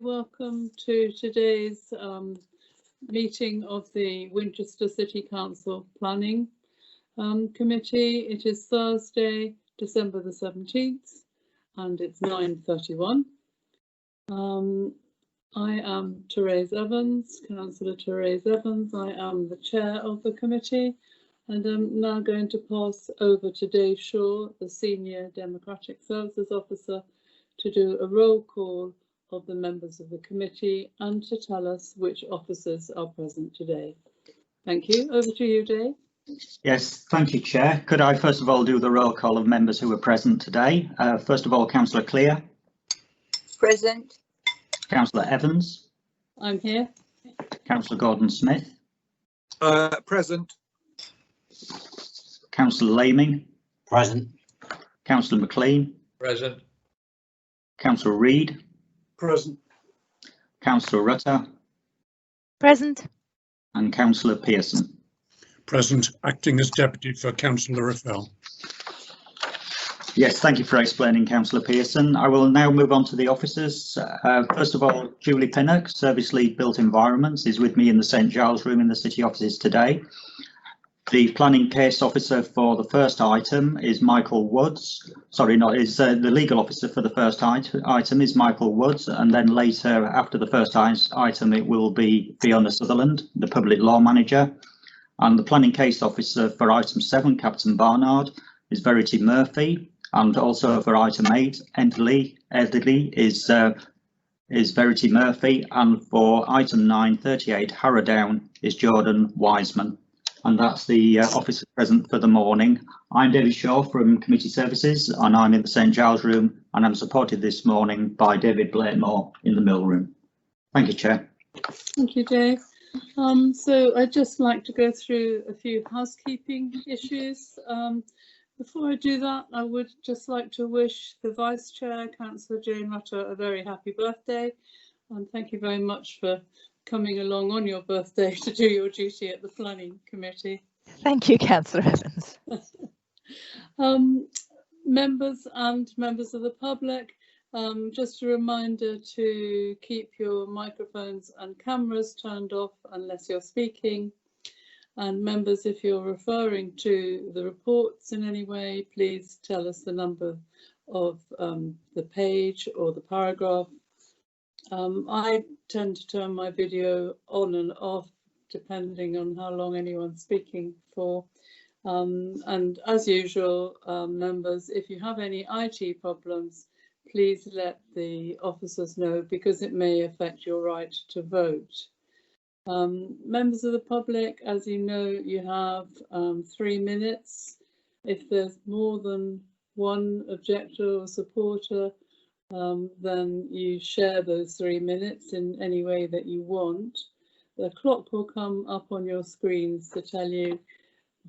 Welcome to today's meeting of the Winchester City Council Planning Committee. It is Thursday, December the 17th, and it's 9:31. I am Therese Evans, Councillor Therese Evans. I am the chair of the committee, and I'm now going to pass over to Dave Shaw, the Senior Democratic Services Officer, to do a roll call of the members of the committee and to tell us which officers are present today. Thank you. Over to you, Dave. Yes, thank you, Chair. Could I first of all do the roll call of members who are present today? First of all, Councillor Clear. Present. Councillor Evans. I'm here. Councillor Gordon-Smith. Present. Councillor Laming. Present. Councillor McLean. Present. Councillor Reid. Present. Councillor Rutter. Present. And Councillor Pearson. Present, acting as deputy for Councillor Raffel. Yes, thank you for explaining, Councillor Pearson. I will now move on to the officers. First of all, Julie Pinnock, Service Lead Built Environments, is with me in the St Giles room in the City offices today. The planning case officer for the first item is Michael Woods. Sorry, the legal officer for the first item is Michael Woods, and then later, after the first item, it will be Fiona Sutherland, the public law manager. And the planning case officer for item 7, Captain Barnard, is Verity Murphy, and also for item 8, Ederly is Verity Murphy, and for item 9, 38, Harrowdown, is Jordan Wiseman. And that's the officer present for the morning. I'm David Shaw from Committee Services, and I'm in the St Giles room, and I'm supported this morning by David Blakemore in the Mill room. Thank you, Chair. Thank you, Dave. So I'd just like to go through a few housekeeping issues. Before I do that, I would just like to wish the Vice Chair, Councillor Jane Rutter, a very happy birthday, and thank you very much for coming along on your birthday to do your duty at the Planning Committee. Thank you, Councillor Evans. Members and members of the public, just a reminder to keep your microphones and cameras turned off unless you're speaking. And members, if you're referring to the reports in any way, please tell us the number of the page or the paragraph. I tend to turn my video on and off depending on how long anyone's speaking for. And as usual, members, if you have any IT problems, please let the officers know because it may affect your right to vote. Members of the public, as you know, you have 3 minutes. If there's more than one objector or supporter, then you share those 3 minutes in any way that you want. The clock will come up on your screens to tell you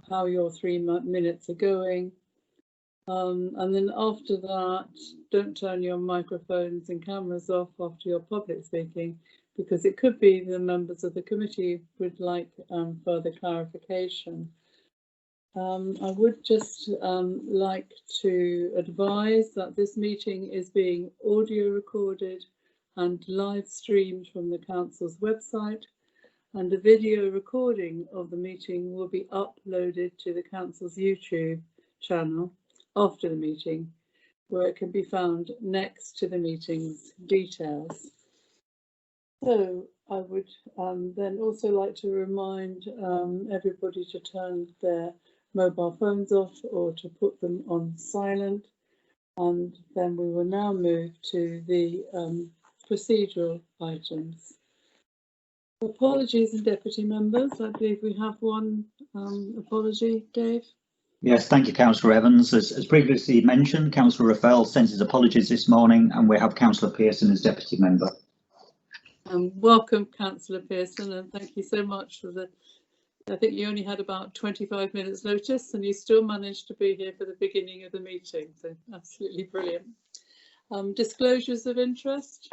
how your 3 minutes are going. And then after that, don't turn your microphones and cameras off after your public speaking, because it could be the members of the committee would like further clarification. I would just like to advise that this meeting is being audio recorded and live streamed from the Council's website, and a video recording of the meeting will be uploaded to the Council's YouTube channel after the meeting, where it can be found next to the meeting's details. So I would then also like to remind everybody to turn their mobile phones off or to put them on silent, and then we will now move to the procedural items. Apologies and deputy members, I believe we have one apology. Dave? Yes, thank you, Councillor Evans. As previously mentioned, Councillor Raffel sends his apologies this morning, and we have Councillor Pearson as deputy member. Welcome, Councillor Pearson, and thank you so much for the. I think you only had about 25 minutes notice and you still managed to be here for the beginning of the meeting, so absolutely brilliant. Disclosures of interest?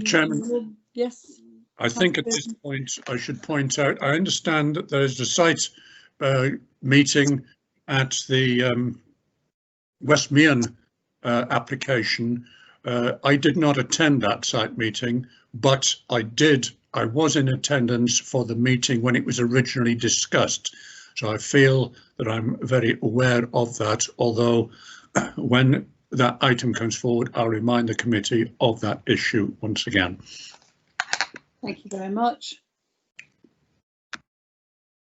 Chairman, yes. I think at this point I should point out, I understand that there is a site meeting at the Westmerean application I did not attend that site meeting, but I was in attendance for the meeting when it was originally discussed. So I feel that I'm very aware of that, although when that item comes forward, I'll remind the committee of that issue once again. Thank you very much.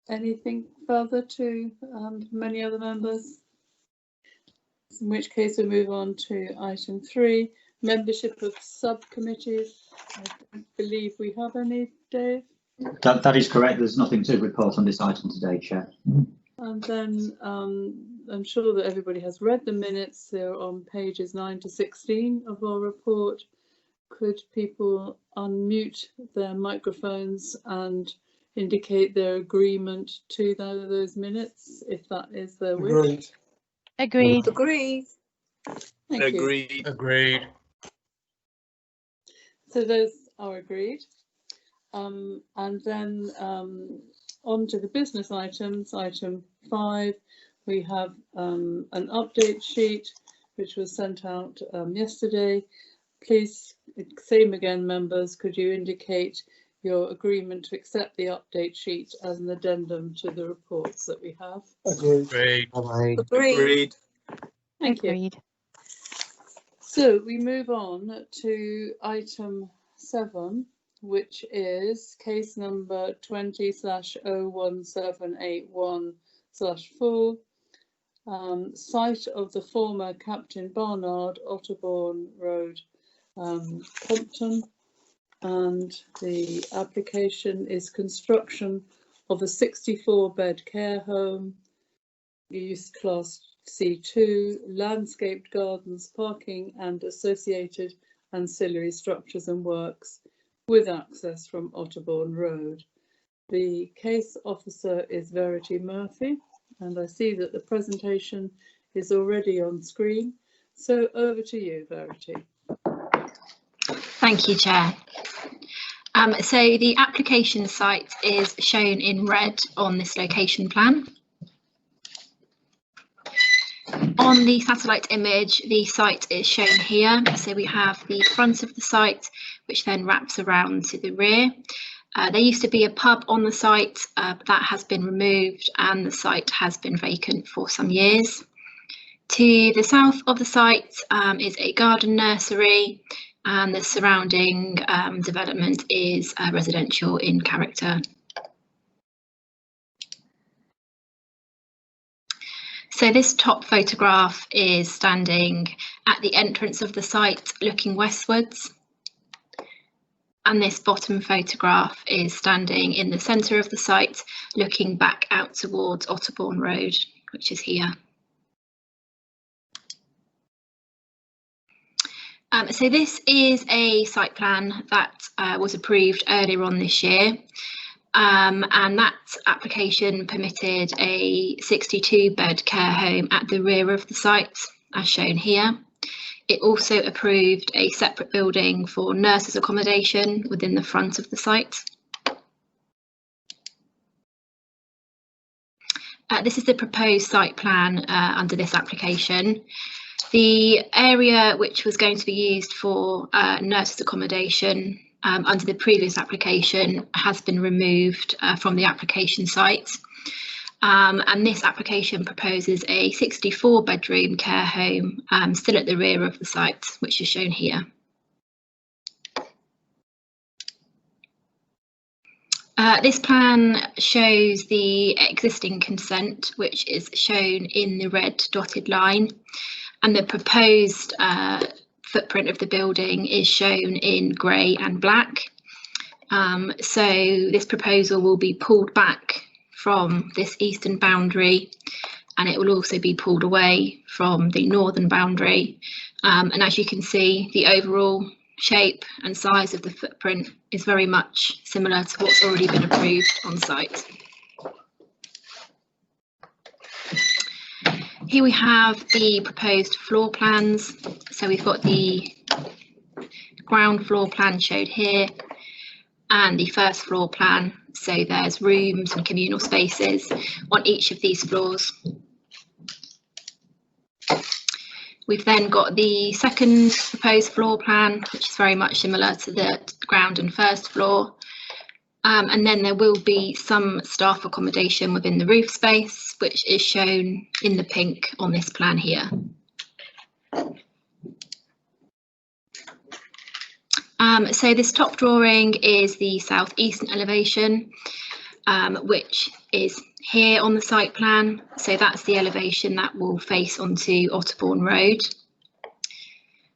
Anything further to many other members? In which case we move on to item 3, membership of subcommittees. I don't believe we have any, Dave. That is correct. There's nothing to report on this item today, Chair. And then I'm sure that everybody has read the minutes. They're on pages 9 to 16 of our report. Could people unmute their microphones and indicate their agreement to those minutes, if that is their wish? Agreed. Agreed. Agreed. Thank you. Agreed. Agreed. So those are agreed. And then on to the business items. Item 5, we have an update sheet which was sent out yesterday. Please, same again, members, could you indicate your agreement to accept the update sheet as an addendum to the reports that we have? Agreed. Agreed. Agreed. Thank you. Agreed. So we move on to item 7, which is case number 20/01781/4, site of the former Captain Barnard, Otterbourne Road, Compton, and the application is construction of a 64-bed care home, use class C2, landscaped gardens, parking and associated ancillary structures and works with access from Otterbourne Road. The case officer is Verity Murphy, and I see that the presentation is already on screen. So over to you, Verity. Thank you, Chair. So the application site is shown in red on this location plan. On the satellite image, the site is shown here. So we have the front of the site, which then wraps around to the rear. There used to be a pub on the site, but that has been removed and the site has been vacant for some years. To the south of the site is a garden nursery, and the surrounding development is residential in character. So this top photograph is standing at the entrance of the site looking westwards. And this bottom photograph is standing in the centre of the site looking back out towards Otterbourne Road, which is here. So this is a site plan that was approved earlier on this year. And that application permitted a 62-bed care home at the rear of the site, as shown here. It also approved a separate building for nurses' accommodation within the front of the site. This is the proposed site plan under this application. The area which was going to be used for nurses' accommodation under the previous application has been removed from the application site. And this application proposes a 64-bedroom care home still at the rear of the site, which is shown here. This plan shows the existing consent, which is shown in the red dotted line, and the proposed footprint of the building is shown in grey and black. So this proposal will be pulled back from this eastern boundary, and it will also be pulled away from the northern boundary. And as you can see, the overall shape and size of the footprint is very much similar to what's already been approved on site. Here we have the proposed floor plans. So we've got the ground floor plan showed here and the first floor plan. So there's rooms and communal spaces on each of these floors. We've then got the second proposed floor plan, which is very much similar to the ground and first floor. And then there will be some staff accommodation within the roof space, which is shown in the pink on this plan here. So this top drawing is the southeastern elevation, which is here on the site plan. So that's the elevation that will face onto Otterbourne Road.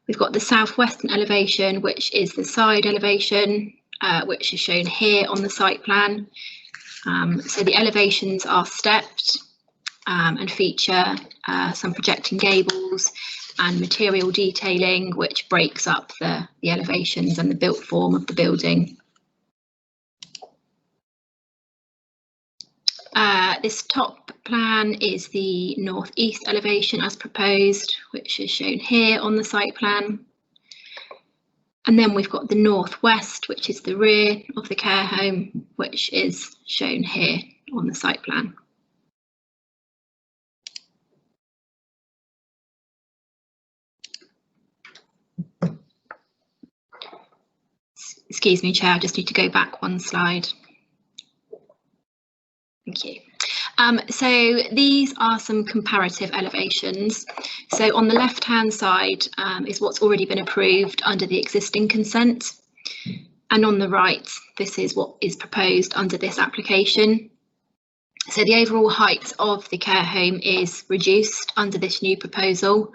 We've got the southwestern elevation, which is the side elevation, which is shown here on the site plan. So the elevations are stepped and feature some projecting gables and material detailing, which breaks up the elevations and the built form of the building. This top plan is the northeast elevation as proposed, which is shown here on the site plan. And then we've got the northwest, which is the rear of the care home, which is shown here on the site plan. Excuse me, Chair, I just need to go back one slide. Thank you. So these are some comparative elevations. So on the left-hand side is what's already been approved under the existing consent. And on the right, this is what is proposed under this application. So the overall height of the care home is reduced under this new proposal.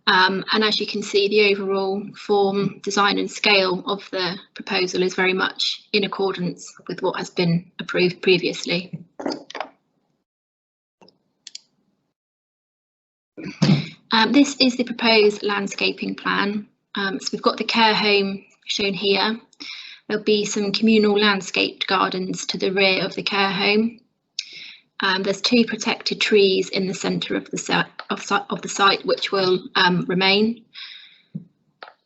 And as you can see, the overall form, design and scale of the proposal is very much in accordance with what has been approved previously. This is the proposed landscaping plan. So we've got the care home shown here. There'll be some communal landscaped gardens to the rear of the care home. There's 2 protected trees in the centre of the site, which will remain.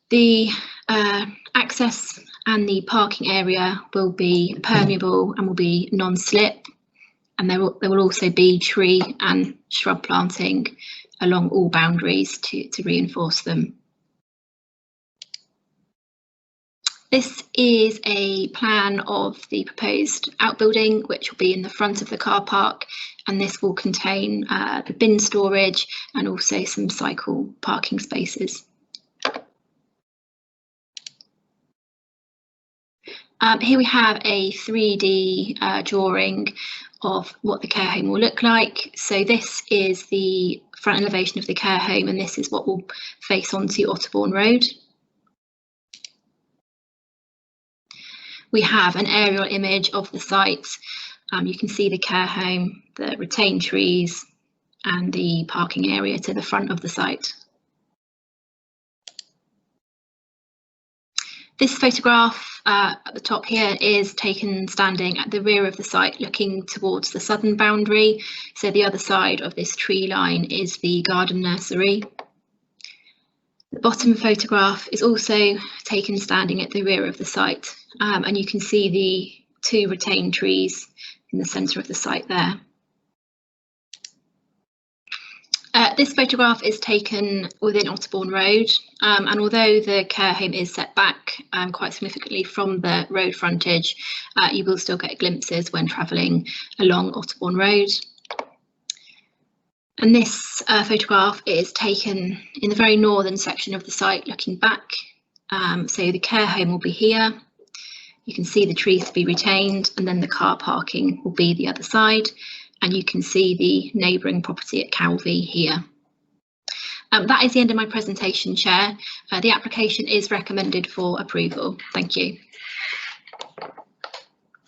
The access and the parking area will be permeable and will be non-slip, and there will also be tree and shrub planting along all boundaries to reinforce them. This is a plan of the proposed outbuilding, which will be in the front of the car park, and this will contain the bin storage and also some cycle parking spaces. Here we have a 3D drawing of what the care home will look like. So this is the front elevation of the care home, and this is what will face onto Otterbourne Road. We have an aerial image of the site. You can see the care home, the retained trees and the parking area to the front of the site. This photograph at the top here is taken standing at the rear of the site looking towards the southern boundary. So the other side of this tree line is the garden nursery. The bottom photograph is also taken standing at the rear of the site, and you can see the 2 retained trees in the centre of the site there. This photograph is taken within Otterbourne Road, and although the care home is set back quite significantly from the road frontage, you will still get glimpses when travelling along Otterbourne Road. And this photograph is taken in the very northern section of the site looking back. So the care home will be here. You can see the trees to be retained, and then the car parking will be the other side. And you can see the neighbouring property at Calvi here. That is the end of my presentation, Chair. The application is recommended for approval. Thank you.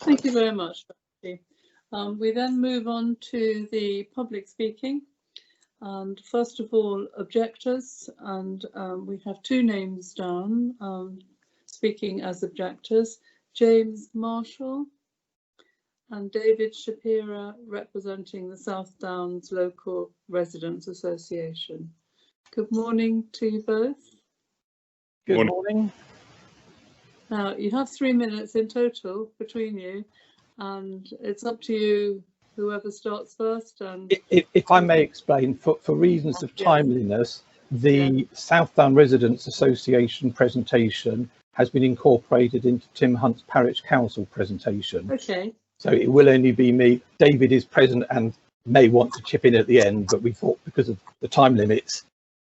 Thank you very much. We then move on to the public speaking. And first of all, objectors, and we have 2 names down speaking as objectors: James Marshall and David Shapira, representing the South Downs Local Residents Association. Good morning to you both. Good morning. Now, you have 3 minutes in total between you, and it's up to you, whoever starts first. And if I may explain, for reasons of timeliness, The South Down Residents Association presentation has been incorporated into Tim Hunt's Parish Council presentation. Okay. So it will only be me. David is present and may want to chip in at the end, but we thought because of the time limits,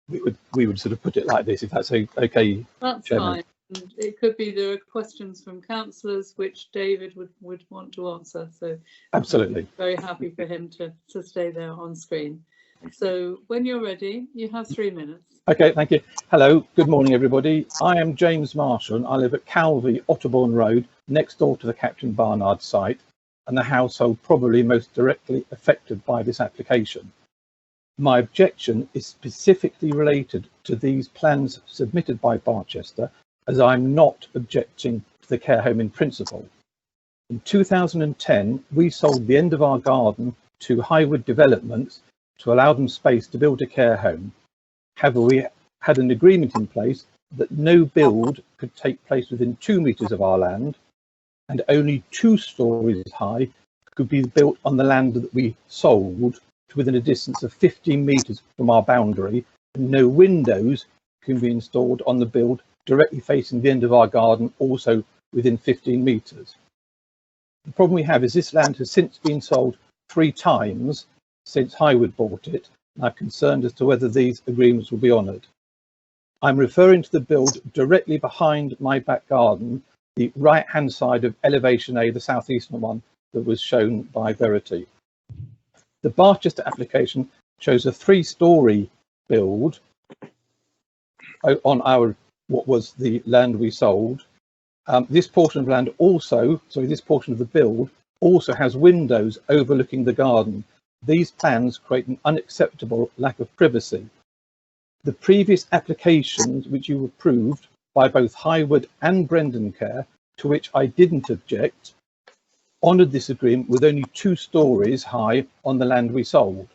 we would sort of put it like this, if that's okay. That's Chairman. fine. And it could be there are questions from councillors which David would want to answer. So Absolutely. I'm very happy for him to stay there on screen. So when you're ready, you have 3 minutes. Okay, thank you. Hello, good morning, everybody. I am James Marshall and I live at Calvi, Otterbourne Road, next door to the Captain Barnard site, and the household probably most directly affected by this application. My objection is specifically related to these plans submitted by Barchester, as I'm not objecting to the care home in principle. In 2010, we sold the end of our garden to Highwood Developments to allow them space to build a care home. However, we had an agreement in place that no build could take place within 2 metres of our land, and only 2 stories high could be built on the land that we sold to within a distance of 15 metres from our boundary, and no windows can be installed on the build directly facing the end of our garden, also within 15 metres. The problem we have is this land has since been sold 3 times since Highwood bought it, and I'm concerned as to whether these agreements will be honoured. I'm referring to the build directly behind my back garden, the right-hand side of elevation A, the southeastern one that was shown by Verity. The Barchester application shows a 3-storey build on our what was the land we sold. This portion of land also, this portion of the build also has windows overlooking the garden. These plans create an unacceptable lack of privacy. The previous applications which you approved by both Highwood and Brendan Care, to which I didn't object, honoured this agreement with only 2 stories high on the land we sold.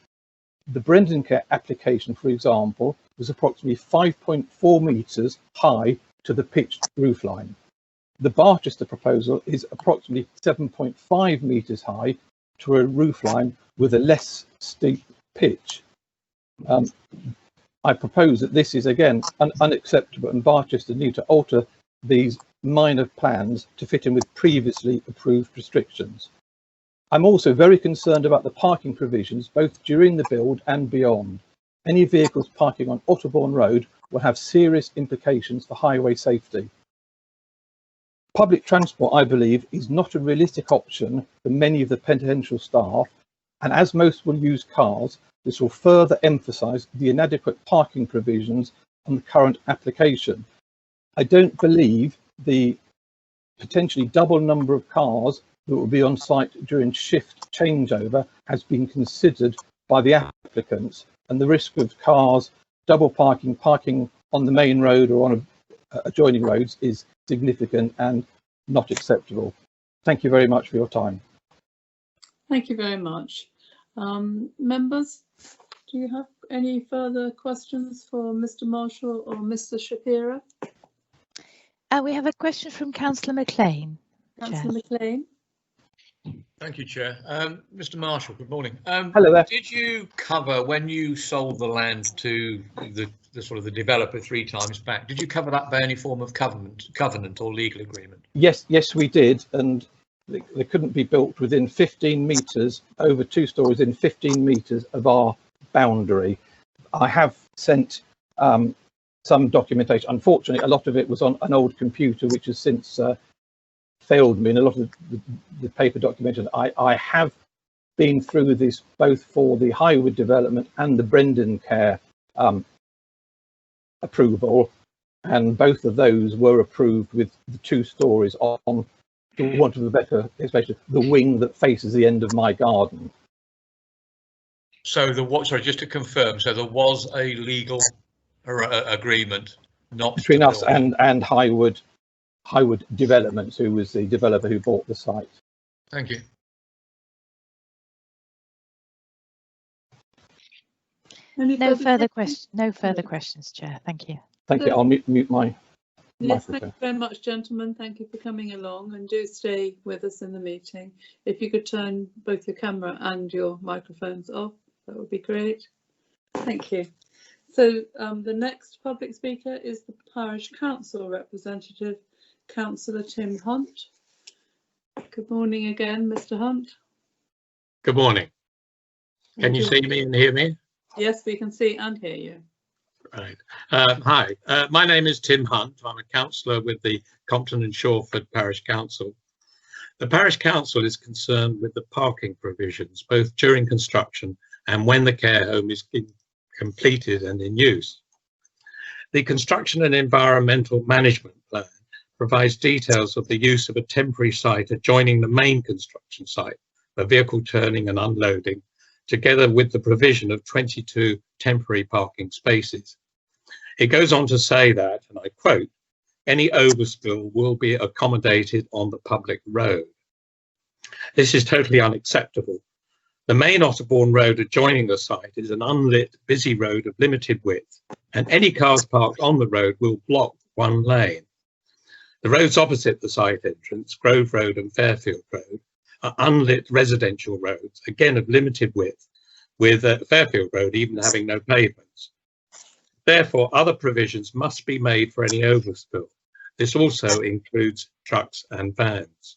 The Brendan Care application, for example, was approximately 5.4 metres high to the pitched roofline. The Barchester proposal is approximately 7.5 metres high to a roofline with a less steep pitch. I propose that this is again unacceptable, and Barchester need to alter these minor plans to fit in with previously approved restrictions. I'm also very concerned about the parking provisions both during the build and beyond. Any vehicles parking on Otterbourne Road will have serious implications for highway safety. Public transport, I believe, is not a realistic option for many of the potential staff, and as most will use cars, this will further emphasise the inadequate parking provisions on the current application. I don't believe the potentially double number of cars that will be on site during shift changeover has been considered by the applicants, and the risk of cars double parking on the main road or on adjoining roads is significant and not acceptable. Thank you very much for your time. Thank you very much. Members, do you have any further questions for Mr. Marshall or Mr. Shapira? We have a question from Councillor McLean. Councillor McLean. Thank you, Chair. Mr. Marshall, good morning. Hello there. Did you cover, when you sold the land to the sort of the developer 3 times back, did you cover that by any form of covenant or legal agreement? Yes, we did, and they couldn't be built within 15 metres, over 2 stories in 15 metres of our boundary. I have sent some documentation. Unfortunately, a lot of it was on an old computer, which has since failed me, and a lot of the paper documentation. I have been through this both for the Highwood development and the Brendan Care approval, and both of those were approved with the 2 stories on, for want of a better explanation, the wing that faces the end of my garden. So sorry, just to confirm, so there was a legal agreement not between us and Highwood Developments, who was the developer who bought the site. Thank you. No further questions, Chair. Thank you. Thank you. I'll mute my Yes, microphone. thank you very much, gentlemen. Thank you for coming along, and do stay with us in the meeting. If you could turn both your camera and your microphones off, that would be great. Thank you. So the next public speaker is the Parish Council representative, Councillor Tim Hunt. Good morning again, Mr. Hunt. Good morning. Can you see me and hear me? Yes, we can see and hear you. Right. Hi, my name is Tim Hunt. I'm a councillor with the Compton and Shawford Parish Council. The Parish Council is concerned with the parking provisions, both during construction and when the care home is completed and in use. The Construction and Environmental Management Plan provides details of the use of a temporary site adjoining the main construction site for vehicle turning and unloading, together with the provision of 22 temporary parking spaces. It goes on to say that, and I quote, any overspill will be accommodated on the public road. This is totally unacceptable. The main Otterbourne Road adjoining the site is an unlit, busy road of limited width, and any cars parked on the road will block one lane. The roads opposite the site entrance, Grove Road and Fairfield Road, are unlit residential roads, again of limited width, with Fairfield Road even having no pavements. Therefore, other provisions must be made for any overspill. This also includes trucks and vans.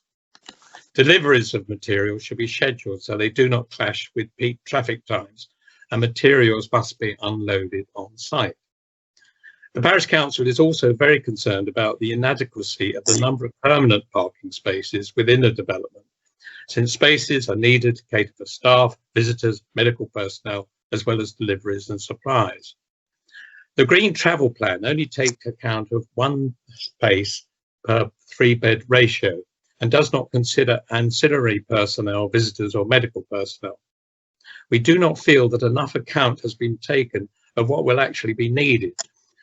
Deliveries of materials should be scheduled so they do not clash with peak traffic times, and materials must be unloaded on site. The Parish Council is also very concerned about the inadequacy of the number of permanent parking spaces within a development, since spaces are needed to cater for staff, visitors, medical personnel, as well as deliveries and supplies. The Green Travel Plan only takes account of one space per 3-bed ratio and does not consider ancillary personnel, visitors or medical personnel. We do not feel that enough account has been taken of what will actually be needed,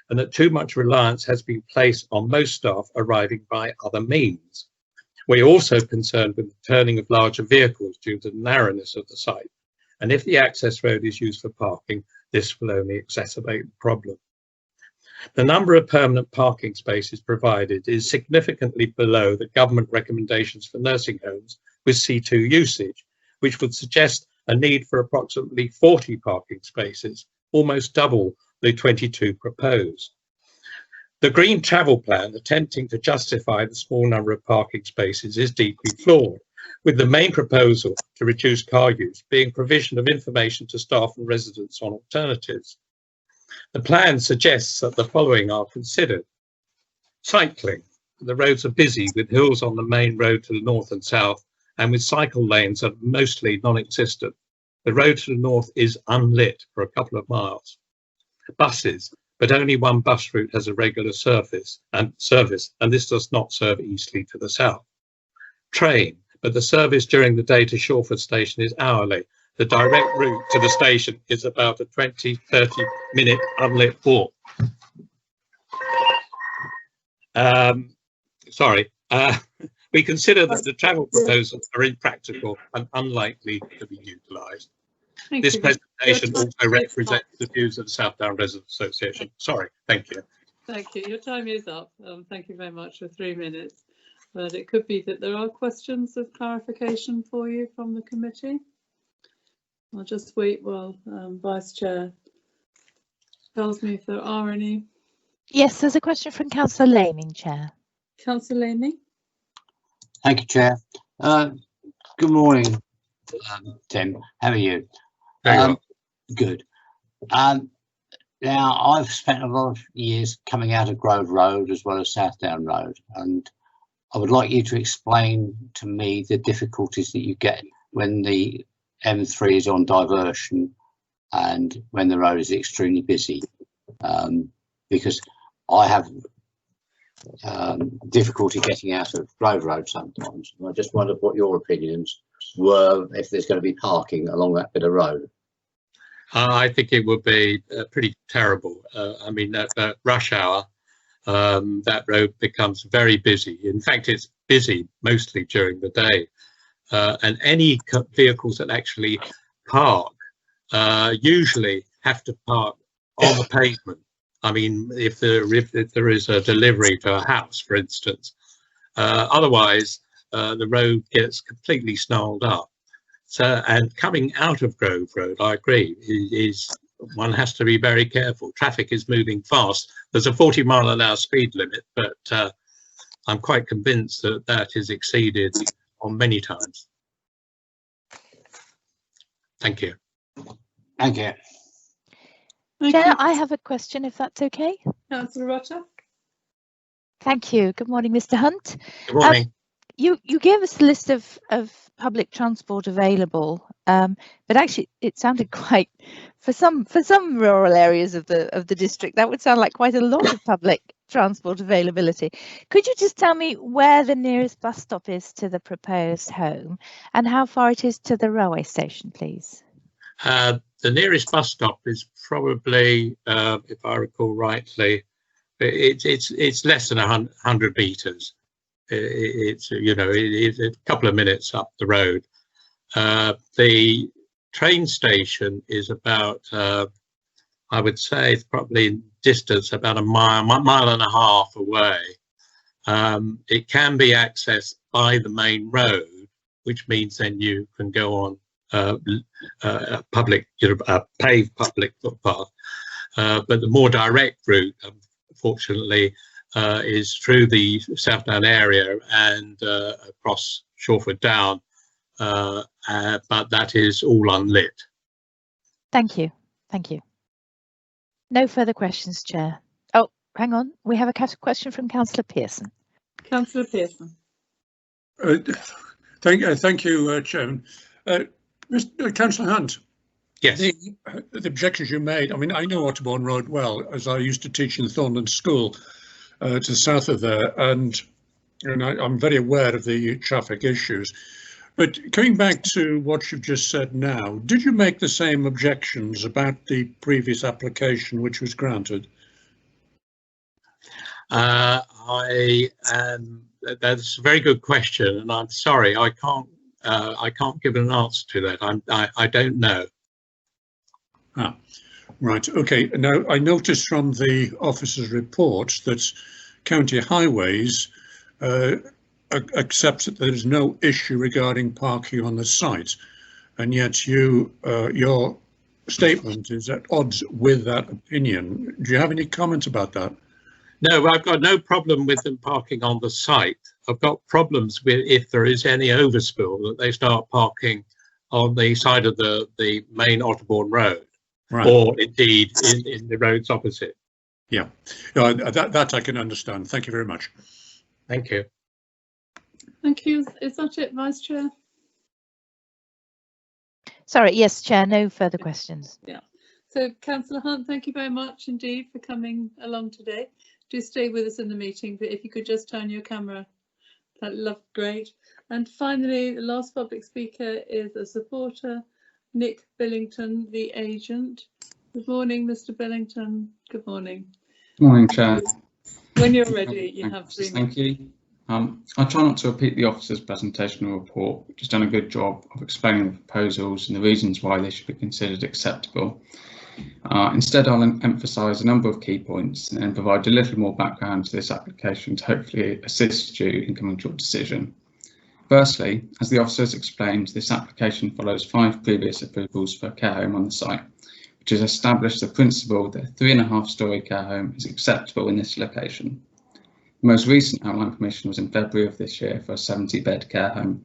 and that too much reliance has been placed on most staff arriving by other means. We're also concerned with the turning of larger vehicles due to the narrowness of the site, and if the access road is used for parking, this will only exacerbate the problem. The number of permanent parking spaces provided is significantly below the government recommendations for nursing homes with C2 usage, which would suggest a need for approximately 40 parking spaces, almost double the 22 proposed. The Green Travel Plan, attempting to justify the small number of parking spaces, is deeply flawed, with the main proposal to reduce car use being provision of information to staff and residents on alternatives. The plan suggests that the following are considered. Cycling. The roads are busy with hills on the main road to the north and south, and with cycle lanes that are mostly non-existent. The road to the north is unlit for a couple of miles. Buses, but only one bus route has a regular service, and this does not serve eastly to the south. Train, but the service during the day to Shawford Station is hourly. The direct route to the station is about a 20-30 minute unlit walk. We consider that the travel proposals are impractical and unlikely to be utilised. This presentation also represents the views of the South Down Residents Association. Sorry, thank you. Thank you. Your time is up. Thank you very much for 3 minutes. But it could be that there are questions of clarification for you from the committee. I'll just wait while Vice Chair tells me if there are any. Yes, there's a question from Councillor Laming, Chair. Councillor Laming. Thank you, Chair. Good morning, Tim. How are you? Very well. Good. Now, I've spent a lot of years coming out of Grove Road as well as South Down Road, and I would like you to explain to me the difficulties that you get when the M3 is on diversion and when the road is extremely busy, because I have difficulty getting out of Grove Road sometimes. And I just wondered what your opinions were if there's going to be parking along that bit of road. I think it would be pretty terrible. I mean, at rush hour, that road becomes very busy. In fact, it's busy mostly during the day. And any vehicles that actually park usually have to park on the pavement. I mean, if there is a delivery to a house, for instance, otherwise the road gets completely snarled up. So, and coming out of Grove Road, I agree, is one has to be very careful. Traffic is moving fast. There's a 40-mile-an-hour speed limit, but I'm quite convinced that that is exceeded on many times. Thank you. Thank you. Chair, I have a question, if that's okay. Councillor Rotter. Thank you. Good morning, Mr. Hunt. Good morning. You gave us a list of public transport available, but actually it sounded quite, for some rural areas of the district, that would sound like quite a lot of public transport availability. Could you just tell me where the nearest bus stop is to the proposed home and how far it is to the railway station, please? The nearest bus stop is probably, if I recall rightly, it's less than 100 meters. It's a couple of minutes up the road. The train station is about, I would say, it's probably in distance about a mile and a half away. It can be accessed by the main road, which means then you can go on public, paved public footpath. But the more direct route, unfortunately, is through the Southdown area and across Shawford Down, but that is all unlit. Thank you. Thank you. No further questions, Chair. Oh, hang on. We have a question from Councillor Pearson. Councillor Pearson. Thank you, Chairman. Councillor Hunt. Yes. The objections you made, I mean, I know Otterbourne Road well, as I used to teach in Thornland School to the south of there, and I'm very aware of the traffic issues. But coming back to what you've just said now, did you make the same objections about the previous application which was granted? That's a very good question, and I'm sorry, I can't give an answer to that. I don't know. Ah, right. Okay. Now, I noticed from the officer's report that County Highways accepts that there is no issue regarding parking on the site, and yet your statement is at odds with that opinion. Do you have any comment about that? No, I've got no problem with them parking on the site. I've got problems with if there is any overspill that they start parking on the side of the main Otterbourne Road, right, or indeed in the roads opposite. Yeah, that I can understand. Thank you very much. Thank you. Thank you. Is that it, Vice Chair? Sorry, yes, Chair, no further questions. Yeah. So, Councillor Hunt, thank you very much indeed for coming along today. Do stay with us in the meeting, but if you could just turn your camera, that'd love great. And finally, the last public speaker is a supporter, Nick Billington, the agent. Good morning, Mr. Billington. Good morning. Good morning, Chair. When you're ready, you have 3 minutes. Thank you. I'll try not to repeat the officer's presentation or report, which has done a good job of explaining the proposals and the reasons why they should be considered acceptable. Instead, I'll emphasise a number of key points and provide a little more background to this application to hopefully assist you in coming to your decision. Firstly, as the officer has explained, this application follows 5 previous approvals for a care home on the site, which has established the principle that a 3.5-storey care home is acceptable in this location. The most recent outline permission was in February of this year for a 70-bed care home.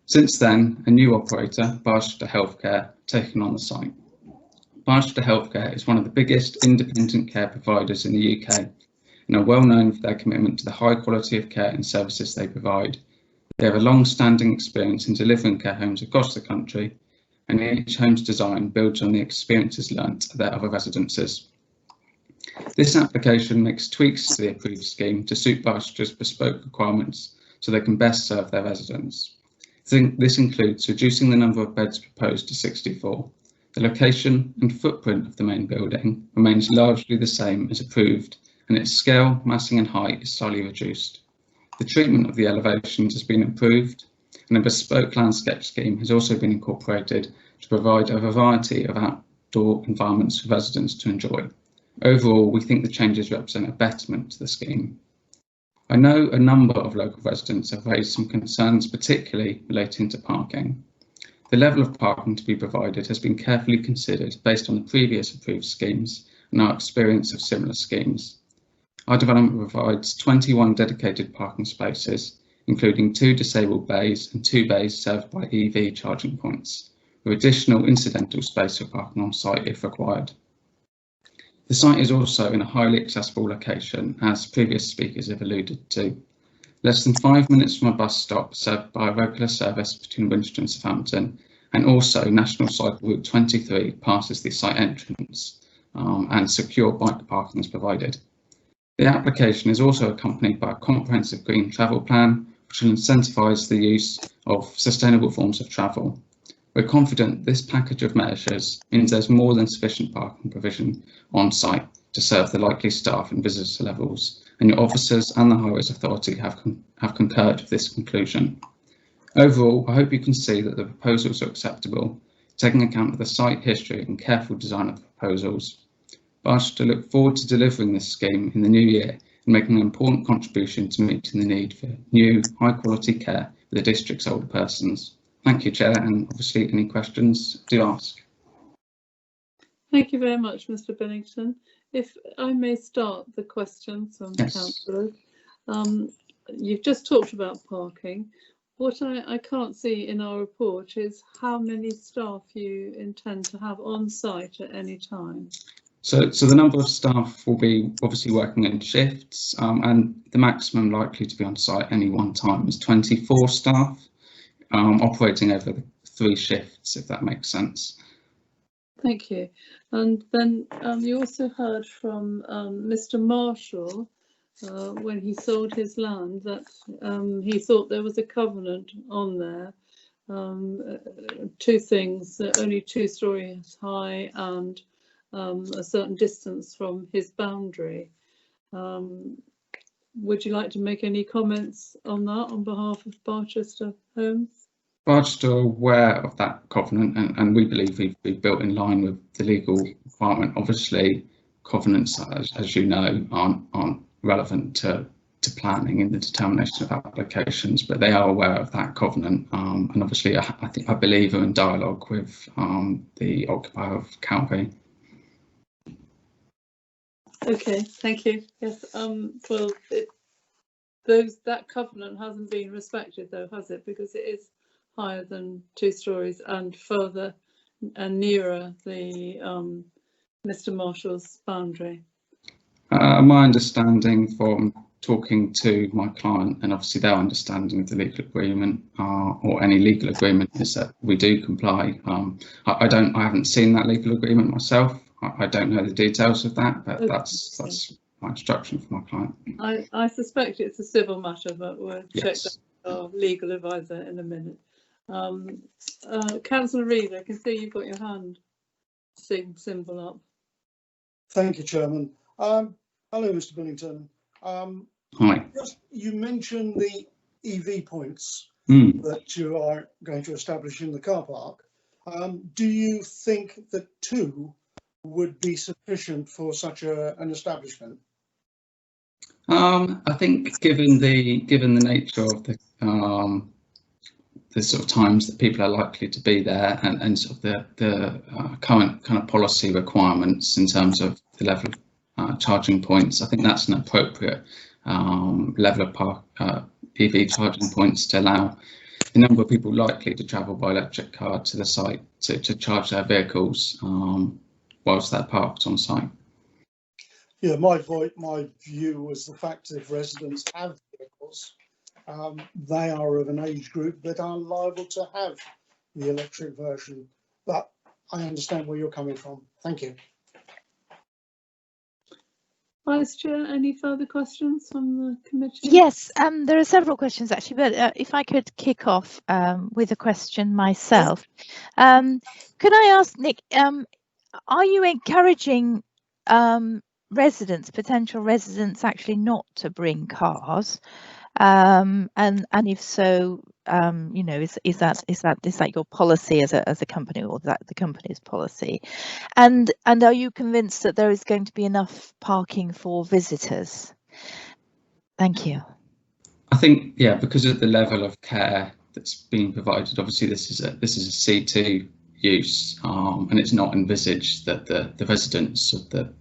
Since then, a new operator, Winchester Healthcare, taken on the site. Winchester Healthcare is one of the biggest independent care providers in the UK and are well known for their commitment to the high quality of care and services they provide. They have a long-standing experience in delivering care homes across the country, and each home's design builds on the experiences learnt at their other residences. This application makes tweaks to the approved scheme to suit Winchester's bespoke requirements so they can best serve their residents. This includes reducing the number of beds proposed to 64. The location and footprint of the main building remains largely the same as approved, and its scale, massing and height is slightly reduced. The treatment of the elevations has been improved, and a bespoke landscape scheme has also been incorporated to provide a variety of outdoor environments for residents to enjoy. Overall, we think the changes represent a betterment to the scheme. I know a number of local residents have raised some concerns, particularly relating to parking. The level of parking to be provided has been carefully considered based on the previous approved schemes and our experience of similar schemes. Our development provides 21 dedicated parking spaces, including 2 disabled bays and 2 bays served by EV charging points, with additional incidental space for parking on site if required. The site is also in a highly accessible location, as previous speakers have alluded to. Less than 5 minutes from a bus stop served by a regular service between Winchester and Southampton, and also National Cycle Route 23 passes the site entrance, and secure bike parking is provided. The application is also accompanied by a comprehensive green travel plan, which will incentivise the use of sustainable forms of travel. We're confident this package of measures means there's more than sufficient parking provision on site to serve the likely staff and visitor levels, and your officers and the Highways Authority have concurred with this conclusion. Overall, I hope you can see that the proposals are acceptable, taking account of the site history and careful design of the proposals. Barchester look forward to delivering this scheme in the new year and making an important contribution to meeting the need for new, high-quality care for the district's older persons. Thank you, Chair, and obviously any questions, do ask. Thank you very much, Mr. Bennington. If I may start the questions from Yes. councillors. You've just talked about parking. What I can't see in our report is how many staff you intend to have on site at any time. So the number of staff will be obviously working in shifts, and the maximum likely to be on site any one time is 24 staff, operating over the 3 shifts, if that makes sense. Thank you. And then you also heard from Mr. Marshall when he sold his land that he thought there was a covenant on there. 2 things, only 2 stories high and a certain distance from his boundary. Would you like to make any comments on that on behalf of Barchester Homes? Barchester are aware of that covenant, and we believe we've built in line with the legal requirement. Obviously, covenants, as you know, aren't relevant to planning in the determination of applications, but they are aware of that covenant, and obviously I believe are in dialogue with the occupier of Calvi. Okay, thank you. Yes, well, that covenant hasn't been respected though, has it? Because it is higher than 2 stories and further and nearer the Mr. Marshall's boundary. My understanding from talking to my client, and obviously their understanding of the legal agreement or any legal agreement, is that we do comply. I haven't seen that legal agreement myself. I don't know the details of that, but okay. That's my instruction from my client. I suspect it's a civil matter, but we'll check Yes. that with our legal advisor in a minute. Councillor Reid, I can see you've got your hand symbol up. Thank you, Chairman. Hello, Mr. Bennington. Hi. You mentioned the EV points that you are going to establish in the car park. Do you think that 2 would be sufficient for such an establishment? I think given the nature of the sort of times that people are likely to be there, and sort of the current kind of policy requirements in terms of the level of charging points, I think that's an appropriate level of EV charging points to allow the number of people likely to travel by electric car to the site to charge their vehicles whilst they're parked on site. Yeah, my view was the fact that if residents have vehicles, they are of an age group that are liable to have the electric version. But I understand where you're coming from. Thank you. Vice Chair, any further questions from the committee? Yes, there are several questions actually, but if I could kick off with a question myself. Could I ask Nick, are you encouraging potential residents actually not to bring cars? And if so, you know, is that your policy as a company, or that the company's policy? And are you convinced that there is going to be enough parking for visitors? Thank you. I think, yeah, because of the level of care that's being provided. Obviously, this is a C2 use, and it's not envisaged that the residents of the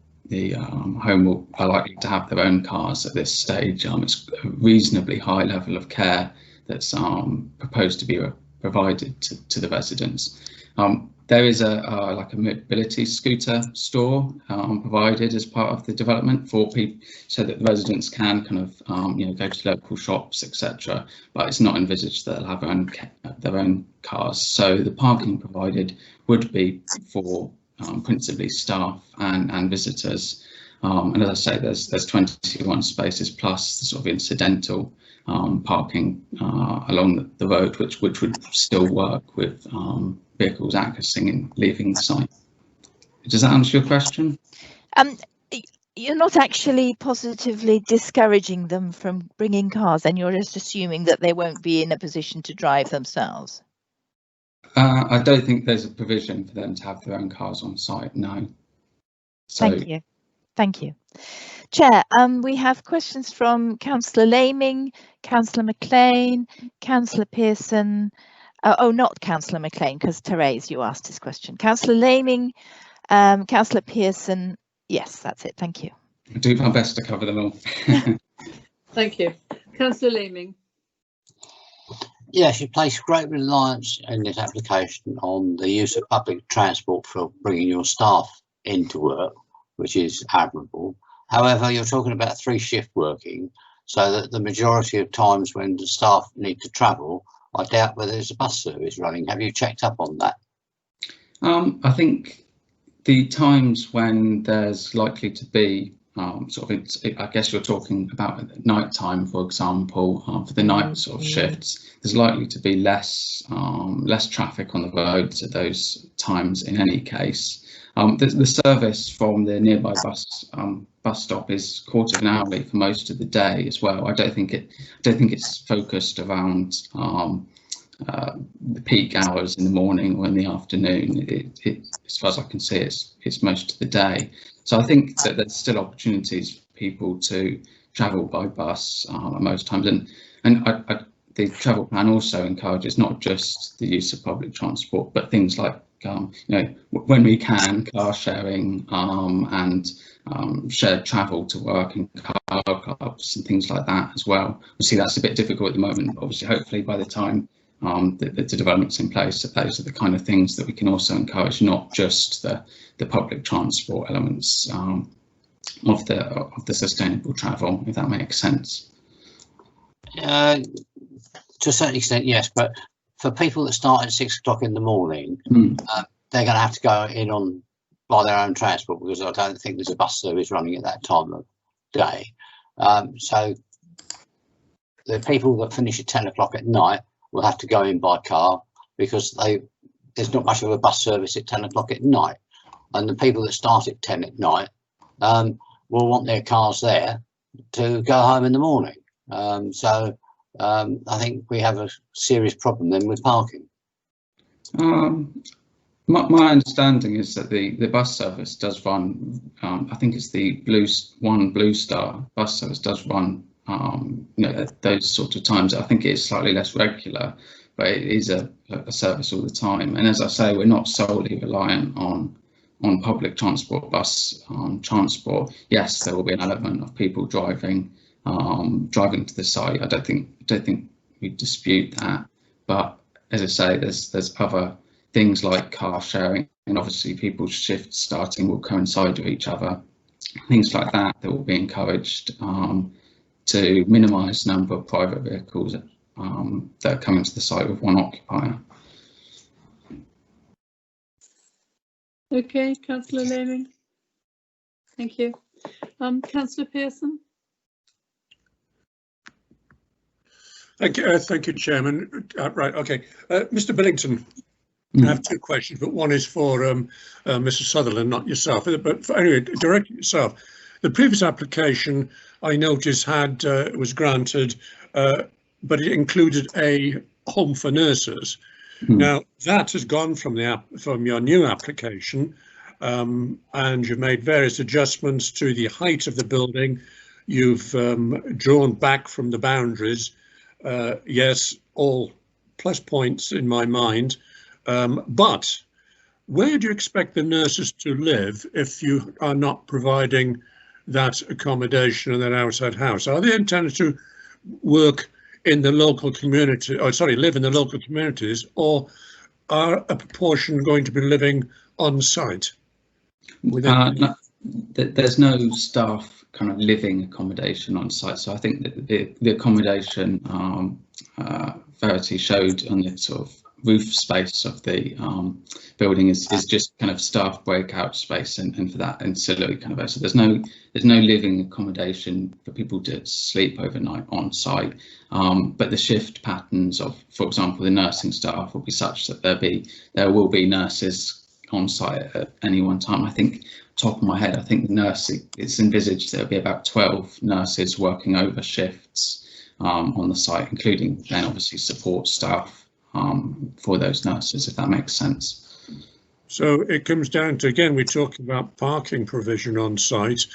home are likely to have their own cars at this stage. It's a reasonably high level of care that's proposed to be provided to the residents. There is a mobility scooter store provided as part of the development for people, so that the residents can kind of go to local shops, etc. But it's not envisaged that they'll have their own cars. So the parking provided would be for principally staff and visitors. And as I say, there's 21 spaces plus the sort of incidental parking along the road, which would still work with vehicles accessing and leaving the site. Does that answer your question? You're not actually positively discouraging them from bringing cars, and you're just assuming that they won't be in a position to drive themselves. I don't think there's a provision for them to have their own cars on site, no. So, thank you. Thank you. Chair, we have questions from Councillor Laming, Councillor McLean, Councillor Pearson. Oh, not Councillor McLean, because Therese, you asked his question. Councillor Laming, Councillor Pearson. Yes, that's it. Thank you. I'll do my best to cover them all. Thank you. Councillor Laming. Yes, you place great reliance in this application on the use of public transport for bringing your staff into work, which is admirable. However, you're talking about 3-shift working, so that the majority of times when the staff need to travel, I doubt whether there's a bus service running. Have you checked up on that? I think the times when there's likely to be I guess you're talking about at night time, for example, for the night sort of shifts, there's likely to be less traffic on the roads at those times in any case. The service from the nearby bus stop is quarter of an hourly for most of the day as well. I don't think it's focused around the peak hours in the morning or in the afternoon. It as far as I can see, it's most of the day. So I think that there's still opportunities for people to travel by bus at most times, and the travel plan also encourages not just the use of public transport, but things like when we can, car sharing and shared travel to work in car clubs and things like that as well. Obviously, that's a bit difficult at the moment. But obviously, hopefully, by the time the development's in place, those are the kind of things that we can also encourage, not just the public transport elements of the sustainable travel, if that makes sense. To a certain extent, yes, but for people that start at 6 o'clock in the morning, they're going to have to go in by their own transport, because I don't think there's a bus service running at that time of day. So the people that finish at 10 o'clock at night will have to go in by car, because there's not much of a bus service at 10 o'clock at night. And the people that start at 10 at night will want their cars there to go home in the morning. So I think we have a serious problem then with parking. My understanding is that the bus service does run. I think it's the Blue Star bus service does run. At those sort of times. I think it is slightly less regular, but it is a service all the time. And as I say, we're not solely reliant on public transport, bus transport. Yes, there will be an element of people driving to the site. I don't think we dispute that. But as I say, there's other things like car sharing, and obviously people's shifts starting will coincide with each other. Things like that will be encouraged to minimise the number of private vehicles that are coming to the site with one occupier. Okay, Councillor Laming. Thank you. Councillor Pearson. Thank you, Chairman. Right, okay. Mr. Billington, I have 2 questions, but one is for Mr. Sutherland, not yourself. But anyway, direct yourself. The previous application, I noticed, was granted, but it included a home for nurses. Now that has gone from your new application, and you've made various adjustments to the height of the building. You've drawn back from the boundaries. Yes, all plus points in my mind, but where do you expect the nurses to live if you are not providing that accommodation in that outside house? Are they intended to work in the local community, or sorry, live in the local communities, or are a proportion going to be living on site? No, there's no staff kind of living accommodation on site, so I think that the accommodation Verity showed on the sort of roof space of the building is just kind of staff breakout space and for that ancillary kind of. So there's no living accommodation for people to sleep overnight on site, but the shift patterns of, for example, the nursing staff will be such that there will be nurses on site at any one time. I think, top of my head, I think the nursing, it's envisaged there'll be about 12 nurses working over shifts on the site, including then obviously support staff for those nurses, if that makes sense. So it comes down to, again, we're talking about parking provision on site.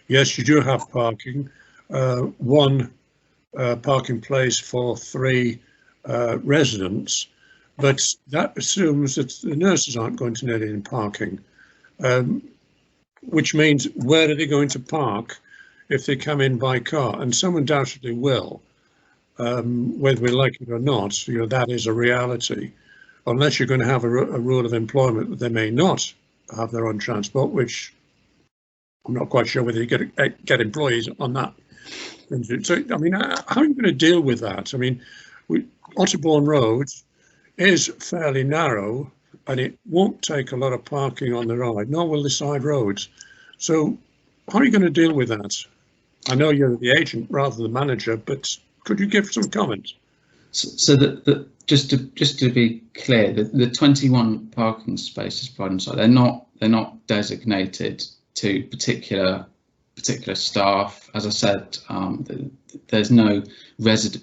Yes, you do have parking, one parking place for 3 residents, but that assumes that the nurses aren't going to need any parking, which means where are they going to park if they come in by car? And some undoubtedly will. Whether we like it or not, that is a reality. Unless you're going to have a rule of employment that they may not have their own transport, which I'm not quite sure whether you get employees on that. So, I mean, how are you going to deal with that? I mean, Otterbourne Road is fairly narrow, and it won't take a lot of parking on the ride, nor will the side roads. So, how are you going to deal with that? I know you're the agent rather than the manager, but could you give some comments? So just to be clear, the 21 parking spaces provided on site, they're not designated to particular staff. As I said, there's no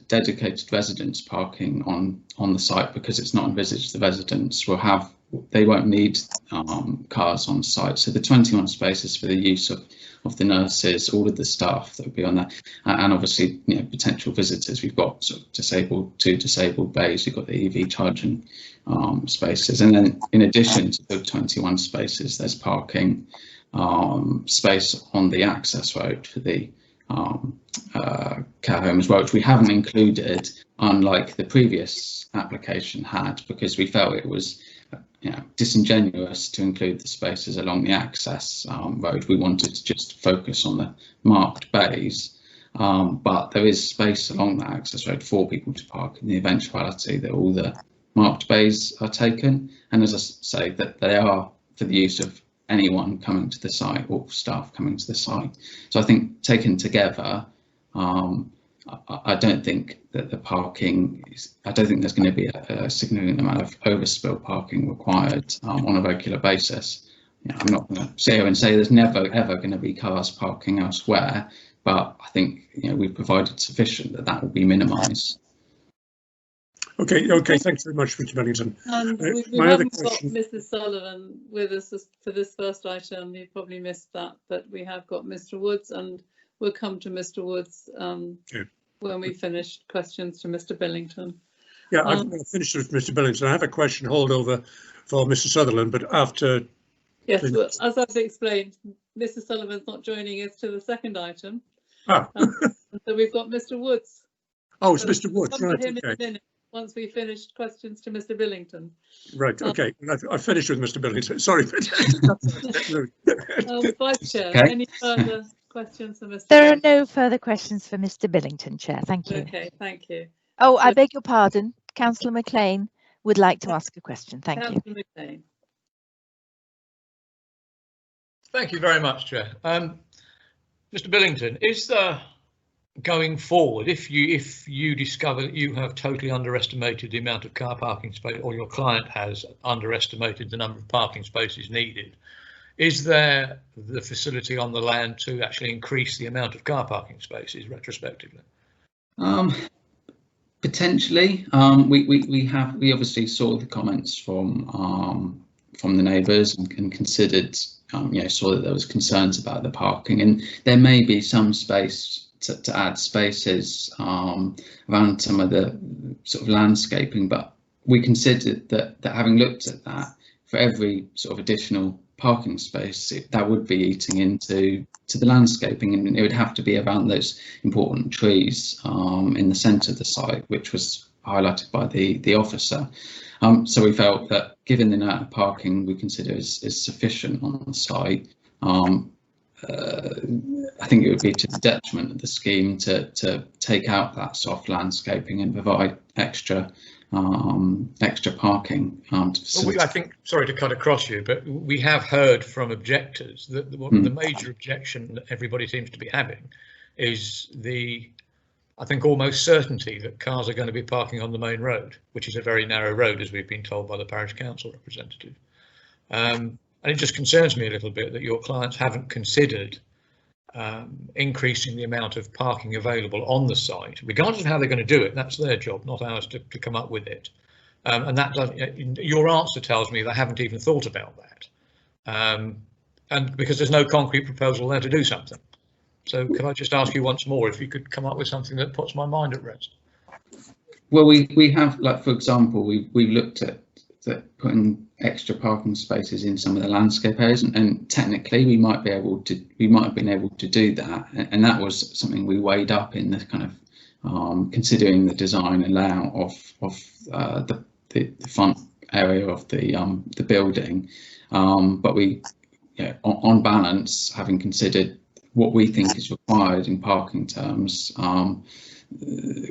dedicated residence parking on the site because it's not envisaged the residents will have. They won't need cars on site. So the 21 spaces for the use of the nurses, all of the staff that will be on that, and obviously potential visitors. We've got sort of 2 disabled bays. We've got the EV charging spaces, and then in addition to the 21 spaces, there's parking space on the access road for the care home as well, which we haven't included, unlike the previous application had, because we felt it was disingenuous to include the spaces along the access road. We wanted to just focus on the marked bays, but there is space along that access road for people to park in the eventuality that all the marked bays are taken. And as I say, that they are for the use of anyone coming to the site or staff coming to the site. So I think taken together, I don't think that the parking I don't think there's going to be a significant amount of overspill parking required on a regular basis. I'm not going to sit here and say there's never ever going to be cars parking elsewhere, but I think we've provided sufficient that will be minimised. Okay, thanks very much, Mr. Bennington. And we haven't got Mrs. Sullivan with us for this first item. You probably missed that, but we have got Mr. Woods, and we'll come to Mr. Woods when we finish questions to Mr. Billington. Yeah, I've finished with Mr. Billington. I have a question holdover for Mr. Sutherland, but after. Yes, well, as I've explained, Mr. Sullivan's not joining us to the second item. Ah. So we've got Mr. Woods. Oh, it's Mr. Woods, right? In a minute, once we finished questions to Mr. Billington. Right, okay. I finished with Mr. Billington. Sorry. Vice Chair, okay. Any further questions for Mr. There are no further questions for Mr. Billington, Chair. Thank you. Okay, thank you. Oh, I beg your pardon. Councillor McLean would like to ask a question. Thank you. Councillor McLean. Thank you very much, Chair. Mr. Billington, is there, going forward, if you discover that you have totally underestimated the amount of car parking space, or your client has underestimated the number of parking spaces needed, is there the facility on the land to actually increase the amount of car parking spaces retrospectively? Potentially. We obviously saw the comments from the neighbours and considered, saw that there was concerns about the parking, and there may be some space to add spaces around some of the sort of landscaping, but we considered that having looked at that, for every sort of additional parking space, that would be eating into the landscaping, and it would have to be around those important trees in the centre of the site, which was highlighted by the officer. So we felt that given the amount of parking we consider is sufficient on the site, I think it would be to the detriment of the scheme to take out that soft landscaping and provide extra parking. Well, I think, sorry to cut across you, but we have heard from objectors that the major objection that everybody seems to be having is I think almost certainty that cars are going to be parking on the main road, which is a very narrow road, as we've been told by the parish council representative. And it just concerns me a little bit that your clients haven't considered increasing the amount of parking available on the site, regardless of how they're going to do it. That's their job, not ours to come up with it. And that your answer tells me they haven't even thought about that. And because there's no concrete proposal there to do something. So could I just ask you once more if you could come up with something that puts my mind at rest? Well, we have, like, for example, we've looked at putting extra parking spaces in some of the landscape areas, and technically we might have been able to do that, and that was something we weighed up in the kind of considering the design and layout of the front area of the building, but we, on balance, having considered what we think is required in parking terms,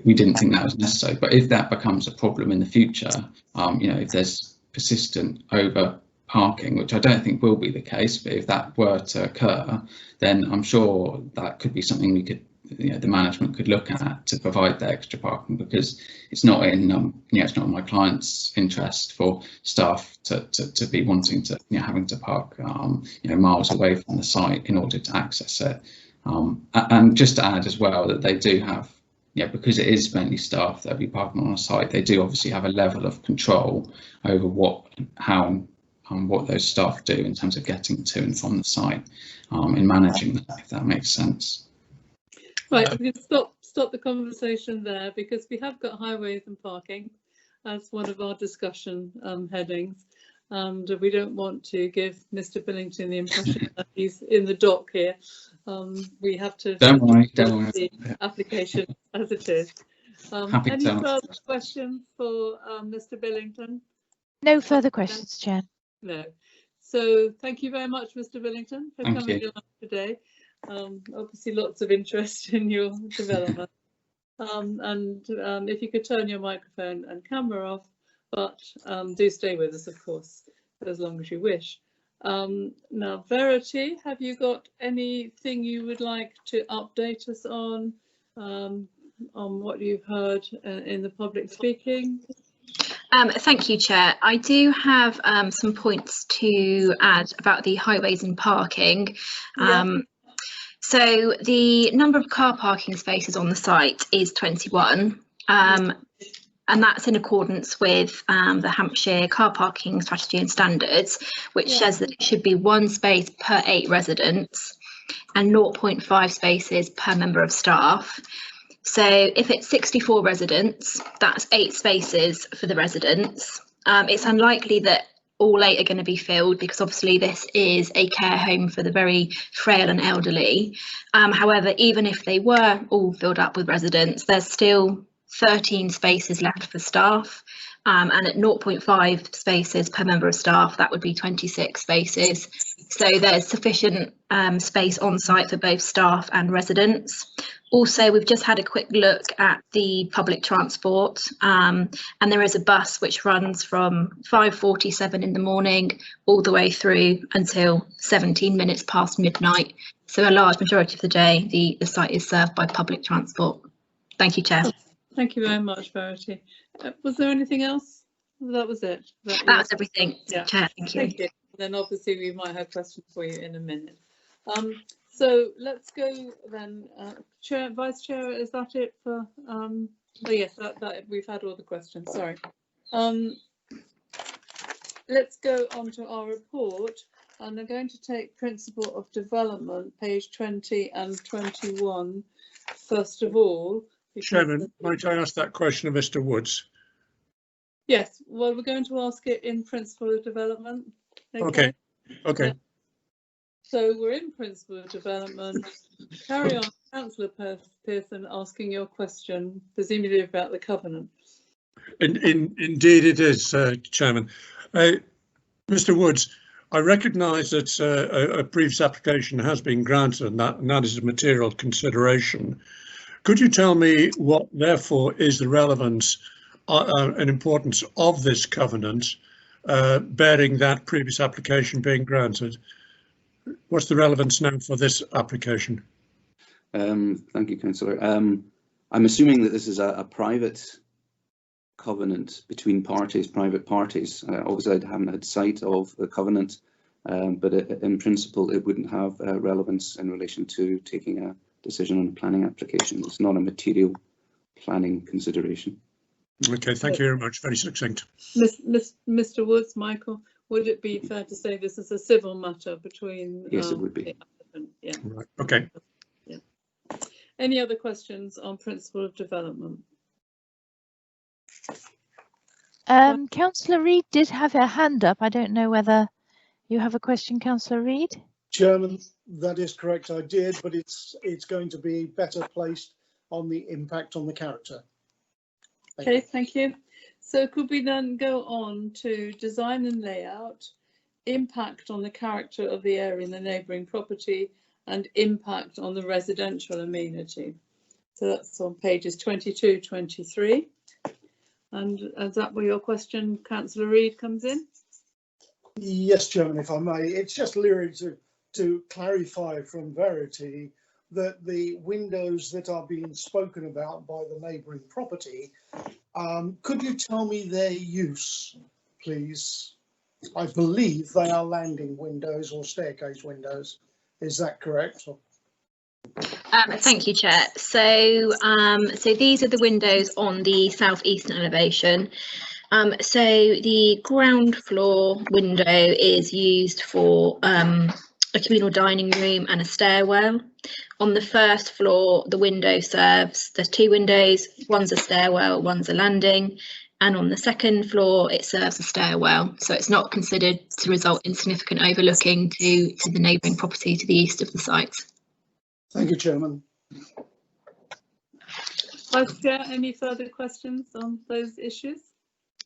we didn't think that was necessary. But if that becomes a problem in the future, if there's persistent over parking, which I don't think will be the case, but if that were to occur, then I'm sure that could be something we could, the management could look at to provide the extra parking, because it's not in it's not in my client's interest for staff to be wanting to having to park miles away from the site in order to access it. And just to add as well that they do have, because it is mainly staff that will be parking on a site, they do obviously have a level of control over what those staff do in terms of getting to and from the site, in managing that, if that makes sense. Right, we can stop the conversation there, because we have got highways and parking as one of our discussion headings, and we don't want to give Mr. Billington the impression that he's in the dock here. We have to don't worry. The application as it is. Any further questions for Mr. Billington? No further questions, Chair. No. So thank you very much, Mr. Billington, for coming along today. Obviously lots of interest in your development, and if you could turn your microphone and camera off, but do stay with us, of course, for as long as you wish. Now, Verity, have you got anything you would like to update us on what you've heard in the public speaking? Thank you, Chair. I do have some points to add about the highways and parking. So the number of car parking spaces on the site is 21, and that's in accordance with the Hampshire car parking strategy and standards, which says that it should be 1 space per 8 residents and 0.5 spaces per member of staff. So if it's 64 residents, that's 8 spaces for the residents. It's unlikely that all 8 are going to be filled, because obviously this is a care home for the very frail and elderly. However, even if they were all filled up with residents, there's still 13 spaces left for staff, and at 0.5 spaces per member of staff, that would be 26 spaces. So there's sufficient space on site for both staff and residents. Also, we've just had a quick look at the public transport, and there is a bus which runs from 5:47 in the morning all the way through until 17 minutes past midnight. So a large majority of the day, the site is served by public transport. Thank you, Chair. Thank you very much, Verity. Was there anything else? That was it. That was everything, Chair. Thank you. Thank you. Then obviously we might have questions for you in a minute. So let's go then. Chair, Vice Chair, is that it for? Oh yes, that we've had all the questions. Sorry. Let's go on to our report, and I'm going to take Principle of Development, page 20 and 21 first of all. Chairman, might I ask that question of Mr. Woods? Yes, well, we're going to ask it in principle of development. Okay. Yeah. So we're in principle of development. Carry on, Councillor Pearson, asking your question, presumably about the covenant. Indeed it is, Chairman. Mr. Woods, I recognise that a previous application has been granted, and that is a material consideration. Could you tell me what, therefore, is the relevance and importance of this covenant, bearing that previous application being granted? What's the relevance now for this application? Thank you, Councillor. I'm assuming that this is a private covenant between parties, private parties. Obviously, I haven't had sight of the covenant, but in principle, it wouldn't have relevance in relation to taking a decision on a planning application. It's not a material planning consideration. Okay, thank you very much. Very succinct. Mr. Woods, Michael, would it be fair to say this is a civil matter between? Yes, it would be. Yeah. Right. Okay. Yeah. Any other questions on principle of development? Councillor Reid did have her hand up. I don't know whether you have a question, Councillor Reid. Chairman, that is correct. I did, but it's going to be better placed on the impact on the character. Okay, thank you. So could we then go on to design and layout, impact on the character of the area and the neighbouring property, and impact on the residential amenity. So that's on pages 22, 23. And is that where your question, Councillor Reid, comes in? Yes, Chairman, if I may. It's just literally to clarify from Verity that the windows that are being spoken about by the neighbouring property, could you tell me their use, please? I believe they are landing windows or staircase windows. Is that correct? Thank you, Chair. So these are the windows on the southeastern elevation. So the ground floor window is used for a communal dining room and a stairwell. On the first floor, the window serves, there's two windows, one's a stairwell, one's a landing. And on the second floor, it serves a stairwell. So it's not considered to result in significant overlooking to the neighbouring property to the east of the site. Thank you, Chairman. Vice Chair, any further questions on those issues?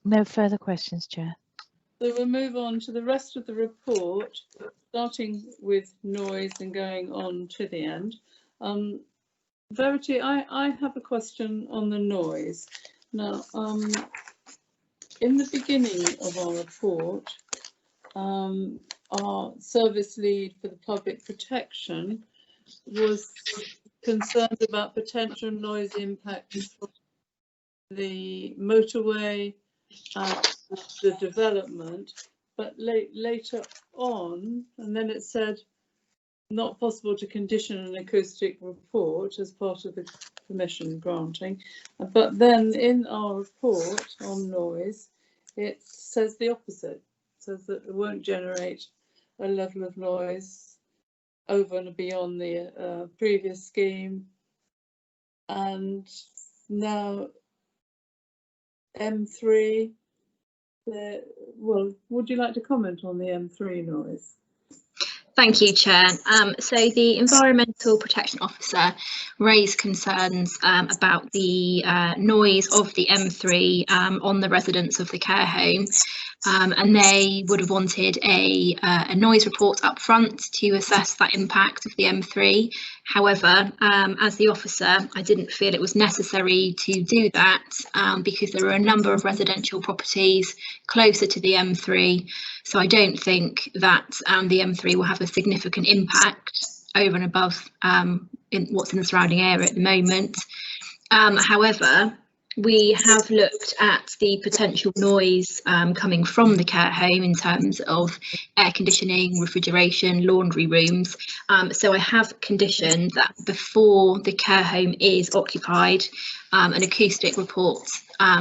No further questions, Chair. So we'll move on to the rest of the report, starting with noise and going on to the end. Verity, I have a question on the noise. Now, in the beginning of our report, our service lead for the public protection was concerned about potential noise impacts from the motorway and the development, but later on, and then it said not possible to condition an acoustic report as part of the permission granting, but then in our report on noise it says the opposite. It says that it won't generate a level of noise over and beyond the previous scheme. And now M3, well, would you like to comment on the M3 noise? Thank you, Chair. So the Environmental Protection Officer raised concerns about the noise of the M3 on the residents of the care home, and they would have wanted a noise report up front to assess that impact of the M3. However, as the officer, I didn't feel it was necessary to do that because there are a number of residential properties closer to the M3. So I don't think that the M3 will have a significant impact over and above in what's in the surrounding area at the moment. However, we have looked at the potential noise coming from the care home in terms of air conditioning, refrigeration, laundry rooms. So I have conditioned that before the care home is occupied, an acoustic report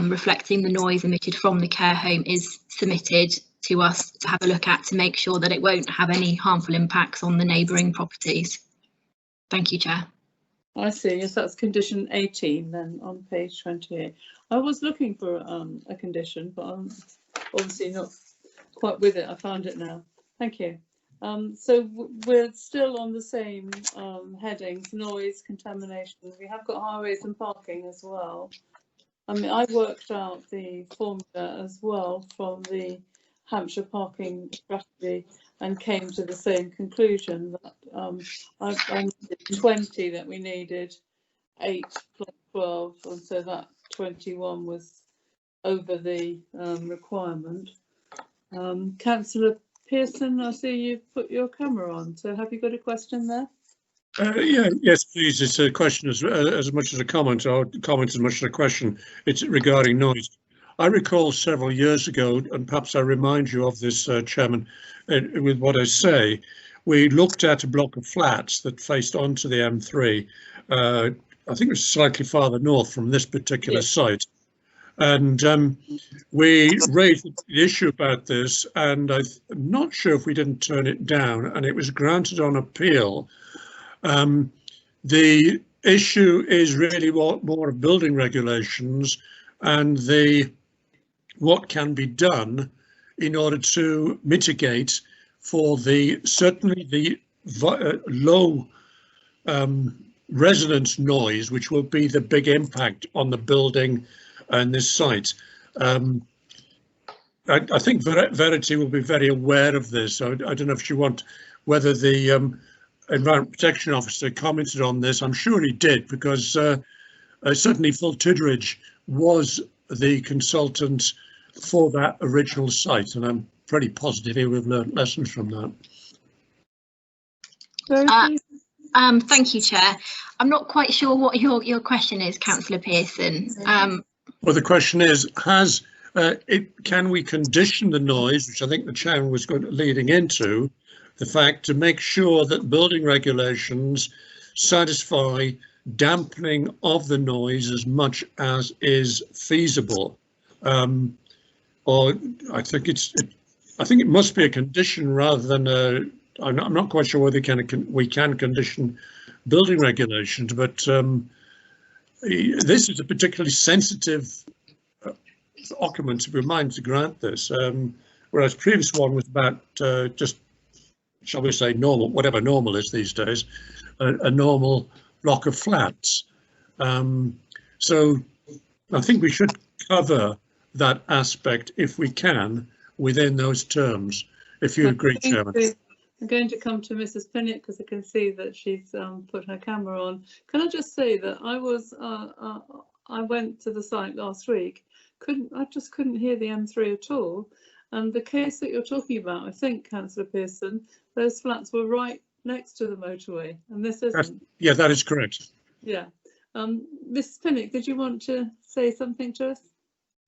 reflecting the noise emitted from the care home is submitted to us to have a look at to make sure that it won't have any harmful impacts on the neighbouring properties. Thank you, Chair. I see. Yes, that's condition 18 then on page 28. I was looking for a condition, but I'm obviously not quite with it. I found it now. Thank you. So we're still on the same headings: noise, contamination. We have got highways and parking as well. I mean, I worked out the formula as well from the Hampshire parking strategy and came to the same conclusion that I needed 20, that we needed 8 plus 12, and so that 21 was over the requirement. Councillor Pearson, I see you've put your camera on, so have you got a question there? Yes, please. It's a question as much as a comment, or comment as much as a question. It's regarding noise. I recall several years ago, and perhaps I remind you of this, Chairman, with what I say, we looked at a block of flats that faced onto the M3. I think it was slightly farther north from this particular site. And we raised the issue about this, and I'm not sure if we didn't turn it down, and it was granted on appeal. The issue is really more of building regulations and what can be done in order to mitigate for certainly the low resonance noise, which will be the big impact on the building and this site. I think Verity will be very aware of this. I don't know if you want, whether the Environment Protection Officer commented on this. I'm sure he did, because certainly Phil Tidridge was the consultant for that original site, and I'm pretty positive he would have learned lessons from that. Thank you, Chair. I'm not quite sure what your question is, Councillor Pearson. Well, the question is, can we condition the noise, which I think the Chairman was leading into, the fact to make sure that building regulations satisfy dampening of the noise as much as is feasible? Or I think it must be a condition rather than I'm not quite sure whether we can condition building regulations, but this is a particularly sensitive document to be minded to grant this, whereas previous one was about just, shall we say, normal, whatever normal is these days, a normal block of flats. So I think we should cover that aspect, if we can, within those terms, if you agree, Chairman. I'm going to come to Mrs. Pinnock because I can see that she's put her camera on. Can I just say that I went to the site last week, I just couldn't hear the M3 at all. And the case that you're talking about, I think, Councillor Pearson, those flats were right next to the motorway, and this isn't. Yeah, that is correct. Yeah. Mrs. Pinnock, did you want to say something to us?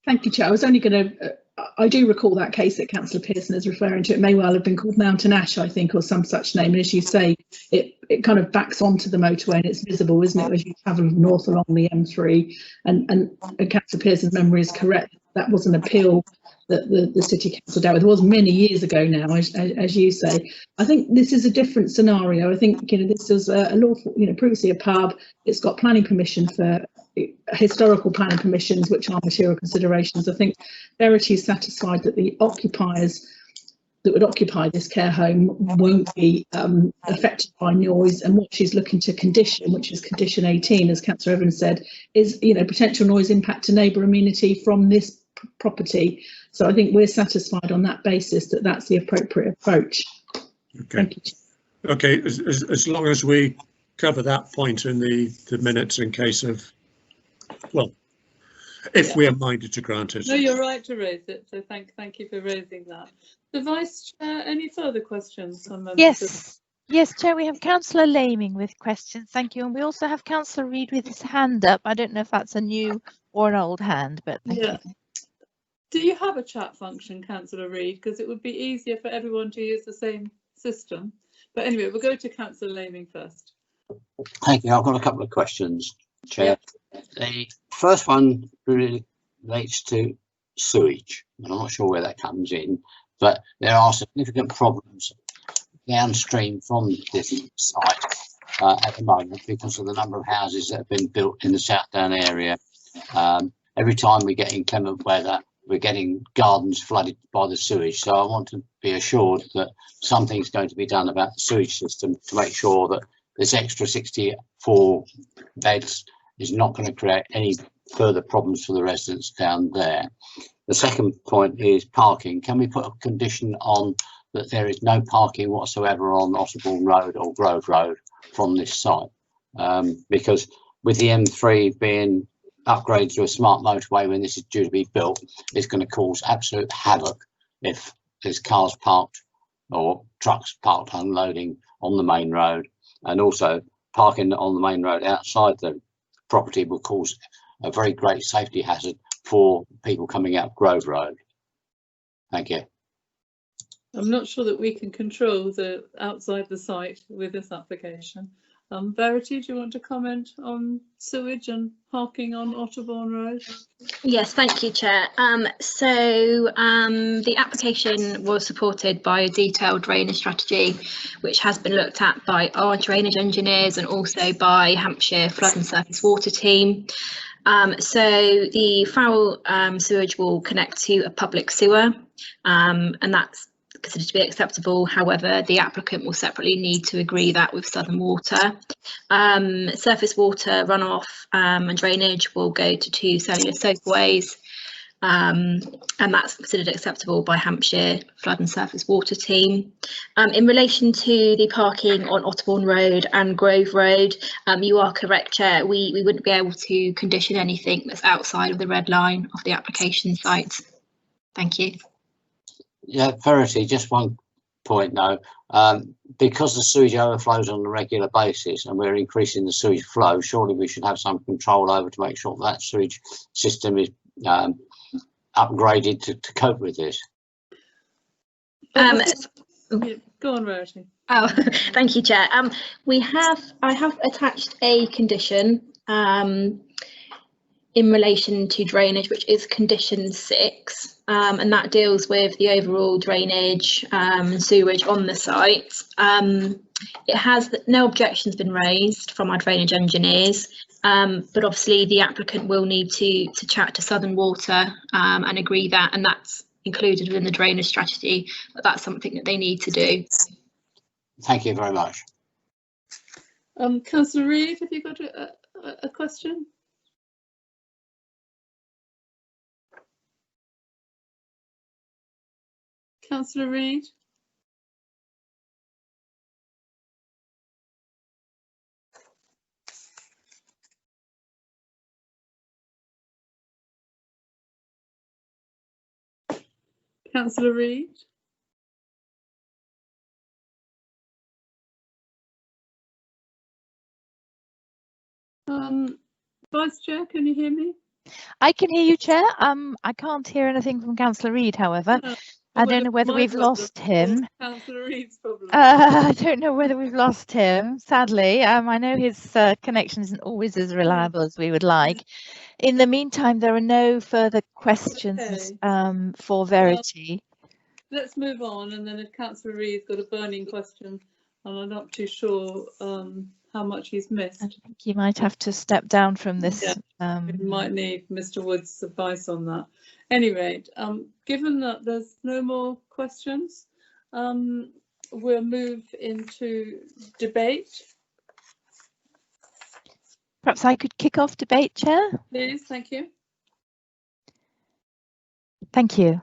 Thank you, Chair. I was only going to, I do recall that case that Councillor Pearson is referring to. It may well have been called Mountain Ash, I think, or some such name. And as you say, it kind of backs onto the motorway and it's visible, isn't it, as you travel north along the M3. And Councillor Pearson's memory is correct. That was an appeal that the City Council dealt with. It was many years ago now, as you say. I think this is a different scenario. I think, this was a lawful, previously a pub. It's got planning permission for historical planning permissions, which are material considerations. I think Verity is satisfied that the occupiers that would occupy this care home won't be affected by noise, and what she's looking to condition, which is condition 18, as Councillor Evans said, is potential noise impact to neighbour amenity from this property. So I think we're satisfied on that basis that that's the appropriate approach. Okay. Thank you. Okay, as long as we cover that point in the minutes in case of, well, if we are minded to grant it. No, you're right to raise it. So thank you for raising that. The Vice Chair, any further questions on members? Yes, Chair, we have Councillor Laming with questions. Thank you. And we also have Councillor Reid with his hand up. I don't know if that's a new or an old hand, but thank you. Do you have a chat function, Councillor Reid? Because it would be easier for everyone to use the same system. But anyway, we'll go to Councillor Laming first. Thank you. I've got a couple of questions, Chair. Yep. The first one really relates to sewage. I'm not sure where that comes in, but there are significant problems downstream from this site at the moment because of the number of houses that have been built in the Southdown area. Every time we get inclement weather, we're getting gardens flooded by the sewage. So I want to be assured that something's going to be done about the sewage system to make sure that this extra 64 beds is not going to create any further problems for the residents down there. The second point is parking. Can we put a condition on that there is no parking whatsoever on Otterbourne Road or Grove Road from this site? Because with the M3 being upgraded to a smart motorway when this is due to be built, it's going to cause absolute havoc if there's cars parked or trucks parked unloading on the main road, and also parking on the main road outside the property will cause a very great safety hazard for people coming out Grove Road. Thank you. I'm not sure that we can control the outside the site with this application. Verity, do you want to comment on sewage and parking on Otterbourne Road? Yes, thank you, Chair. The application was supported by a detailed drainage strategy, which has been looked at by our drainage engineers and also by Hampshire Flood and Surface Water team. So the foul sewage will connect to a public sewer, and that's considered to be acceptable. However, the applicant will separately need to agree that with Southern Water. Surface water runoff and drainage will go to 2 cellular soakways, and that's considered acceptable by Hampshire Flood and Surface Water team. In relation to the parking on Otterbourne Road and Grove Road, you are correct, Chair. We wouldn't be able to condition anything that's outside of the red line of the application site. Thank you. Yeah, Verity, just one point though. Because the sewage overflows on a regular basis and we're increasing the sewage flow, surely we should have some control over to make sure that sewage system is upgraded to cope with this. Go on, Verity. Oh, thank you, Chair. I have attached a condition in relation to drainage, which is condition 6, and that deals with the overall drainage and sewage on the site. It has no objections been raised from our drainage engineers, but obviously the applicant will need to chat to Southern Water and agree that, and that's included within the drainage strategy, but that's something that they need to do. Thank you very much. Councillor Reid, have you got a question? Councillor Reid? Councillor Reid? Vice Chair, can you hear me? I can hear you, Chair. I can't hear anything from Councillor Reid, however. I don't know whether we've lost him. Councillor Reid's problem. I don't know whether we've lost him, sadly. I know his connection isn't always as reliable as we would like. In the meantime, there are no further questions for Verity. Let's move on, and then if Councillor Reid's got a burning question, and I'm not too sure how much he's missed. I think he might have to step down from this. Yeah, we might need Mr. Wood's advice on that. Anyway, given that there's no more questions, we'll move into debate. Perhaps I could kick off debate, Chair. Please, thank you. Thank you.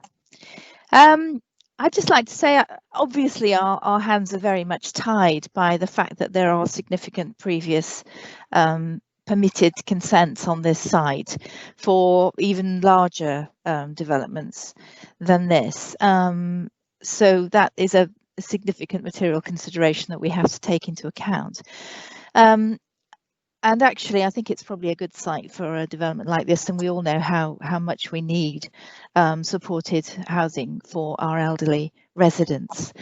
I'd just like to say, obviously, our hands are very much tied by the fact that there are significant previous permitted consents on this site for even larger developments than this. So that is a significant material consideration that we have to take into account. And actually, I think it's probably a good site for a development like this, and we all know how much we need supported housing for our elderly residents.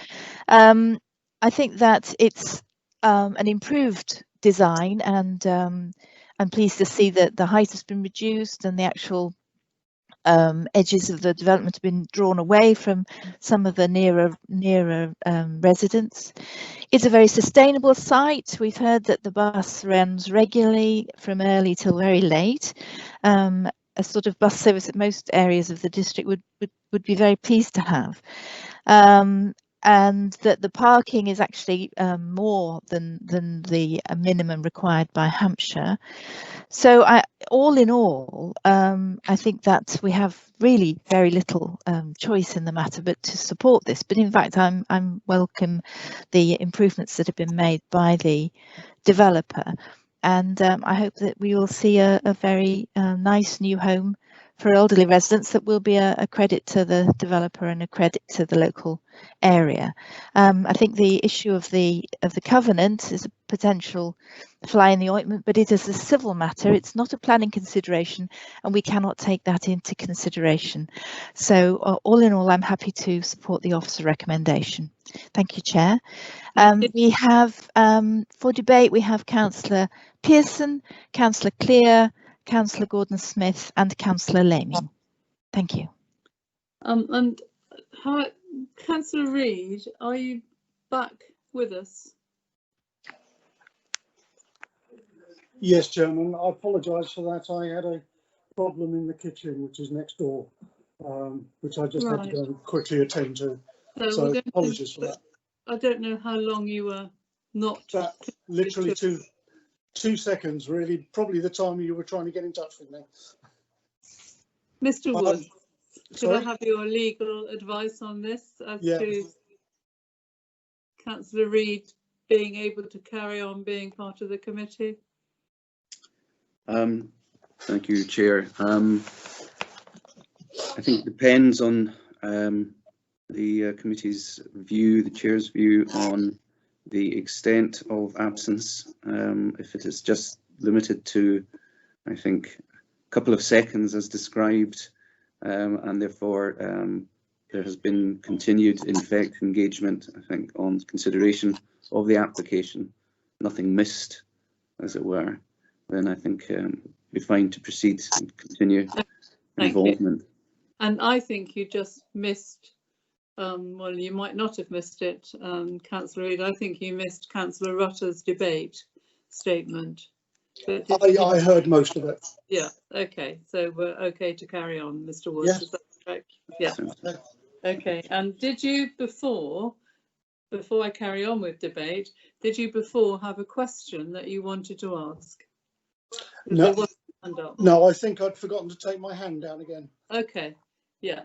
I think that it's an improved design, and I'm pleased to see that the height has been reduced and the actual edges of the development have been drawn away from some of the nearer residents. It's a very sustainable site. We've heard that the bus runs regularly from early till very late. A sort of bus service that most areas of the district would be very pleased to have. And that the parking is actually more than the minimum required by Hampshire. So all in all, I think that we have really very little choice in the matter but to support this. But in fact, I'm welcome the improvements that have been made by the developer. And I hope that we will see a very nice new home for elderly residents that will be a credit to the developer and a credit to the local area. I think the issue of the covenant is a potential fly in the ointment, but it is a civil matter. It's not a planning consideration, and we cannot take that into consideration. So all in all, I'm happy to support the officer recommendation. Thank you, Chair. We have for debate, we have Councillor Pearson, Councillor Clear, Councillor Gordon-Smith and Councillor Laming. Thank you. And Councillor Reid, are you back with us? Yes, Chairman. I apologise for that. I had a problem in the kitchen, which is next door, which I just had to go and quickly attend to. So apologies for that. I don't know how long you were not. That literally two seconds, really, probably the time you were trying to get in touch with me. Mr. Wood, could I have your legal advice on this as to Councillor Reid being able to carry on being part of the committee? Thank you, Chair. I think it depends on the committee's view, the Chair's view on the extent of absence. If it is just limited to, I think, a couple of seconds as described, and therefore there has been continued, in fact, engagement, I think, on consideration of the application, nothing missed, as it were, then I think it'd be fine to proceed and continue involvement. And I think you just missed, well, you might not have missed it, Councillor Reid. I think you missed Councillor Rutter's debate statement. I heard most of it. Yeah, okay, so we're okay to carry on, Mr. Wood, is that correct? Yeah, okay. And did you before I carry on with debate, did you before have a question that you wanted to ask? No, I think I'd forgotten to take my hand down again. Okay, yeah.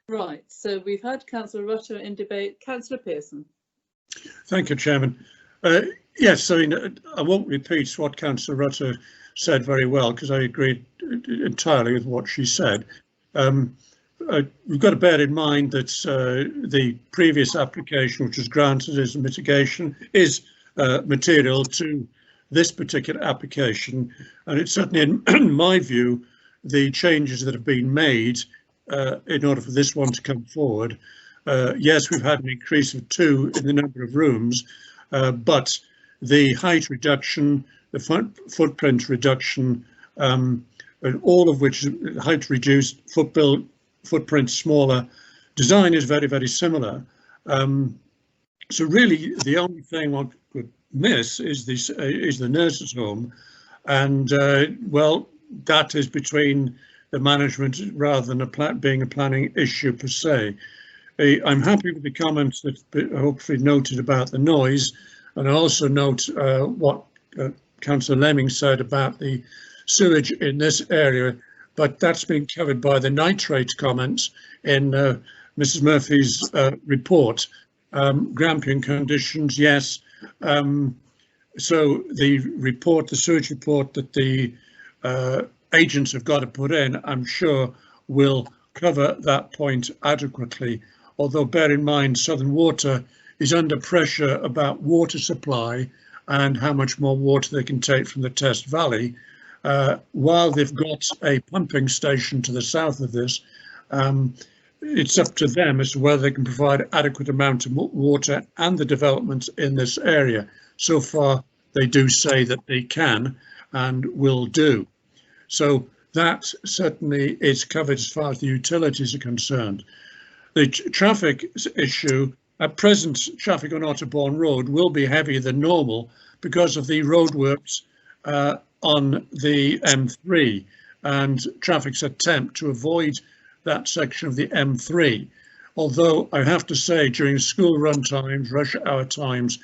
Right, so we've had Councillor Rutter in debate. Councillor Pearson. Thank you, Chairman. Yes, I mean, I won't repeat what Councillor Rutter said very well, because I agree entirely with what she said. We've got to bear in mind that the previous application, which was granted as a mitigation, is material to this particular application, and it's certainly, in my view, the changes that have been made in order for this one to come forward. Yes, we've had an increase of 2 in the number of rooms, but the height reduction, the footprint reduction, all of which height reduced, footprint smaller, design is very, very similar. So really, the only thing one could miss is the nurses' home, and well, that is between the management rather than being a planning issue per se. I'm happy with the comments that hopefully noted about the noise, and I also note what Councillor Lemming said about the sewage in this area, but that's been covered by the nitrate comments in Mrs. Murphy's report. Grampian conditions, yes. So the report, the sewage report that the agents have got to put in, I'm sure will cover that point adequately. Although bear in mind, Southern Water is under pressure about water supply and how much more water they can take from the Test Valley. While they've got a pumping station to the south of this, it's up to them as to whether they can provide adequate amount of water and the development in this area. So far, they do say that they can and will do. So that certainly is covered as far as the utilities are concerned. The traffic issue, at present, traffic on Otterbourne Road will be heavier than normal because of the roadworks on the M3 and traffic's attempt to avoid that section of the M3. Although I have to say, during school run times, rush hour times,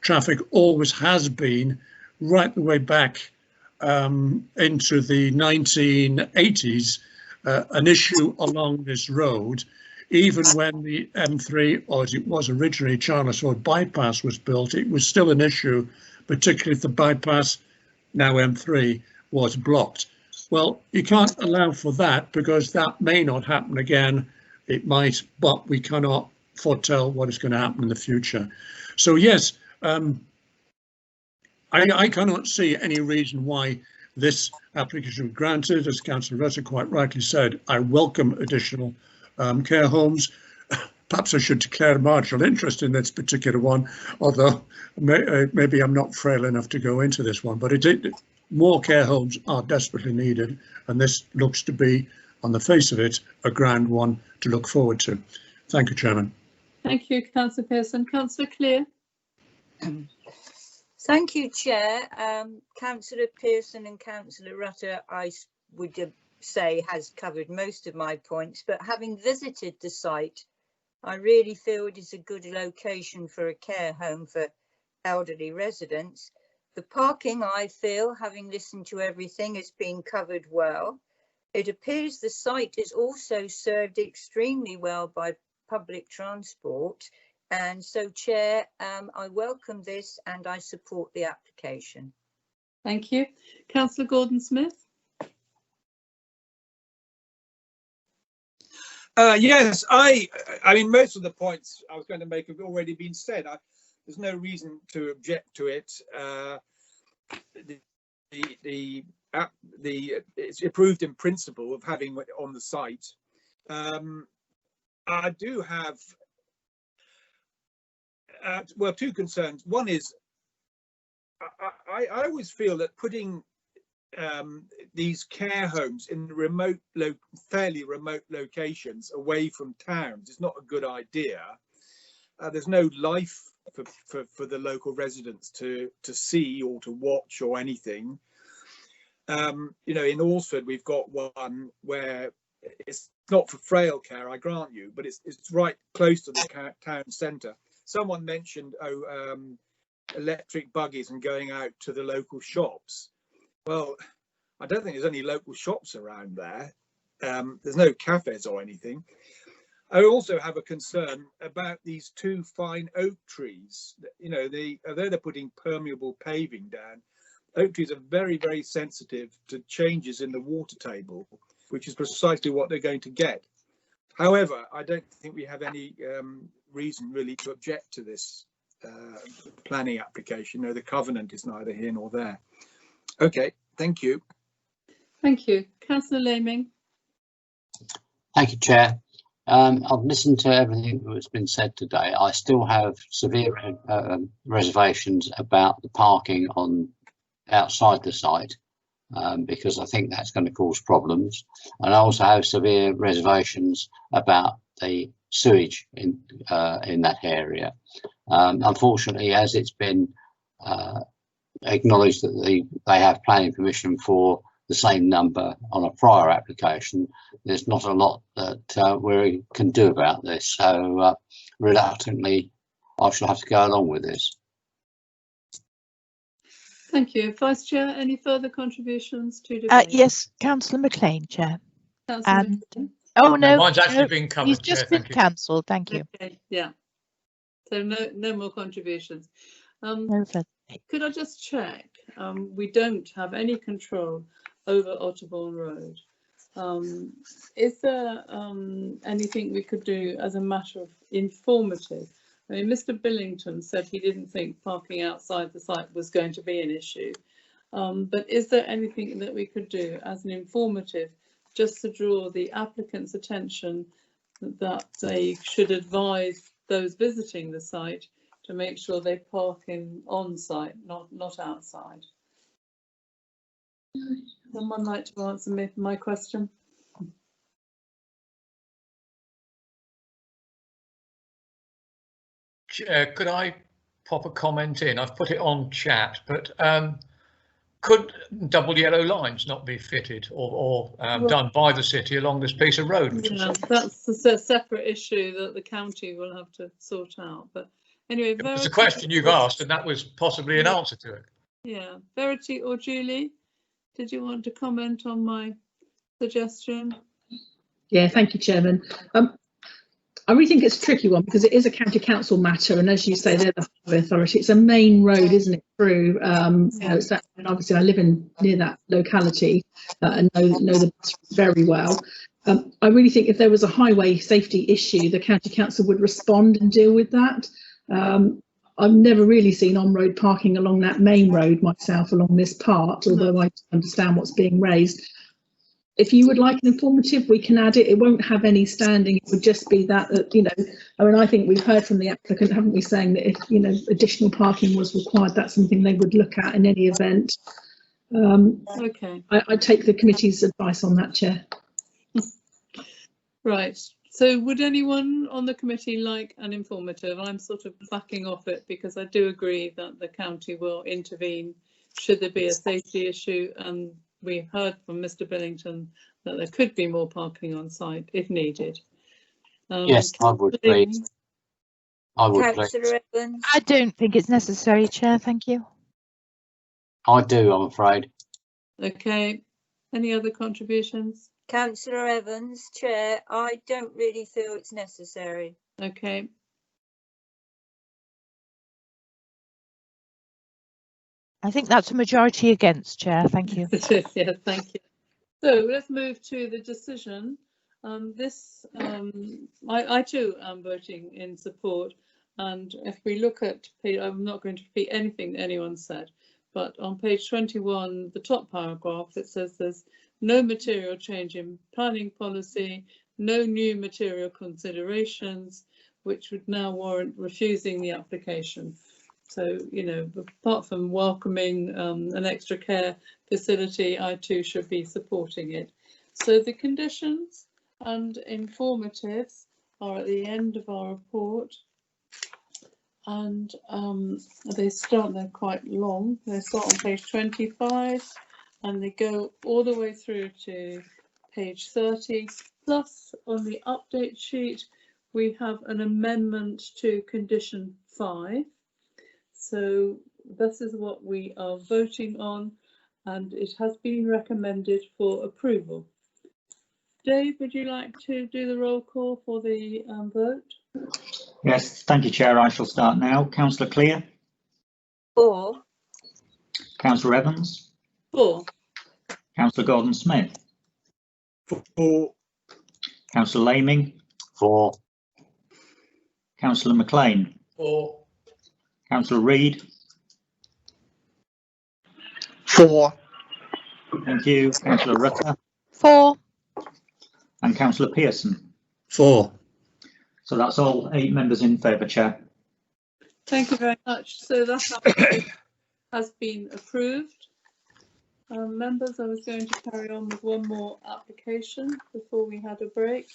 traffic always has been, right the way back into the 1980s, an issue along this road. Even when the M3, or as it was originally, Charles Road bypass was built, it was still an issue, particularly if the bypass, now M3, was blocked. Well, you can't allow for that because that may not happen again. It might, but we cannot foretell what is going to happen in the future. So yes, I cannot see any reason why this application was granted. As Councillor Rutter quite rightly said, I welcome additional care homes. Perhaps I should declare a marginal interest in this particular one, although maybe I'm not frail enough to go into this one, but more care homes are desperately needed, and this looks to be, on the face of it, a grand one to look forward to. Thank you, Chairman. Thank you, Councillor Pearson. Councillor Clear. Thank you, Chair. Councillor Pearson and Councillor Rutter, I would say, has covered most of my points, but having visited the site, I really feel it is a good location for a care home for elderly residents. The parking, I feel, having listened to everything, has been covered well. It appears the site is also served extremely well by public transport. And so, Chair, I welcome this and I support the application. Thank you. Councillor Gordon-Smith. Yes, I mean, most of the points I was going to make have already been said. There's no reason to object to it. It's approved in principle of having it on the site. I do have well, two concerns. One is I always feel that putting these care homes in remote, fairly remote locations away from towns is not a good idea. There's no life for the local residents to see or to watch or anything. You know, in Alresford we've got one where it's not for frail care, I grant you, but it's right close to the town centre. Someone mentioned electric buggies and going out to the local shops. Well, I don't think there's any local shops around there. There's no cafes or anything. I also have a concern about these two fine oak trees. You know, although they're putting permeable paving down, oak trees are very, very sensitive to changes in the water table, which is precisely what they're going to get. However, I don't think we have any reason really to object to this planning application. No, the covenant is neither here nor there. Okay, thank you. Thank you. Councillor Laming. Thank you, Chair. I've listened to everything that's been said today. I still have severe reservations about the parking on outside the site because I think that's going to cause problems. And I also have severe reservations about the sewage in that area. Unfortunately, as it's been acknowledged that they have planning permission for the same number on a prior application, there's not a lot that we can do about this. So reluctantly, I shall have to go along with this. Thank you. Vice Chair, any further contributions to debate? Yes, Councillor McLean, Chair. Councillor And oh no, mine's actually been covered. He's just been cancelled. Thank you. Okay, yeah. So no more contributions. No further. Could I just check? We don't have any control over Otterbourne Road. Is there anything we could do as a matter of informative? I mean, Mr. Billington said he didn't think parking outside the site was going to be an issue. But is there anything that we could do as an informative just to draw the applicant's attention that they should advise those visiting the site to make sure they park on site, not outside? Someone like to answer me my question? Chair, could I pop a comment in? I've put it on chat, but could double yellow lines not be fitted or done by the city along this piece of road? Yeah, that's a separate issue that the county will have to sort out. But anyway, it's a question you've asked, and that was possibly an answer to it. Yeah, Verity or Julie, did you want to comment on my suggestion? Yeah, thank you, Chairman. I really think it's a tricky one because it is a county council matter, and as you say, they're the highway authority. It's a main road, isn't it? Through, it's that, and obviously I live near that locality and know the bus very well. I really think if there was a highway safety issue, the county council would respond and deal with that. I've never really seen on-road parking along that main road myself, along this part, although I understand what's being raised. If you would like an informative, we can add it. It won't have any standing. It would just be that, I mean, I think we've heard from the applicant, haven't we, saying that if, additional parking was required, that's something they would look at in any event. Okay. I take the committee's advice on that, Chair. Right. So would anyone on the committee like an informative? I'm sort of backing off it because I do agree that the county will intervene should there be a safety issue, and we heard from Mr. Billington that there could be more parking on site if needed. Yes, I would please. I would please. I don't think it's necessary, Chair. Thank you. I do, I'm afraid. Okay. Any other contributions? Councillor Evans, Chair, I don't really feel it's necessary. Okay. I think that's a majority against, Chair. Thank you. Yeah, thank you. So let's move to the decision. I too am voting in support. And if we look at, I'm not going to repeat anything that anyone said, but on page 21, the top paragraph, it says there's no material change in planning policy, no new material considerations, which would now warrant refusing the application. So, apart from welcoming an extra care facility, I too should be supporting it. So the conditions and informatives are at the end of our report. And they're quite long. They start on page 25 and they go all the way through to page 30. Plus, on the update sheet, we have an amendment to condition 5. So this is what we are voting on, and it has been recommended for approval. Dave, would you like to do the roll call for the vote? Yes, thank you, Chair. I shall start now. Councillor Clear. 4. Councillor Evans. 4. Councillor Gordon-Smith. 4. Councillor Laming. 4. Councillor McLean. 4. Councillor Reid. 4. Thank you. Councillor Rutter. 4. And Councillor Pearson. 4. So that's all 8 members in favour, Chair. Thank you very much. So that application has been approved. Members, I was going to carry on with one more application before we had a break.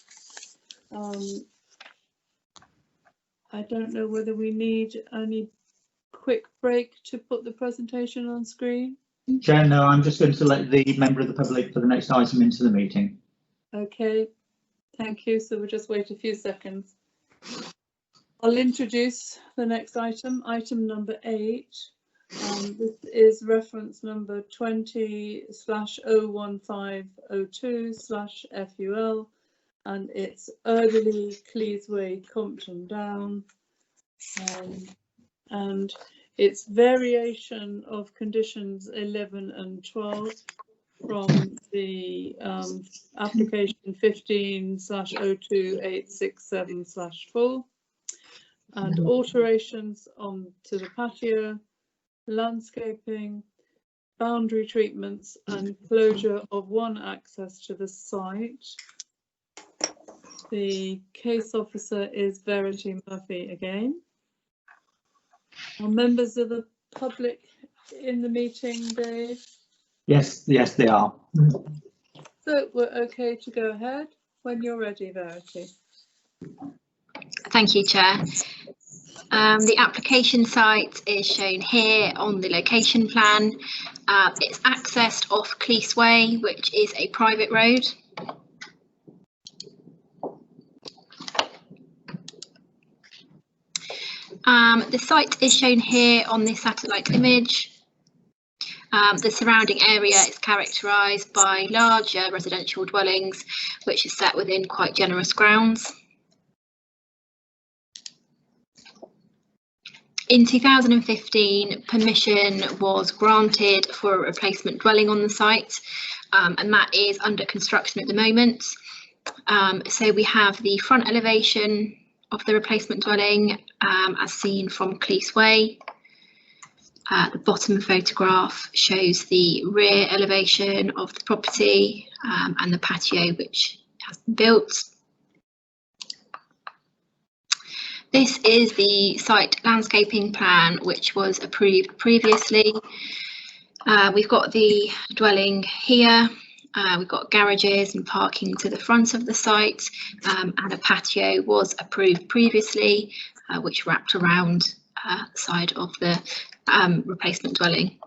I don't know whether we need any quick break to put the presentation on screen. Chair, no, I'm just going to let the member of the public for the next item into the meeting. Okay, thank you. So we'll just wait a few seconds. I'll introduce the next item, item number 8. This is reference number 20/01502/FUL, and it's Erdely, Cleesway, Compton Down, and it's variation of conditions 11 and 12 from the application 15/02867/full, and alterations to the patio, landscaping, boundary treatments, and closure of one access to the site. The case officer is Verity Murphy again. Are members of the public in the meeting, Dave? Yes, yes, they are. So we're okay to go ahead when you're ready, Verity. Thank you, Chair. The application site is shown here on the location plan. It's accessed off Cleese Way, which is a private road. The site is shown here on this satellite image. The surrounding area is characterised by larger residential dwellings, which are set within quite generous grounds. In 2015, permission was granted for a replacement dwelling on the site, and that is under construction at the moment. So we have the front elevation of the replacement dwelling as seen from Cleese Way. The bottom photograph shows the rear elevation of the property and the patio which has been built. This is the site landscaping plan which was approved previously. We've got the dwelling here. We've got garages and parking to the front of the site, and a patio was approved previously, which wrapped around the side of the replacement dwelling.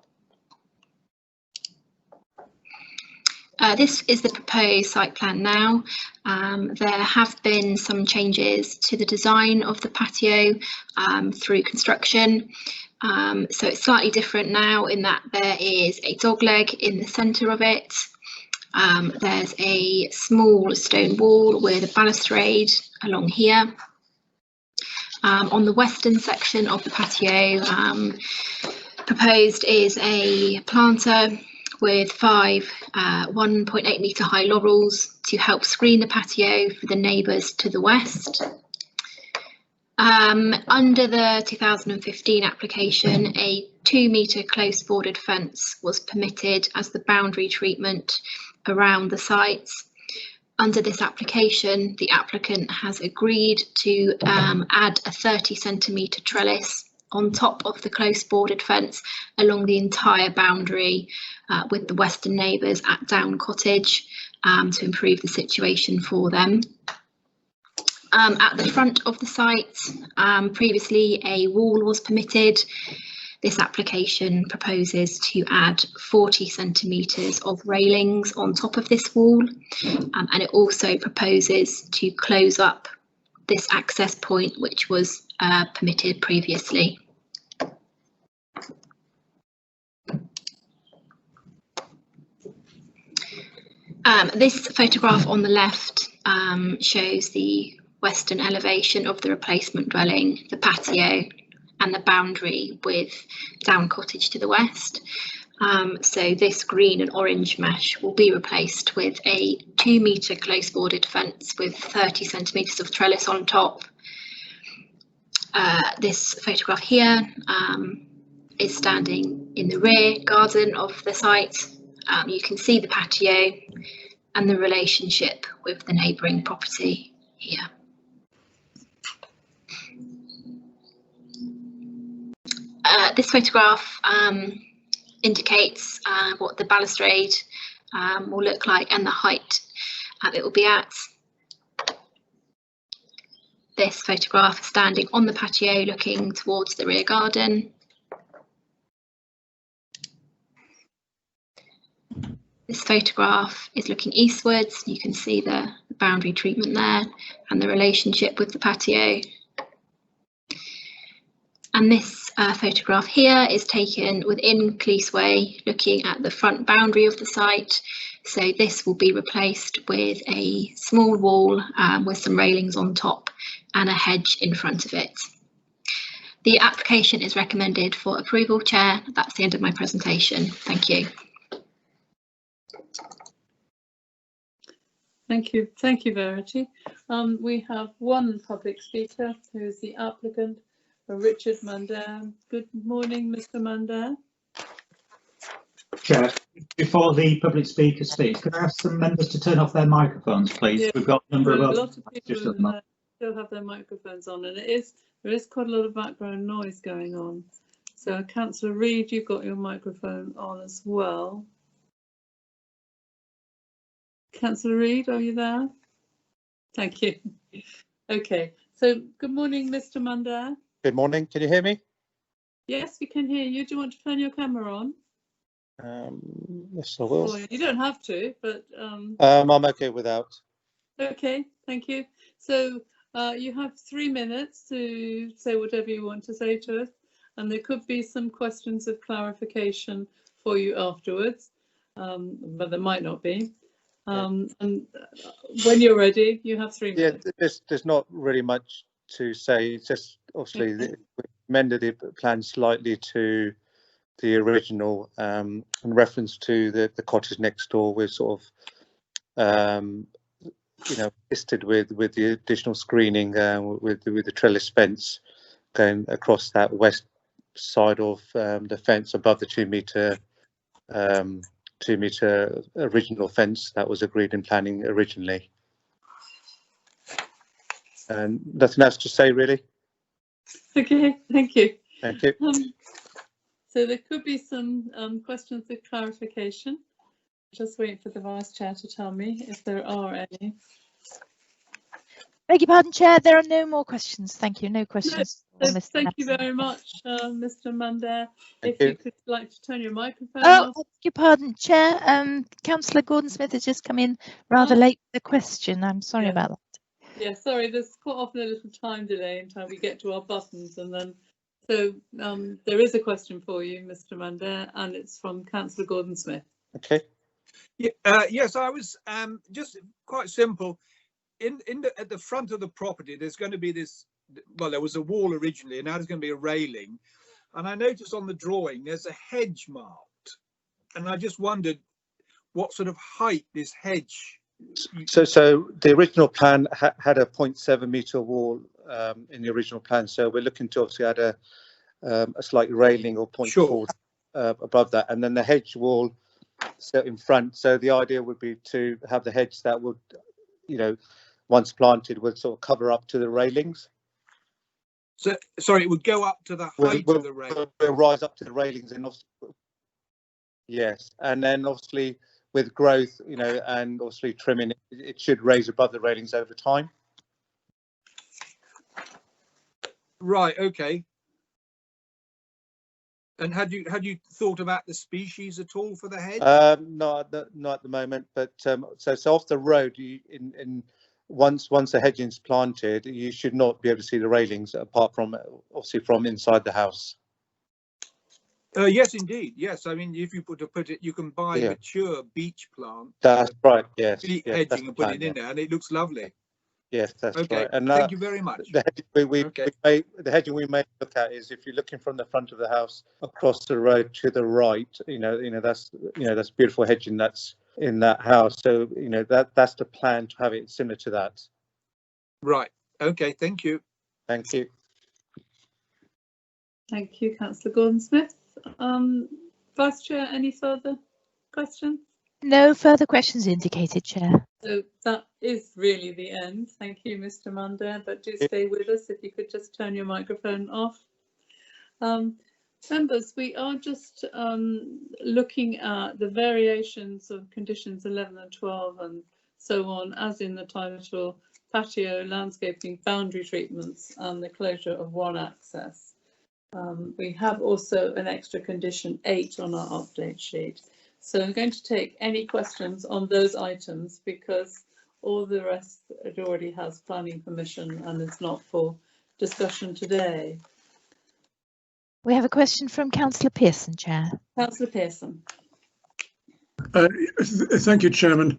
This is the proposed site plan now. There have been some changes to the design of the patio through construction. So it's slightly different now in that there is a dogleg in the centre of it. There's a small stone wall with a balustrade along here. On the western section of the patio, proposed is a planter with 5 1.8 metre high laurels to help screen the patio for the neighbours to the west. Under the 2015 application, a 2 metre close bordered fence was permitted as the boundary treatment around the site. Under this application, the applicant has agreed to add a 30 centimetre trellis on top of the close bordered fence along the entire boundary with the western neighbours at Down Cottage to improve the situation for them. At the front of the site, previously a wall was permitted. This application proposes to add 40 centimetres of railings on top of this wall, and it also proposes to close up this access point which was permitted previously. This photograph on the left shows the western elevation of the replacement dwelling, the patio and the boundary with Down Cottage to the west. So this green and orange mesh will be replaced with a 2 metre close bordered fence with 30 centimetres of trellis on top. This photograph here is standing in the rear garden of the site. You can see the patio and the relationship with the neighbouring property here. This photograph indicates what the balustrade will look like and the height it will be at. This photograph is standing on the patio looking towards the rear garden. This photograph is looking eastwards. You can see the boundary treatment there and the relationship with the patio. And this photograph here is taken within Cleese Way, looking at the front boundary of the site. So this will be replaced with a small wall with some railings on top and a hedge in front of it. The application is recommended for approval, Chair. That's the end of my presentation. Thank you. Thank you, Verity. We have one public speaker who is the applicant, Richard Mandan. Good morning, Mr. Mandan. Chair, before the public speaker speaks, could I ask some members to turn off their microphones, please? Yeah, we've got a number of a others. lot of people still have their microphones on, and there is quite a lot of background noise going on. So, Councillor Reid, you've got your microphone on as well. Councillor Reid, are you there? Thank you. Okay, so good morning, Mr. Mundair. Good morning. Can you hear me? Yes, we can hear you. Do you want to turn your camera on? Yes, I will. You don't have to, but I'm okay without. okay, thank you. So you have 3 minutes to say whatever you want to say to us, and there could be some questions of clarification for you afterwards, but there might not be. And when you're ready, you have 3 minutes. Yeah, there's not really much to say. It's just obviously we amended the plan slightly to the original in reference to the cottage next door. We're sort of assisted with the additional screening with the trellis fence going across that west side of the fence above the 2 metre original fence that was agreed in planning originally. And nothing else to say really. Okay, thank you. Thank you. So there could be some questions of clarification. Just wait for the Vice Chair to tell me if there are any. Beg your pardon, Chair, there are no more questions. Thank you. No questions. No, so thank you very much, Mr. Mundair. If you could like to turn your microphone off. Beg your pardon, Chair. Councillor Gordon-Smith has just come in rather late with a question. I'm sorry about that. Yeah, sorry, there's quite often a little time delay until we get to our buttons, and then so there is a question for you, Mr. Mundair, and it's from Councillor Gordon-Smith. Okay. Yeah, yes, I was just quite simple. At the front of the property, there's going to be this. Well, there was a wall originally, and now there's going to be a railing. And I noticed on the drawing there's a hedge marked, and I just wondered what sort of height this hedge. So the original plan had a 0.7 metre wall in the original plan. So we're looking to obviously add a slight railing or 0.4 above that, and then the hedge wall set in front. So the idea would be to have the hedge that would, once planted, would sort of cover up to the railings. So sorry, it would go up to the height of the railing. We'll rise up to the railings, and yes, and then obviously with growth, and obviously trimming, it should raise above the railings over time. Right. Okay. And had you thought about the species at all for the hedge? Not at the moment, but so off the road, once the hedging is planted, you should not be able to see the railings apart from obviously from inside the house. Yes, indeed. Yes, I mean, if you put it, you can buy mature beach plant. That's right. Yes. Hedging and put it in there, and it looks lovely. Yes, that's right. And thank you very much. The hedging we may look at is if you're looking from the front of the house across the road to the right. That's beautiful hedging that's in that house. So that's the plan, to have it similar to that. Right. Okay. Thank you. Thank you. Thank you, Councillor Gordon-Smith. Vice Chair, any further questions? No further questions indicated, Chair. So that is really the end. Thank you, Mr. Mundair, but do stay with us if you could just turn your microphone off. Members, we are just looking at the variations of conditions 11 and 12 and so on, as in the title, patio, landscaping, boundary treatments and the closure of one access. We have also an extra condition 8 on our update sheet. So I'm going to take any questions on those items because all the rest it already has planning permission and it's not for discussion today. We have a question from Councillor Pearson, Chair. Councillor Pearson. Thank you, Chairman.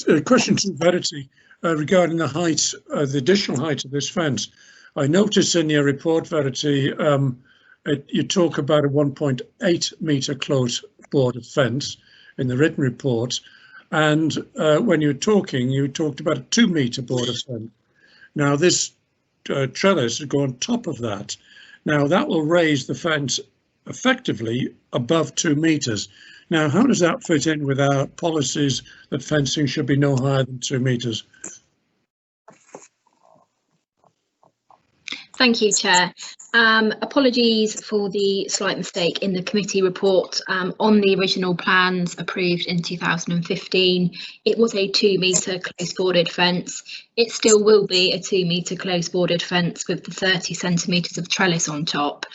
A question to Verity regarding the height, the additional height of this fence. I noticed in your report, Verity, you talk about a 1.8 metre close border fence in the written report, and when you talked about a 2 metre border fence. Now this trellis would go on top of that. Now that will raise the fence effectively above 2 metres. Now how does that fit in with our policies that fencing should be no higher than 2 metres? Thank you, Chair. Apologies for the slight mistake in the committee report. On the original plans approved in 2015, it was a 2-metre close boarded fence. It still will be a 2-metre close boarded fence with the 30 centimetres of trellis on top.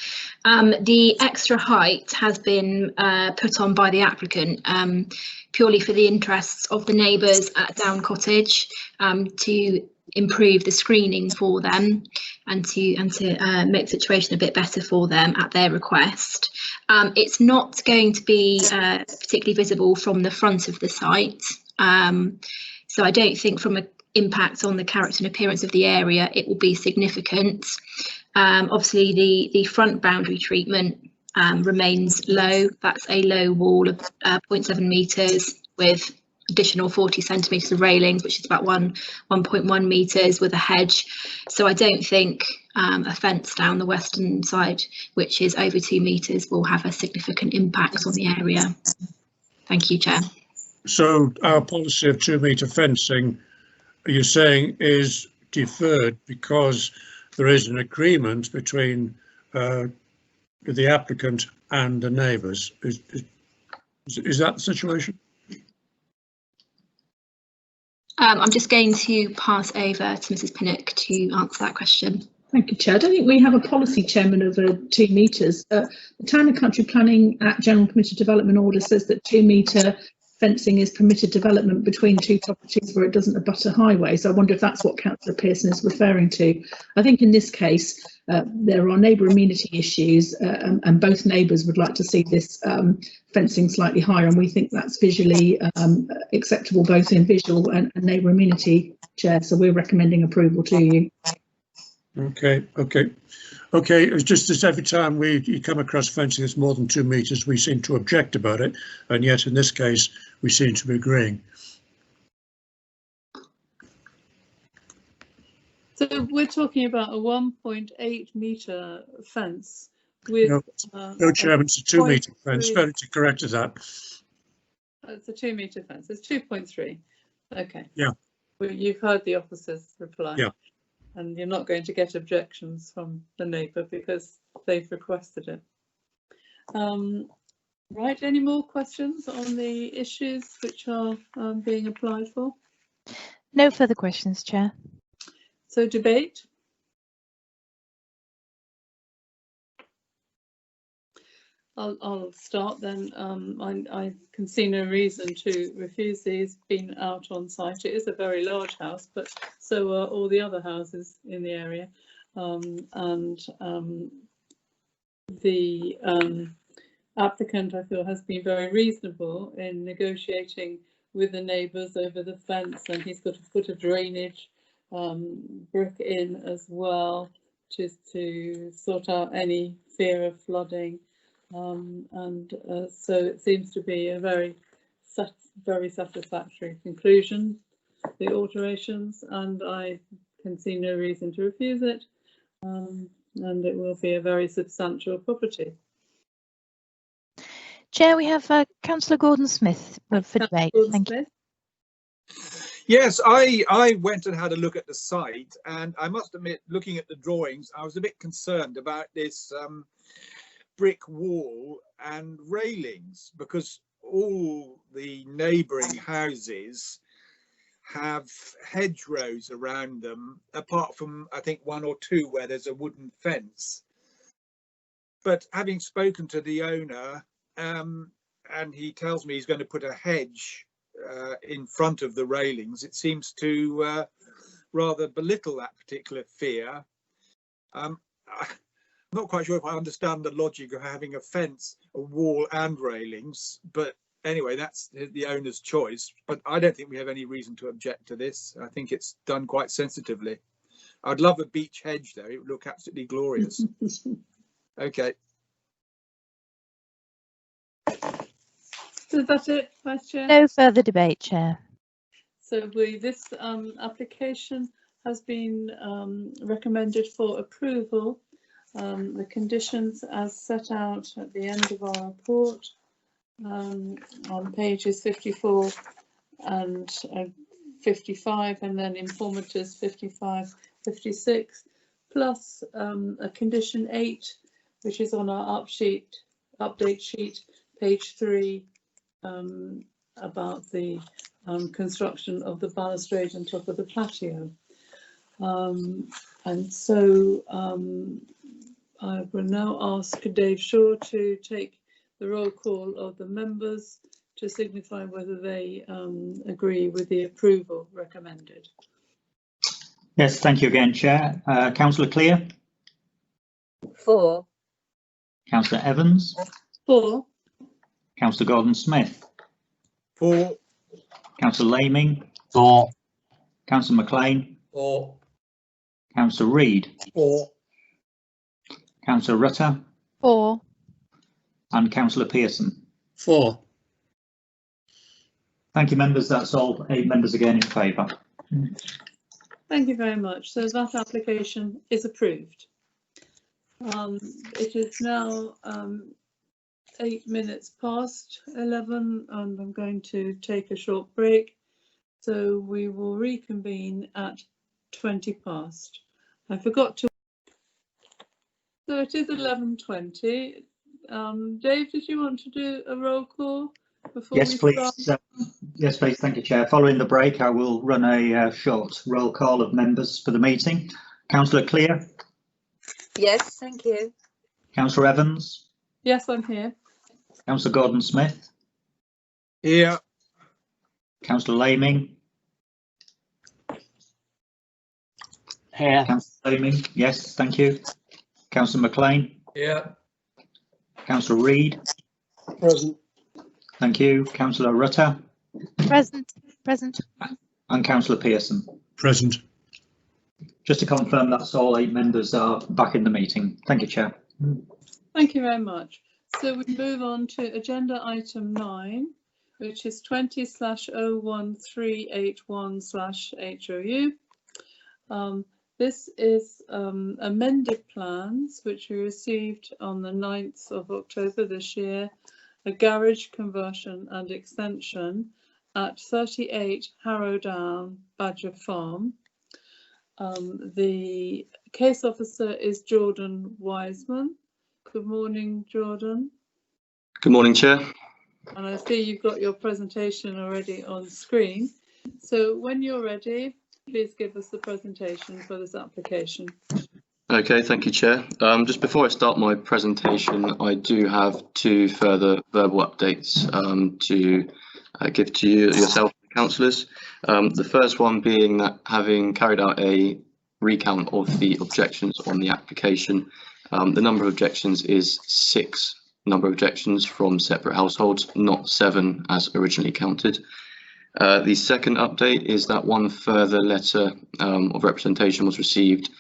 The extra height has been put on by the applicant purely for the interests of the neighbours at Down Cottage, to improve the screening for them and to make the situation a bit better for them at their request. It's not going to be particularly visible from the front of the site, so I don't think from an impact on the character and appearance of the area it will be significant. Obviously the front boundary treatment remains low. That's a low wall of 0.7 metres with additional 40 centimetres of railings, which is about 1.1 metres with a hedge. So I don't think a fence down the western side, which is over 2 metres, will have a significant impact on the area. Thank you, Chair. So our policy of 2-metre fencing, you're saying, is deferred because there is an agreement between the applicant and the neighbours. Is that the situation? I'm just going to pass over to Mrs. Pinnock to answer that question. Thank you, Chair. I don't think we have a policy, Chairman, of 2 metres. The Town and Country Planning Act General Commission Development Order says that 2-metre fencing is permitted development between 2 properties where it doesn't abut a highway. So I wonder if that's what Councillor Pearson is referring to. I think in this case, there are neighbour amenity issues and both neighbours would like to see this fencing slightly higher, and we think that's visually acceptable both in visual and neighbour amenity, Chair. So we're recommending approval to you. Okay. It's just that every time you come across fencing that's more than 2 metres, we seem to object about it, and yet in this case we seem to be agreeing. So we're talking about a 1.8 metre fence with no, Chairman, it's a 2-metre fence. Very to correct that. It's a 2-metre fence. It's 2.3. Okay. Yeah. Well, you've heard the officer's reply. Yeah. And you're not going to get objections from the neighbour because they've requested it. Right, any more questions on the issues which are being applied for? No further questions, Chair. So debate. I'll start then. I can see no reason to refuse these. Been out on site. It is a very large house, but so are all the other houses in the area. The applicant, I feel, has been very reasonable in negotiating with the neighbours over the fence, and he's got to put a drainage brick in as well to sort out any fear of flooding. So it seems to be a very satisfactory conclusion, the alterations, and I can see no reason to refuse it, and it will be a very substantial property. Chair, we have Councillor Gordon-Smith for debate. Thank you. Yes, I went and had a look at the site, and I must admit, looking at the drawings, I was a bit concerned about this brick wall and railings, because all the neighbouring houses have hedgerows around them, apart from I think 1 or 2 where there's a wooden fence. But having spoken to the owner, and he tells me he's going to put a hedge in front of the railings, it seems to rather belittle that particular fear. I'm not quite sure if I understand the logic of having a fence, a wall and railings, but anyway, that's the owner's choice. But I don't think we have any reason to object to this. I think it's done quite sensitively. I'd love a beech hedge though, it would look absolutely glorious. Okay. So that's it, Vice Chair? No further debate, Chair. So this application has been recommended for approval. The conditions as set out at the end of our report on pages 54 and 55, and then informators 55, 56. plus a condition 8, which is on our update sheet, page 3, about the construction of the balustrade on top of the patio. And so I will now ask Dave Shaw to take the roll call of the members to signify whether they agree with the approval recommended. Yes, thank you again, Chair. Councillor Clear? 4. Councillor Evans? 4. Councillor Gordon-Smith? 4. Councillor Laming? 4. Councillor McLean? 4. Councillor Reid? 4. Councillor Rutter? 4. And Councillor Pearson? 4. Thank you, members. That's all 8 members again in favour. Thank you very much. So that application is approved. It is now 8 minutes past 11 and I'm going to take a short break. So we will reconvene at 20 past. I forgot to. So it is 11:20. Dave, did you want to do a roll call before Yes, we please. start? Yes, please. Thank you, Chair. Following the break, I will run a short roll call of members for the meeting. Councillor Clear? Yes, thank you. Councillor Evans? Yes, I'm here. Councillor Gordon-Smith? Here. Councillor Laming? Here. Councillor Laming? Yes, thank you. Councillor McLean? Yeah. Councillor Reid? Present. Thank you. Councillor Rutter? Present. Present. And Councillor Pearson? Present. Just to confirm, that's all 8 members are back in the meeting. Thank you, Chair. Thank you very much. So we move on to agenda item 9, which is 20/01381/HOU. This is amended plans which we received on the 9th of October this year, a garage conversion and extension at 38 Harrow Down, Badger Farm. The case officer is Jordan Wiseman. Good morning, Jordan. Good morning, Chair. And I see you've got your presentation already on screen. So when you're ready, please give us the presentation for this application. Okay, thank you, Chair. Just before I start my presentation, I do have 2 further verbal updates to give to yourself, councillors. The first one being that having carried out a recount of the objections on the application, the number of objections is 6 number of objections from separate households, not 7 as originally counted. The second update is that 1 further letter of representation was received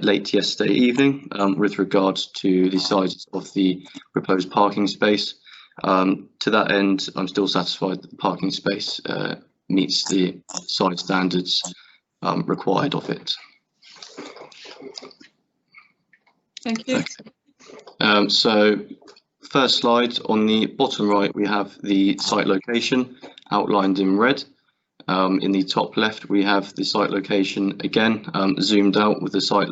late yesterday evening with regards to the size of the proposed parking space. To that end, I'm still satisfied that the parking space meets the size standards required of it. Thank you. So first slide, on the bottom right, we have the site location outlined in red. In the top left, we have the site location again, zoomed out with the site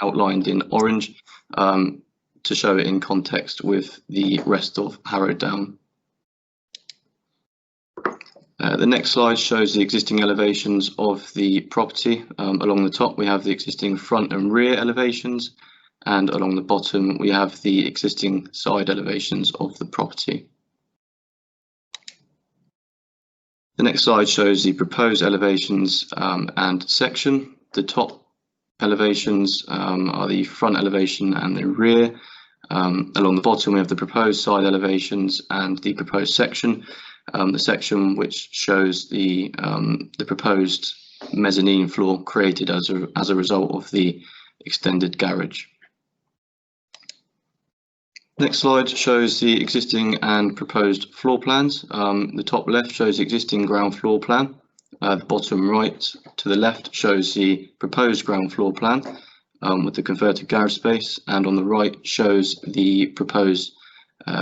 outlined in orange to show it in context with the rest of Harrow Down. The next slide shows the existing elevations of the property. Along the top, we have the existing front and rear elevations, and along the bottom, we have the existing side elevations of the property. The next slide shows the proposed elevations and section. The top elevations are the front elevation and the rear. Along the bottom, we have the proposed side elevations and the proposed section. The section which shows the proposed mezzanine floor created as a result of the extended garage. Next slide shows the existing and proposed floor plans. The top left shows the existing ground floor plan. The bottom right to the left shows the proposed ground floor plan with the converted garage space, and on the right shows the proposed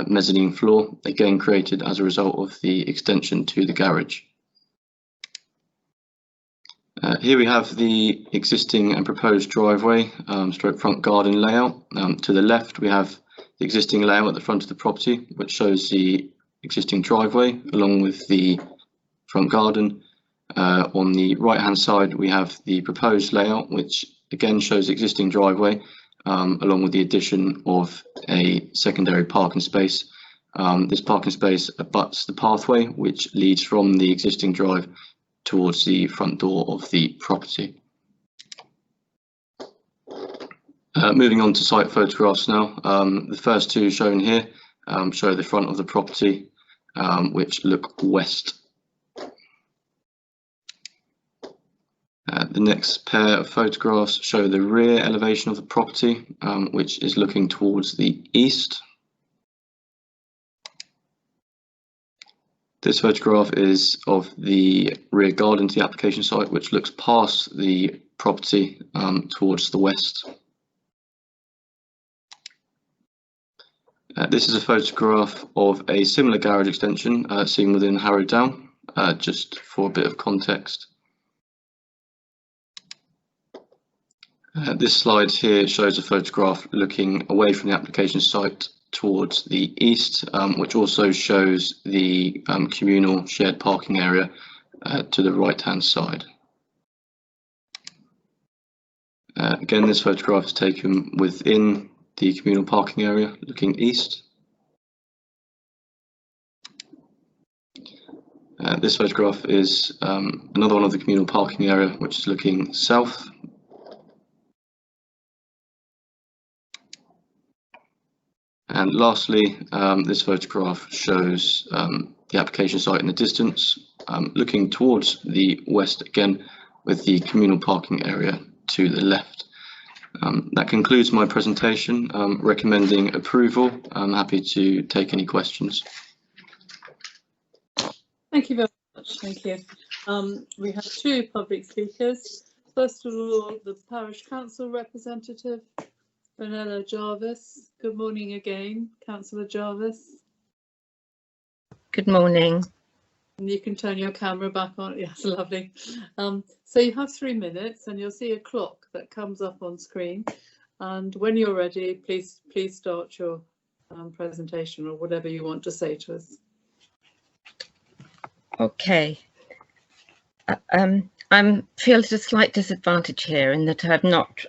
mezzanine floor, again created as a result of the extension to the garage. Here we have the existing and proposed driveway stroke front garden layout. To the left we have the existing layout at the front of the property, which shows the existing driveway along with the front garden. On the right hand side we have the proposed layout, which again shows existing driveway along with the addition of a secondary parking space. This parking space abuts the pathway which leads from the existing drive towards the front door of the property. Moving on to site photographs now. The first two shown here show the front of the property, which look west. The next pair of photographs show the rear elevation of the property, which is looking towards the east. This photograph is of the rear garden to the application site, which looks past the property towards the west. This is a photograph of a similar garage extension seen within Harrow Down, just for a bit of context. This slide here shows a photograph looking away from the application site towards the east, which also shows the communal shared parking area to the right hand side. Again, this photograph is taken within the communal parking area looking east. This photograph is another one of the communal parking area, which is looking south. And lastly, this photograph shows the application site in the distance, looking towards the west again, with the communal parking area to the left. That concludes my presentation, recommending approval. I'm happy to take any questions. Thank you very much. Thank you. We have two public speakers. First of all, the Parish Council representative, Vanilla Jarvis. Good morning again, Councillor Jarvis. Good morning. And you can turn your camera back on. Yes, lovely. So you have 3 minutes and you'll see a clock that comes up on screen. And when you're ready, please start your presentation or whatever you want to say to us. Okay. I feel at a slight disadvantage here in that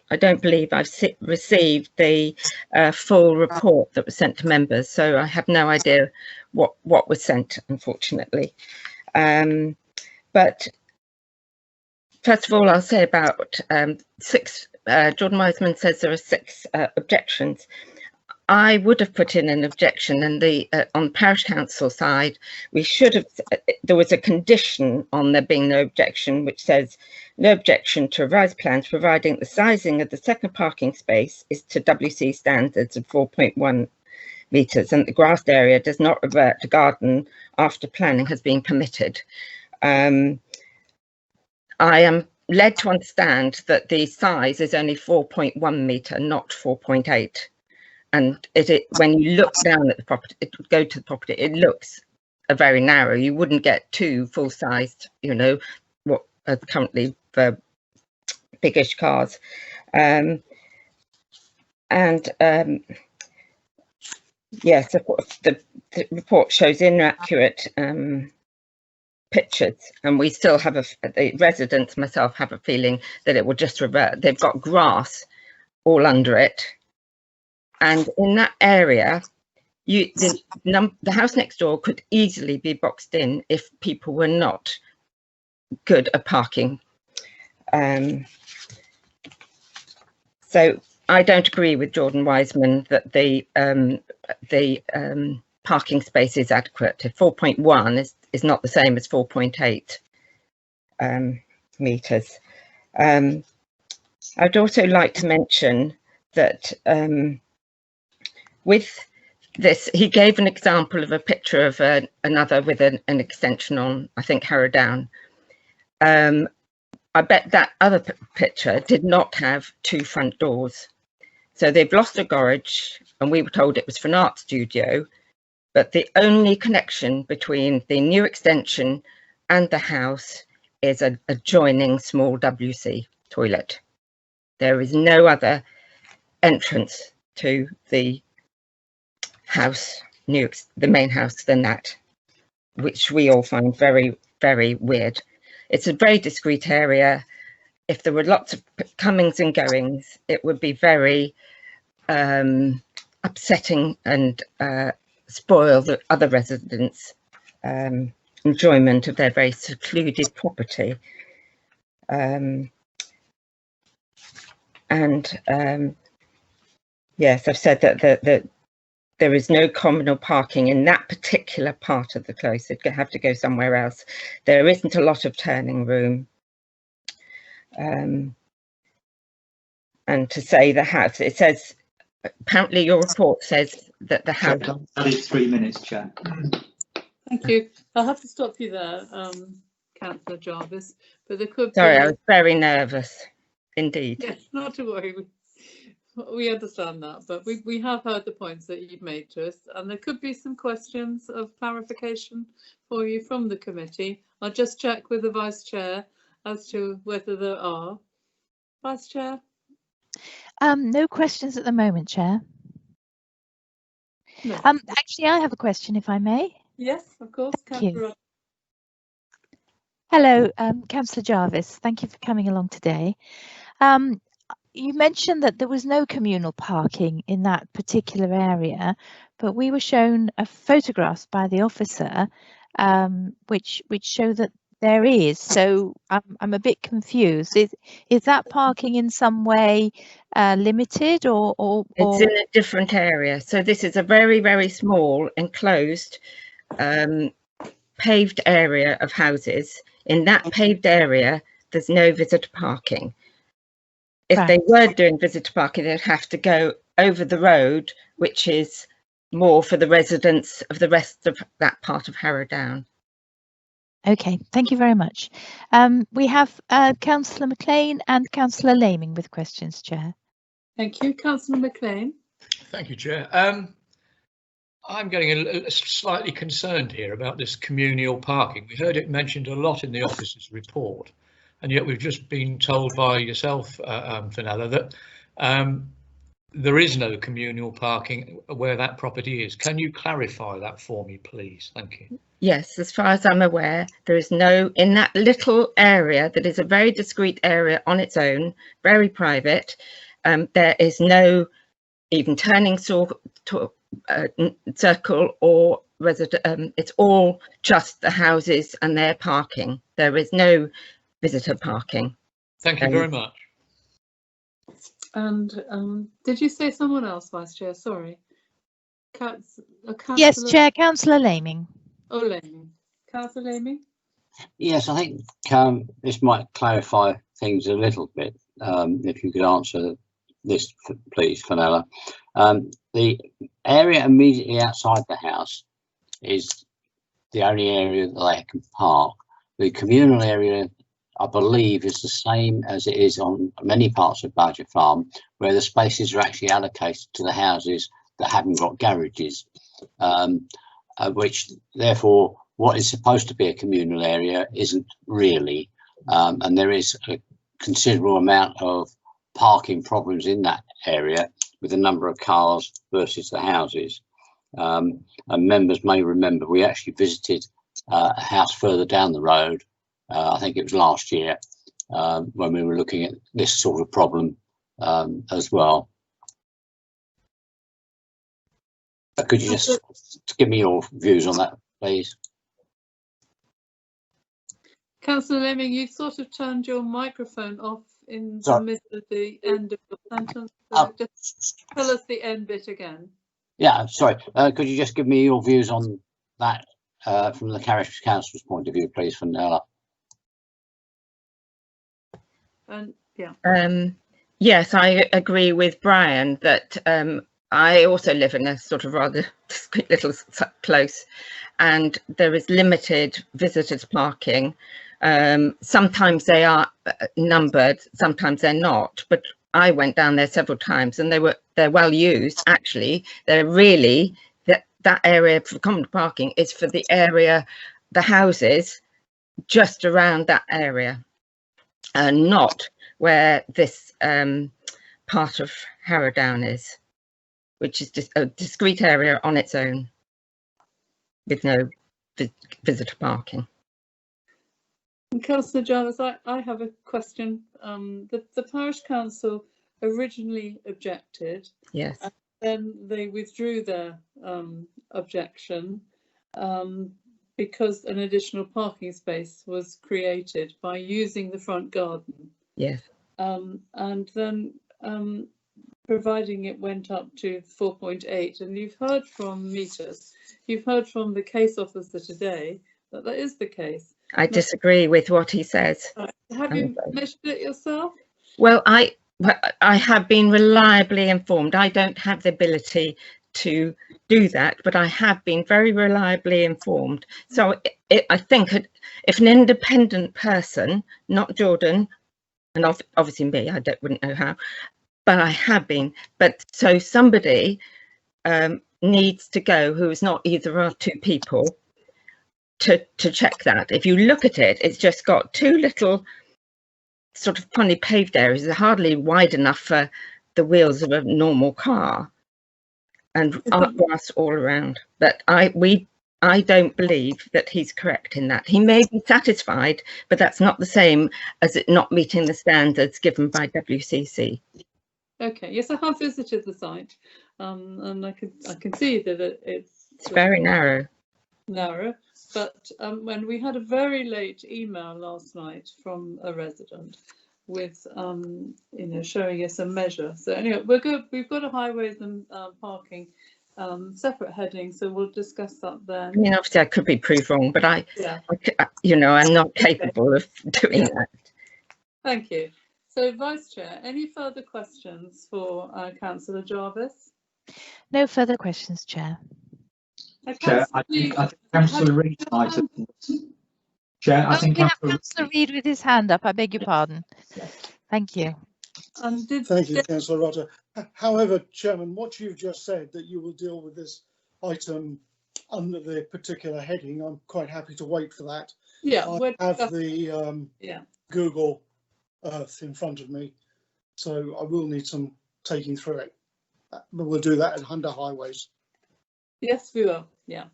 I don't believe I've received the full report that was sent to members, so I have no idea what was sent, unfortunately. But first of all, I'll say about Jordan Wiseman says there are 6 objections. I would have put in an objection, and on the parish council side, we should have. There was a condition on there being no objection, which says no objection to revised plans, providing the sizing of the second parking space is to WC standards of 4.1 metres, and the grassed area does not revert to garden after planning has been permitted. I am led to understand that the size is only 4.1 metre, not 4.8. And when you look down at the property, it would go to the property, it looks very narrow. You wouldn't get 2 full-sized, what are currently for biggish cars. Yes, the report shows inaccurate pictures, and we still have the residents, myself, have a feeling that it will just revert. They've got grass all under it. And in that area, the house next door could easily be boxed in if people were not good at parking. So I don't agree with Jordan Wiseman that the parking space is adequate. If 4.1 is not the same as 4.8 metres. I'd also like to mention that with this, he gave an example of a picture of another with an extension on, I think, Harrow Down. I bet that other picture did not have 2 front doors. So they've lost a garage, and we were told it was for an art studio, but the only connection between the new extension and the house is an adjoining small WC toilet. There is no other entrance to the house, the main house, than that, which we all find very, very weird. It's a very discreet area. If there were lots of comings and goings, it would be very upsetting and spoil the other residents' enjoyment of their very secluded property. Yes, I've said that there is no communal parking in that particular part of the close. They'd have to go somewhere else. There isn't a lot of turning room. And to say the house, it says, apparently your report says that the house... That is 3 minutes, Chair. Thank you. I'll have to stop you there, Councillor Jarvis, but there could Sorry, be... I was very nervous, indeed. Yes, not to worry. We understand that, but we have heard the points that you've made to us, and there could be some questions of clarification for you from the committee. I'll just check with the Vice Chair as to whether there are. Vice Chair? No questions at the moment, Chair. No. Actually, I have a question, if I may. Yes, of course. Thank you. Hello, Councillor Jarvis. Thank you for coming along today. You mentioned that there was no communal parking in that particular area, but we were shown photographs by the officer which show that there is. So I'm a bit confused. Is that parking in some way limited or? It's in a different area. So this is a very, very small enclosed paved area of houses. In that paved area, there's no visitor parking. If they were doing visitor parking, they'd have to go over the road, which is more for the residents of the rest of that part of Harrow Down. Okay, thank you very much. We have Councillor McLean and Councillor Laming with questions, Chair. Thank you. Councillor McLean. Thank you, Chair. I'm getting slightly concerned here about this communal parking. We heard it mentioned a lot in the officer's report, and yet we've just been told by yourself, Fenella, that there is no communal parking where that property is. Can you clarify that for me, please? Thank you. Yes, as far as I'm aware, there is no, in that little area that is a very discreet area on its own, very private, there is no even turning circle or resident. It's all just the houses and their parking. There is no visitor parking. Thank you very much. And did you say someone else, Vice Chair? Sorry. Yes, Chair, Councillor Laming. Oh, Laming. Councillor Laming? Yes, I think this might clarify things a little bit. If you could answer this, please, Fenella. The area immediately outside the house is the only area that they can park. The communal area, I believe, is the same as it is on many parts of Badger Farm, where the spaces are actually allocated to the houses that haven't got garages, which therefore what is supposed to be a communal area isn't really, and there is a considerable amount of parking problems in that area with the number of cars versus the houses. And members may remember we actually visited a house further down the road, I think it was last year, when we were looking at this sort of problem as well. Could you just give me your views on that, please? Councillor Laming, you've sort of turned your microphone off in the middle of the end of your sentence. So just tell us the end bit again. Yeah, sorry. Could you just give me your views on that from the Parish Council's point of view, please, Fenella? Yes, I agree with Brian that I also live in a sort of rather discreet little close, and there is limited visitors parking. Sometimes they are numbered, sometimes they're not, but I went down there several times and they're well used. Actually, they're really that area for common parking is for the area, the houses just around that area, not where this part of Harrowdown is, which is just a discrete area on its own with no visitor parking. And Councillor Jarvis, I have a question. The parish council originally objected. Yes. And then they withdrew their objection because an additional parking space was created by using the front garden. Yes. And then providing it went up to 4.8. And you've heard from meters, you've heard from the case officer today that that is the case. I disagree with what he says. Have you measured it yourself? Well, I have been reliably informed. I don't have the ability to do that, but I have been very reliably informed. So I think if an independent person, not Jordan, and obviously me, wouldn't know how, but I have been. But so somebody needs to go who is not either of our two people to check that. If you look at it, it's just got two little sort of funny paved areas. They're hardly wide enough for the wheels of a normal car, and art grass all around. But I don't believe that he's correct in that. He may be satisfied, but that's not the same as it not meeting the standards given by WCC. Okay, yes, I have visited the site, and I can see that it's very narrow. But when we had a very late email last night from a resident with showing us a measure. So anyway, we're good. We've got a highways and parking separate heading, so we'll discuss that then. I mean, obviously I could be proved wrong, but I'm not capable of doing that. Thank you. So, Vice Chair, any further questions for Councillor Jarvis? No further questions, Chair. Chair, I think Councillor Reid might have. Chair, I think we have Councillor Reid with his hand up. I beg your pardon. Thank you. Thank you, Councillor Rotter. However, Chairman, what you've just said, that you will deal with this item under the particular heading, I'm quite happy to wait for that. Yeah, I have the Google Earth in front of me, so I will need some taking through it. But we'll do that under highways. Yes, we will. Yeah.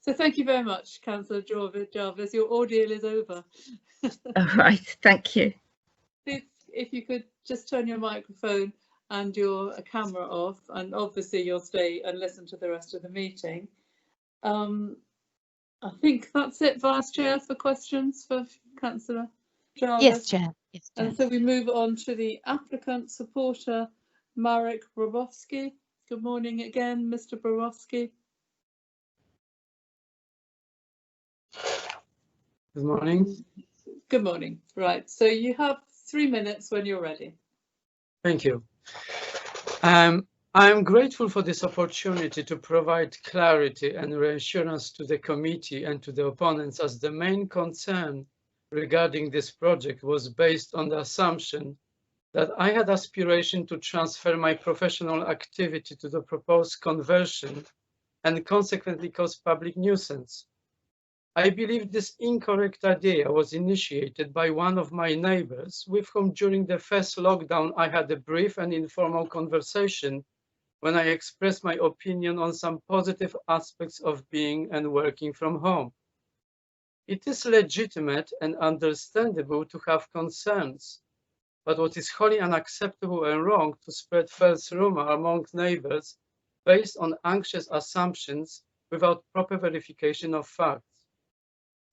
So thank you very much, Councillor Jarvis. Your ordeal is over. All right, thank you. If you could just turn your microphone and your camera off, and obviously you'll stay and listen to the rest of the meeting. I think that's it, Vice Chair, for questions for Councillor Jarvis. Yes, Chair. Yes, Chair. And so we move on to the applicant supporter, Marek Brabowski. Good morning again, Mr. Brabowski. Good morning. Good morning. Right, so you have 3 minutes when you're ready. Thank you. I am grateful for this opportunity to provide clarity and reassurance to the committee and to the opponents, as the main concern regarding this project was based on the assumption that I had aspiration to transfer my professional activity to the proposed conversion and consequently cause public nuisance. I believe this incorrect idea was initiated by one of my neighbors, with whom during the first lockdown I had a brief and informal conversation when I expressed my opinion on some positive aspects of being and working from home. It is legitimate and understandable to have concerns, but what is wholly unacceptable and wrong to spread false rumor among neighbors based on anxious assumptions without proper verification of facts.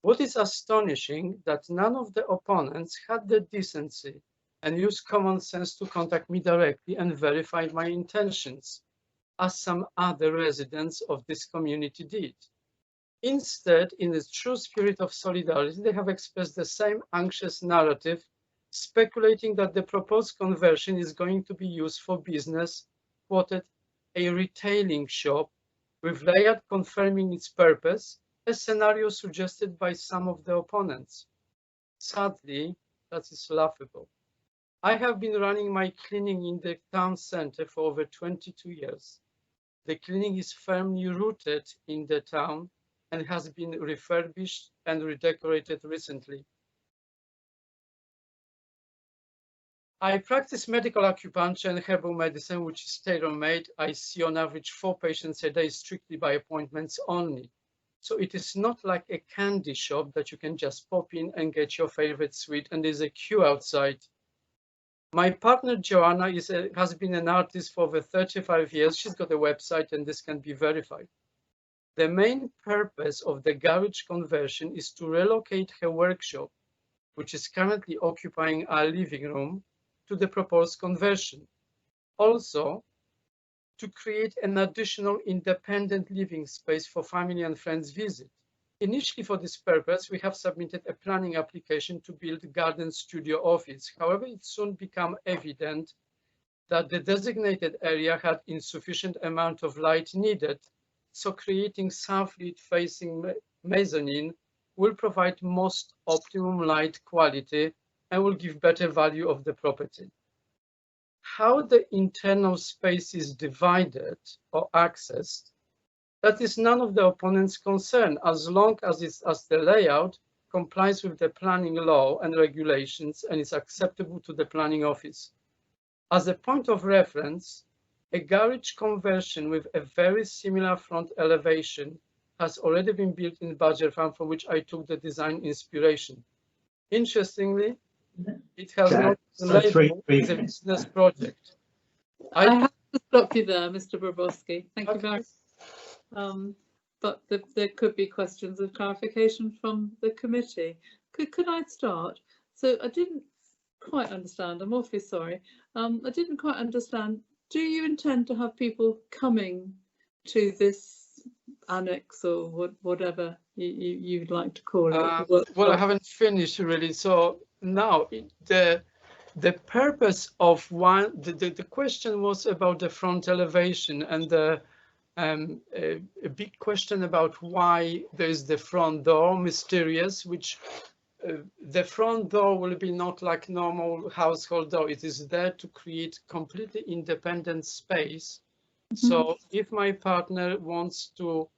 What is astonishing that none of the opponents had the decency and used common sense to contact me directly and verify my intentions, as some other residents of this community did. Instead, in the true spirit of solidarity, they have expressed the same anxious narrative, speculating that the proposed conversion is going to be used for business, quoted, a retailing shop, with layout confirming its purpose, a scenario suggested by some of the opponents. Sadly, that is laughable. I have been running my clinic in the town center for over 22 years. The clinic is firmly rooted in the town and has been refurbished and redecorated recently. I practice medical acupuncture and herbal medicine, which is tailor-made. I see on average 4 patients a day strictly by appointments only. So it is not like a candy shop that you can just pop in and get your favorite sweet and there's a queue outside. My partner Joanna has been an artist for over 35 years. She's got a website and this can be verified. The main purpose of the garage conversion is to relocate her workshop, which is currently occupying our living room, to the proposed conversion. Also, to create an additional independent living space for family and friends visit. Initially for this purpose, we have submitted a planning application to build a garden studio office. However, it soon became evident that the designated area had insufficient amount of light needed, so creating southlit facing mezzanine will provide most optimum light quality and will give better value of the property. How the internal space is divided or accessed, that is none of the opponent's concern, as long as the layout complies with the planning law and regulations and is acceptable to the planning office. As a point of reference, a garage conversion with a very similar front elevation has already been built in Badger Farm, from which I took the design inspiration. Interestingly, it has not been labeled as a business project. I have to stop you there, Mr. Bobrovsky. Thank you very much. But there could be questions of clarification from the committee. Could I start? So I didn't quite understand. I'm awfully sorry. I didn't quite understand. Do you intend to have people coming to this annex or whatever you'd like to call it? Well, I haven't finished really. So now the purpose of the question was about the front elevation and a big question about why there's the front door, mysterious, which the front door will be not like normal household door. It is there to create completely independent space. Mm-hmm. So if my partner wants to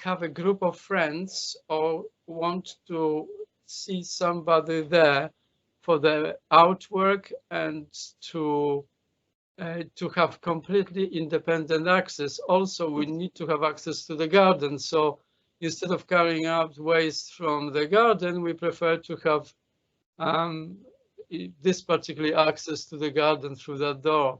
have a group of friends or want to see somebody there for the artwork and to have completely independent access. Also, we need to have access to the garden. So instead of carrying out waste from the garden, we prefer to have this particular access to the garden through that door.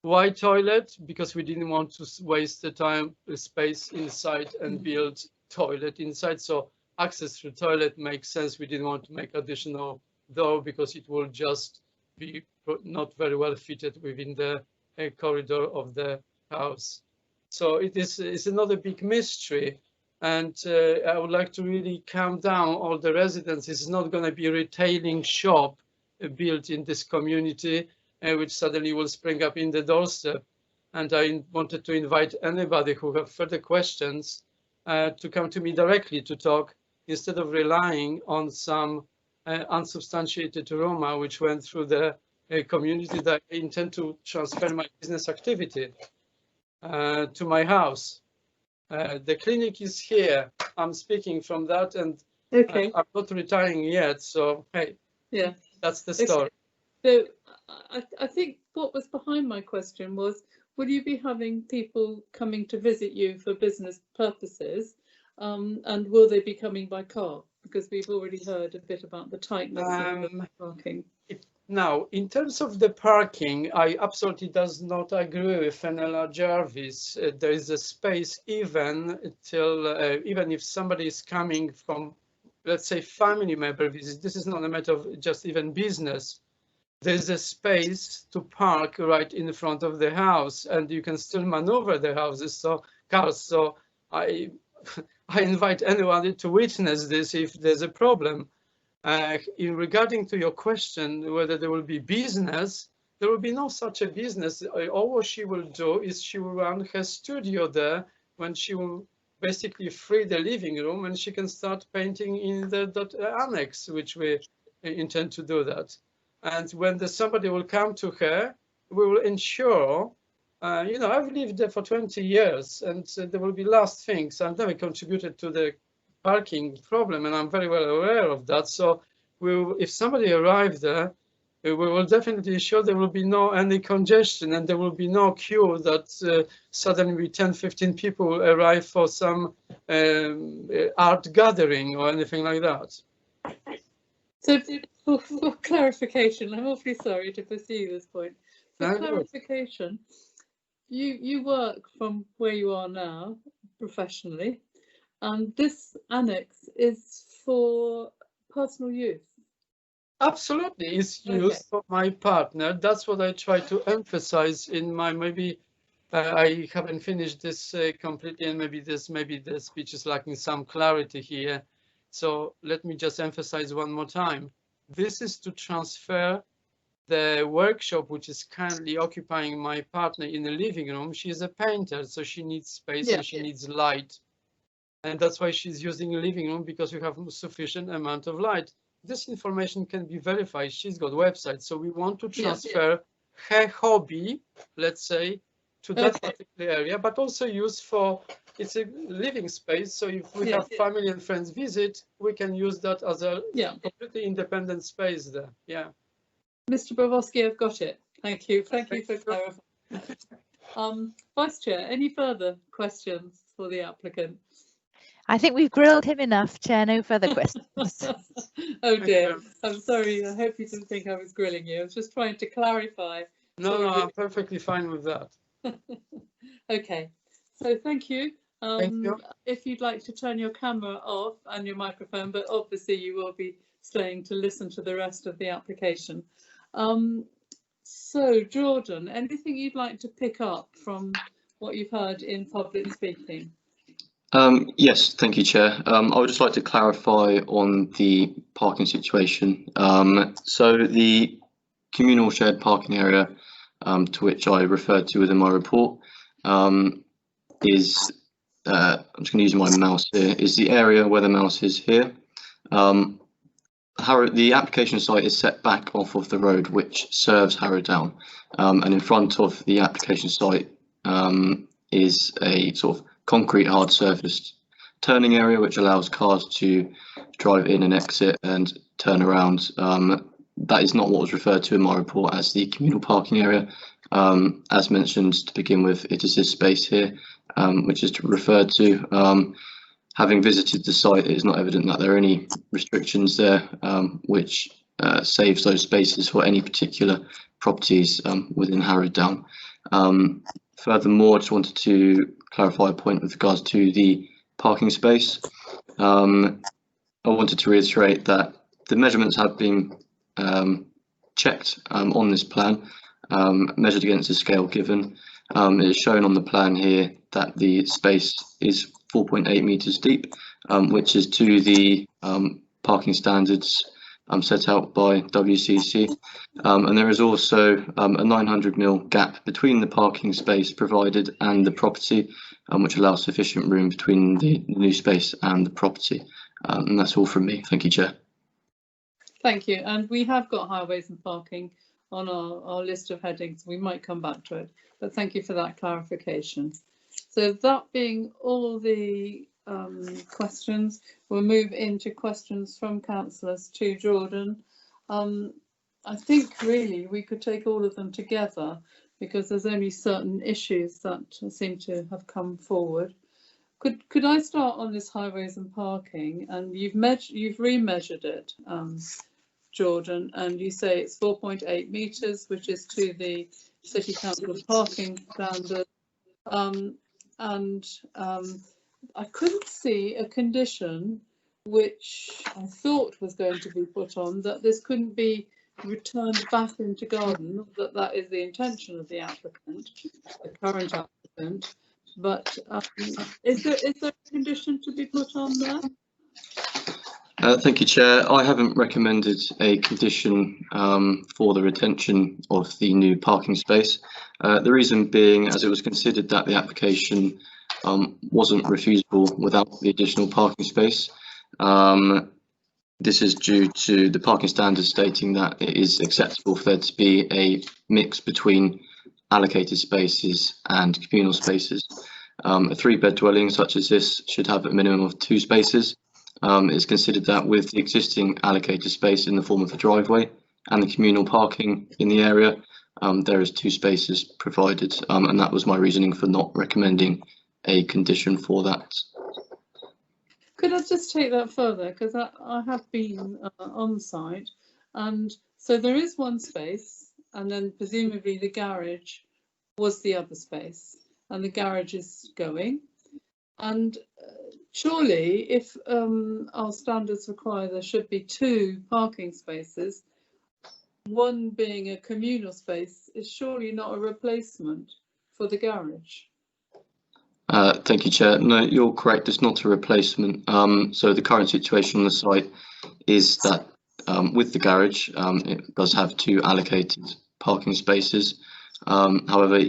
Why toilet? Because we didn't want to waste the space inside and build toilet inside. So access through toilet makes sense. We didn't want to make additional door because it will just be not very well fitted within the corridor of the house. So it's another big mystery. And I would like to really calm down all the residents. It's not going to be a retailing shop built in this community, which suddenly will spring up in the doorstep. And I wanted to invite anybody who have further questions to come to me directly to talk, instead of relying on some unsubstantiated rumor which went through the community that I intend to transfer my business activity to my house. The clinic is here. I'm speaking from that, and okay. I'm not retiring yet. So hey, yeah, that's the story. So I think what was behind my question was, will you be having people coming to visit you for business purposes, and will they be coming by car? Because we've already heard a bit about the tightness of the parking. Now, in terms of the parking, I absolutely does not agree with Fenella Jarvis. There is a space even if somebody is coming from, let's say, family member visit. This is not a matter of just even business. There's a space to park right in front of the house, and you can still maneuver the cars. So I invite anyone to witness this if there's a problem. In regarding to your question, whether there will be business, there will be no such a business. All what she will do is she will run her studio there, when she will basically free the living room, and she can start painting in the annex, which we intend to do that. And when somebody will come to her, we will ensure, I've lived there for 20 years, and there will be last things. I've never contributed to the parking problem, and I'm very well aware of that. So if somebody arrives there, we will definitely ensure there will be no any congestion, and there will be no queue that suddenly 10, 15 people will arrive for some art gathering or anything like that. So for clarification, I'm awfully sorry to pursue this point. For clarification, you work from where you are now professionally, and this annex is for personal use. Absolutely, it's used for my partner. That's what I try to emphasize in my, maybe I haven't finished this completely, and maybe the speech is lacking some clarity here. So let me just emphasize one more time. This is to transfer the workshop, which is currently occupying my partner in the living room. She is a painter, so she needs space and she needs light. And that's why she's using a living room, because we have sufficient amount of light. This information can be verified. She's got website. So we want to transfer her hobby, let's say, to that particular area, but also use for, it's a living space. So if we have family and friends visit, we can use that as a completely independent space there. Yeah. Mr. Brovosky, I've got it. Thank you. Thank you for clarifying. Vice Chair, any further questions for the applicant? I think we've grilled him enough, Chair. No further questions. Oh dear. I'm sorry. I hope you didn't think I was grilling you. I was just trying to clarify. No, I'm perfectly fine with that. Okay. So thank you. Thank you. If you'd like to turn your camera off and your microphone, but obviously you will be staying to listen to the rest of the application. So Jordan, anything you'd like to pick up from what you've heard in public speaking? Yes, thank you, Chair. I would just like to clarify on the parking situation. So the communal shared parking area to which I referred to within my report is, I'm just going to use my mouse here, is the area where the mouse is here. The application site is set back off of the road which serves Harrow Down, and in front of the application site is a sort of concrete hard surfaced turning area which allows cars to drive in and exit and turn around. That is not what was referred to in my report as the communal parking area. As mentioned to begin with, it is this space here which is referred to. Having visited the site, it is not evident that there are any restrictions there which saves those spaces for any particular properties within Harrow Down. Furthermore, I just wanted to clarify a point with regards to the parking space. I wanted to reiterate that the measurements have been checked on this plan, measured against the scale given. It is shown on the plan here that the space is 4.8 metres deep, which is to the parking standards set out by WCC, and there is also a 900mm gap between the parking space provided and the property, which allows sufficient room between the new space and the property. And that's all from me. Thank you, Chair. Thank you. And we have got highways and parking on our list of headings. We might come back to it, but thank you for that clarification. So that being all the questions, we'll move into questions from councillors to Jordan. I think really we could take all of them together because there's only certain issues that seem to have come forward. Could I start on this highways and parking? And you've remeasured it, Jordan, and you say it's 4.8 metres, which is to the City Council parking standard. I couldn't see a condition which I thought was going to be put on that this couldn't be returned back into garden. That is the intention of the applicant, the current applicant. But is there a condition to be put on there? Thank you, Chair. I haven't recommended a condition for the retention of the new parking space. The reason being, as it was considered that the application wasn't refusable without the additional parking space. This is due to the parking standards stating that it is acceptable for there to be a mix between allocated spaces and communal spaces. A 3-bed dwelling such as this should have a minimum of 2 spaces. It's considered that with the existing allocated space in the form of a driveway and the communal parking in the area, there is 2 spaces provided, and that was my reasoning for not recommending a condition for that. Could I just take that further, because I have been on site, and so there is 1 space, and then presumably the garage was the other space, and the garage is going. And surely, if our standards require there should be 2 parking spaces, 1 being a communal space is surely not a replacement for the garage. Thank you, Chair. No, you're correct. It's not a replacement. So the current situation on the site is that with the garage, it does have 2 allocated parking spaces. However,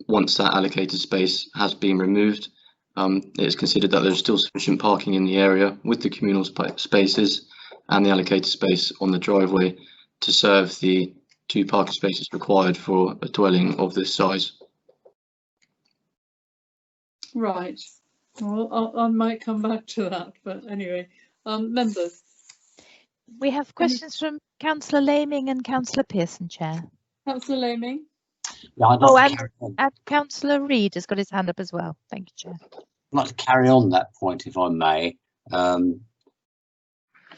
once that allocated space has been removed, it is considered that there's still sufficient parking in the area with the communal spaces and the allocated space on the driveway to serve the 2 parking spaces required for a dwelling of this size. Right. Well, I might come back to that, but anyway, members. We have questions from Councillor Laming and Councillor Pearson, Chair. Councillor Laming. Yeah, and Councillor Reid has got his hand up as well. Thank you, Chair. I'd like to carry on that point, if I may,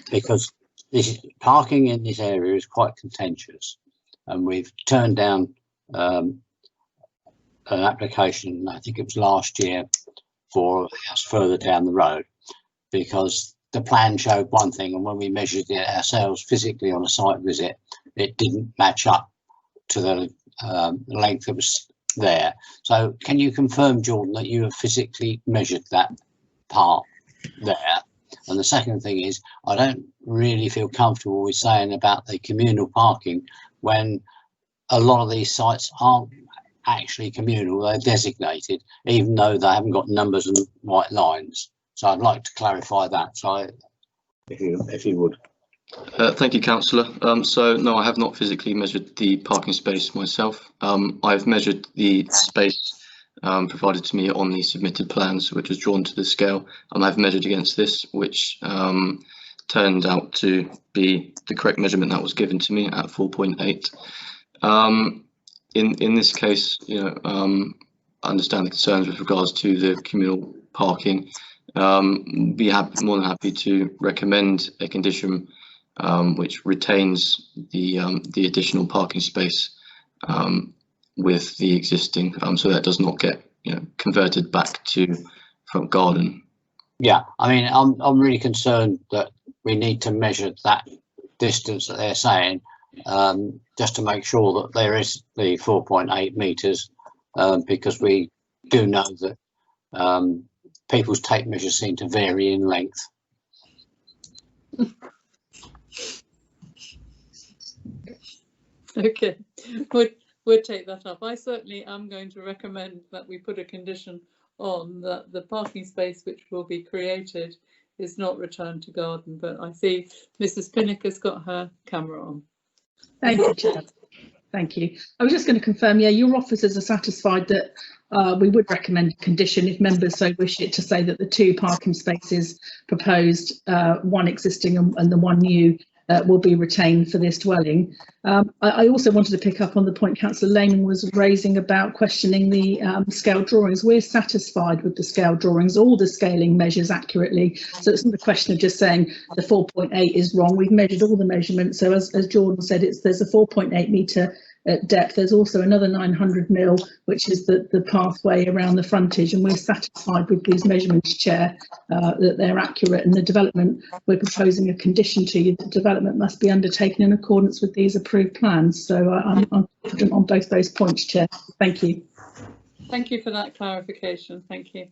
because parking in this area is quite contentious, and we've turned down an application, I think it was last year, for a house further down the road, because the plan showed one thing, and when we measured it ourselves physically on a site visit, it didn't match up to the length that was there. So can you confirm, Jordan, that you have physically measured that part there? And the second thing is, I don't really feel comfortable with saying about the communal parking when a lot of these sites aren't actually communal, they're designated, even though they haven't got numbers and white lines. So I'd like to clarify that, so if you would. Thank you, Councillor. So no, I have not physically measured the parking space myself. I've measured the space provided to me on the submitted plans, which was drawn to the scale, and I've measured against this, which turned out to be the correct measurement that was given to me at 4.8. In this case, you know, I understand the concerns with regards to the communal parking. Be more than happy to recommend a condition which retains the additional parking space with the existing, so that does not get, you know, converted back to front garden. Yeah, I mean, I'm really concerned that we need to measure that distance that they're saying, just to make sure that there is the 4.8 metres, because we do know that people's tape measures seem to vary in length. Okay, we'll take that up. I certainly am going to recommend that we put a condition on that the parking space which will be created is not returned to garden, but I see Mrs. Pinnock has got her camera on. Thank you, Chair. Thank you. I was just going to confirm, yeah, your officers are satisfied that we would recommend a condition if members so wish it, to say that the 2 parking spaces proposed, 1 existing and the 1 new, will be retained for this dwelling. I also wanted to pick up on the point Councillor Laming was raising about questioning the scale drawings. We're satisfied with the scale drawings, all the scaling measures accurately. So it's not a question of just saying the 4.8 is wrong. We've measured all the measurements. So as Jordan said, there's a 4.8 metre depth. There's also another 900 mil, which is the pathway around the frontage, and we're satisfied with these measurements, Chair, that they're accurate. And the development, we're proposing a condition to you that development must be undertaken in accordance with these approved plans. So I'm confident on both those points, Chair. Thank you. Thank you for that clarification. Thank you.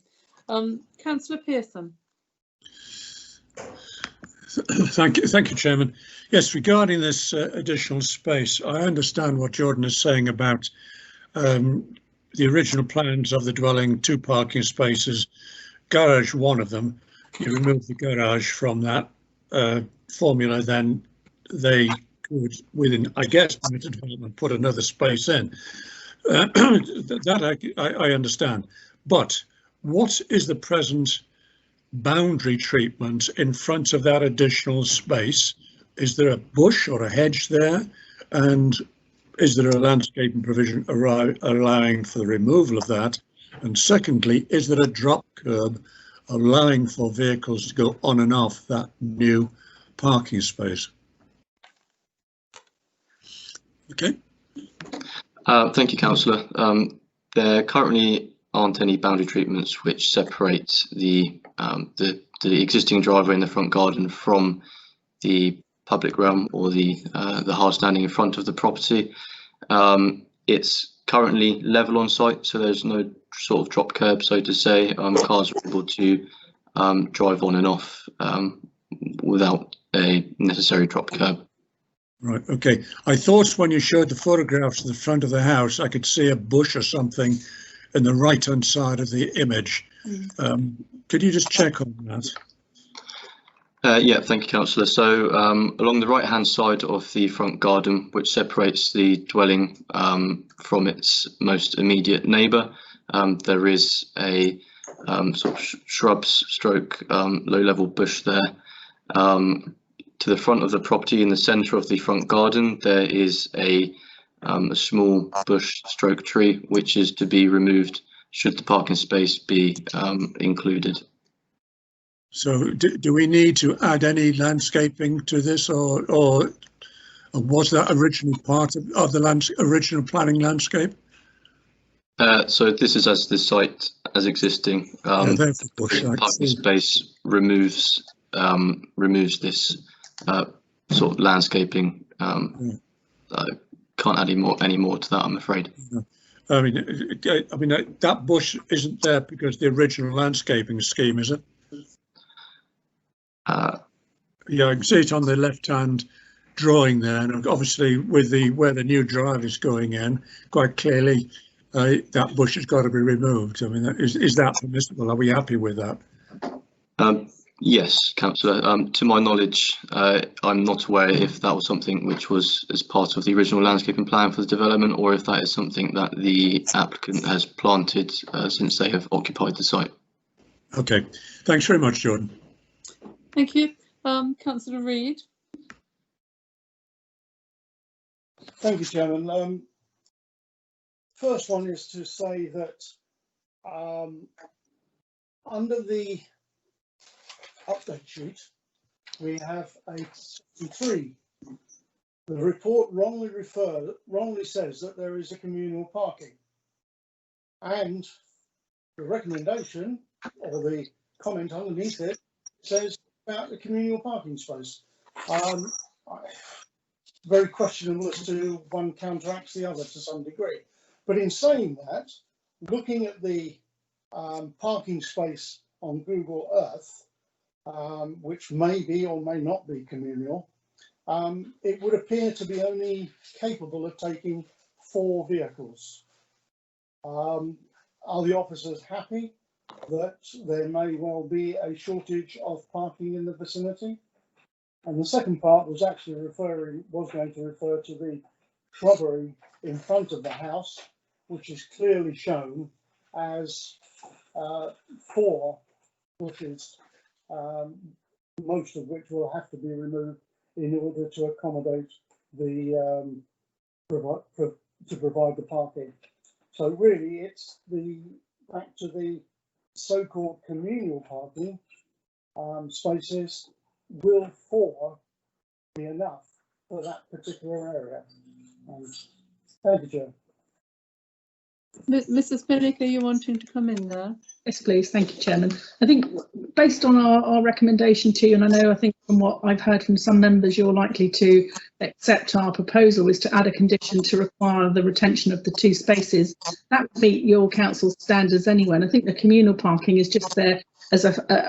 Councillor Pearson. Thank you, Chairman. Yes, regarding this additional space, I understand what Jordan is saying about the original plans of the dwelling, 2 parking spaces, garage 1 of them. You remove the garage from that formula, then they could, within, I guess, permitted development, put another space in. That I understand. But what is the present boundary treatment in front of that additional space? Is there a bush or a hedge there? And is there a landscaping provision allowing for the removal of that? And secondly, is there a drop curb allowing for vehicles to go on and off that new parking space? Okay. Thank you, Councillor. There currently aren't any boundary treatments which separate the existing driveway in the front garden from the public realm or the hard standing in front of the property. It's currently level on site, so there's no sort of drop curb, so to say. Cars are able to drive on and off without a necessary drop curb. Right, okay. I thought when you showed the photographs of the front of the house, I could see a bush or something in the right-hand side of the image. Could you just check on that? Yeah, thank you, Councillor. So along the right-hand side of the front garden, which separates the dwelling from its most immediate neighbour, there is a sort of shrubs stroke low-level bush there. To the front of the property, in the centre of the front garden, there is a small bush stroke tree, which is to be removed should the parking space be included. So do we need to add any landscaping to this, or was that originally part of the original planning landscape? So this is as the site as existing. The parking space removes this sort of landscaping. I can't add any more to that, I'm afraid. I mean that bush isn't there because the original landscaping scheme, is it? Yeah, I can see it on the left-hand drawing there, and obviously with where the new drive is going in, quite clearly that bush has got to be removed. I mean, is that permissible? Are we happy with that? Yes, Councillor. To my knowledge, I'm not aware if that was something which was as part of the original landscaping plan for the development, or if that is something that the applicant has planted since they have occupied the site. Okay, thanks very much, Jordan. Thank you. Councillor Reid. Thank you, Chairman. First one is to say that under the update sheet, we have a 63. The report wrongly says that there is a communal parking, and the recommendation or the comment underneath it says about the communal parking space. Very questionable as to one counteracts the other to some degree. But in saying that, looking at the parking space on Google Earth, which may be or may not be communal, it would appear to be only capable of taking 4 vehicles. Are the officers happy that there may well be a shortage of parking in the vicinity? And the second part was actually going to refer to the shrubbery in front of the house, which is clearly shown as 4 bushes, most of which will have to be removed in order to accommodate the to provide the parking. So really, it's back to the so-called communal parking spaces. Will 4 be enough for that particular area? Thank you, Chair. Mrs. Pinnock, are you wanting to come in there? Yes, please. Thank you, Chairman. I think based on our recommendation to you, and I think from what I've heard from some members, you're likely to accept our proposal is to add a condition to require the retention of the 2 spaces. That would meet your council standards anyway. And I think the communal parking is just there as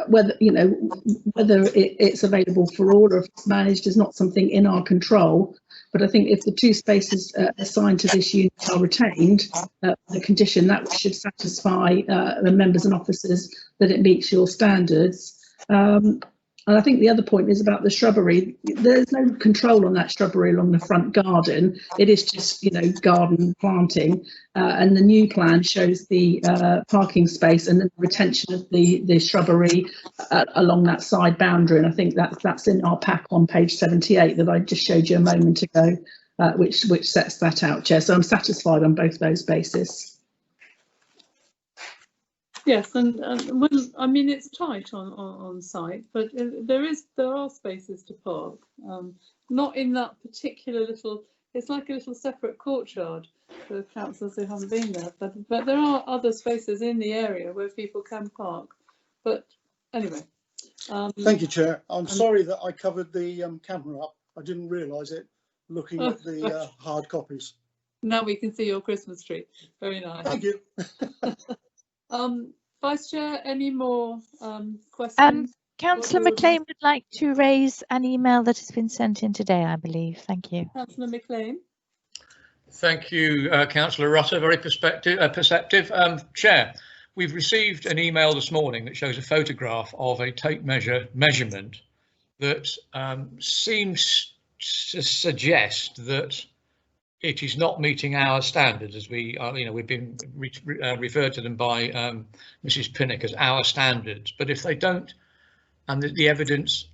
whether it's available for all or if it's managed is not something in our control. But I think if the 2 spaces assigned to this unit are retained, the condition that should satisfy the members and officers that it meets your standards. And I think the other point is about the shrubbery. There's no control on that shrubbery along the front garden. It is just, you know, garden planting. And the new plan shows the parking space and the retention of the shrubbery along that side boundary. And I think that's in our pack on page 78 that I just showed you a moment ago, which sets that out, Chair. So I'm satisfied on both those bases. Yes, and when, I mean, it's tight on site, but there are spaces to park. Not in that particular little. It's like a little separate courtyard for councillors who haven't been there. But there are other spaces in the area where people can park. But anyway. Thank you, Chair. I'm sorry that I covered the camera up. I didn't realise it. Looking at the hard copies. Now we can see your Christmas tree. Very nice. Thank you. Vice Chair, any more questions? Councillor McLean would like to raise an email that has been sent in today, I believe. Thank you. Councillor McLean. Thank you, Councillor Rutter. Very perceptive. Chair, we've received an email this morning that shows a photograph of a tape measurement that seems to suggest that it is not meeting our standards, as we are, you know, we've been referred to them by Mrs. Pinnock as our standards. But if they don't, and the evidence,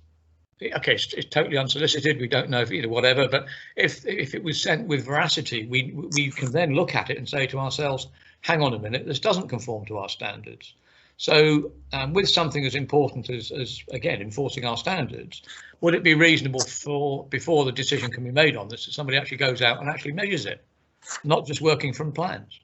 okay, it's totally unsolicited, we don't know if either whatever, but if it was sent with veracity, we can then look at it and say to ourselves, hang on a minute, this doesn't conform to our standards. So with something as important as again enforcing our standards, would it be reasonable for, before the decision can be made on this, that somebody actually goes out and actually measures it, not just working from plans?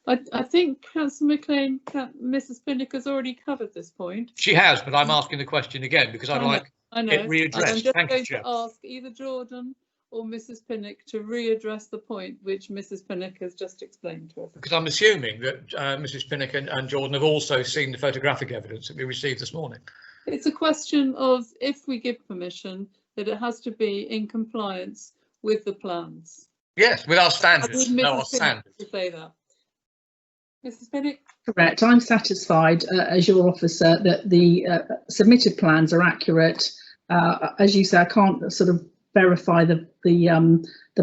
I think Councillor McLean, Mrs. Pinnock has already covered this point. She has, but I'm asking the question again because I'd like it readdressed. I'm just Thank going you, Chair. to ask either Jordan or Mrs. Pinnock to readdress the point which Mrs. Pinnock has just explained to us. Because I'm assuming that Mrs. Pinnock and Jordan have also seen the photographic evidence that we received this morning. It's a question of, if we give permission, that it has to be in compliance with the plans. Yes, with our standards. I need No, Mrs. our standards. to say that. Mrs. Pinnock? Correct. I'm satisfied as your officer that the submitted plans are accurate. As you say, I can't sort of verify the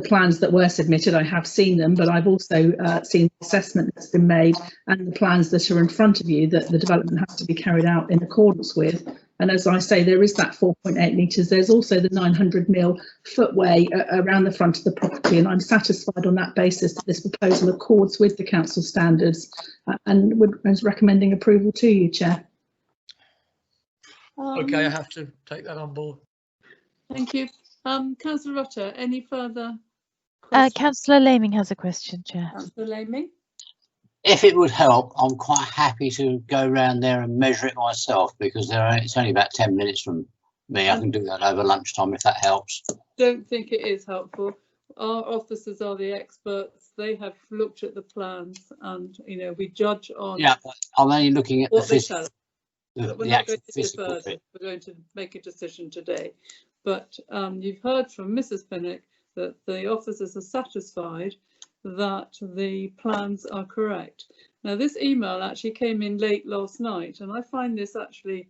plans that were submitted. I have seen them, but I've also seen the assessment that's been made and the plans that are in front of you that the development has to be carried out in accordance with. And as I say, there is that 4.8 metres. There's also the 900 mil footway around the front of the property, and I'm satisfied on that basis that this proposal accords with the council standards and was recommending approval to you, Chair. Okay, I have to take that on board. Thank you. Councillor Rutter, any further questions? Councillor Laming has a question, Chair. Councillor Laming? If it would help, I'm quite happy to go round there and measure it myself, because it's only about 10 minutes from me. I can do that over lunchtime if that helps. Don't think it is helpful. Our officers are the experts. They have looked at the plans, and you know, we judge on. Yeah, I'm only looking at the physical. We're not going to defer this. We're going to make a decision today. But you've heard from Mrs. Pinnock that the officers are satisfied that the plans are correct. Now, this email actually came in late last night, and I find this actually,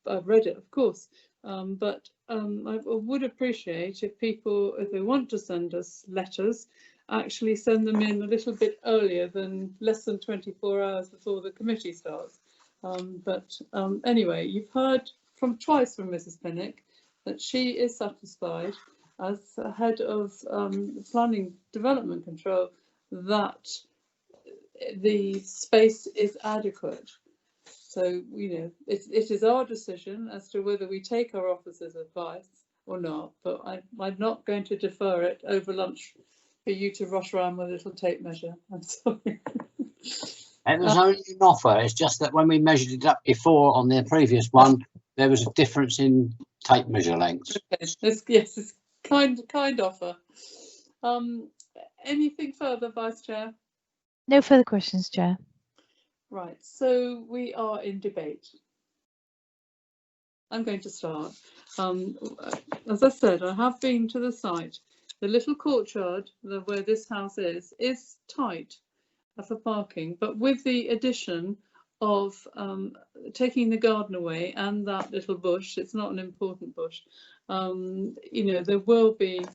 I've read it, of course, but I would appreciate if people, if they want to send us letters, actually send them in a little bit earlier than less than 24 hours before the committee starts. Anyway, you've heard twice from Mrs. Pinnock that she is satisfied as head of planning development control that the space is adequate. So, you know, it is our decision as to whether we take our officers' advice or not, but I'm not going to defer it over lunch for you to rush around with a little tape measure. I'm sorry. It was only an offer. It's just that when we measured it up before on the previous one, there was a difference in tape measure lengths. Okay. Yes, it's kind offer. Anything further, Vice Chair? No further questions, Chair. Right, so we are in debate. I'm going to start. As I said, I have been to the site. The little courtyard where this house is tight for parking, but with the addition of taking the garden away and that little bush, it's not an important bush, you know, there will be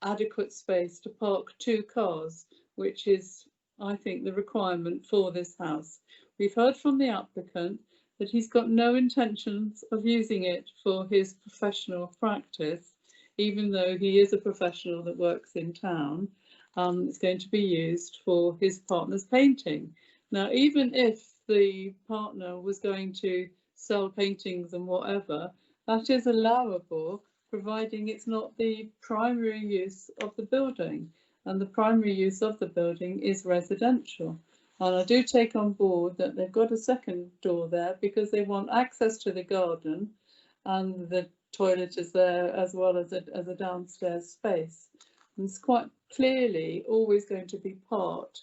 adequate space to park 2 cars, which is, I think, the requirement for this house. We've heard from the applicant that he's got no intentions of using it for his professional practice, even though he is a professional that works in town. It's going to be used for his partner's painting. Now, even if the partner was going to sell paintings and whatever, that is allowable, providing it's not the primary use of the building. And the primary use of the building is residential. And I do take on board that they've got a second door there because they want access to the garden, and the toilet is there as well as a downstairs space. And it's quite clearly always going to be part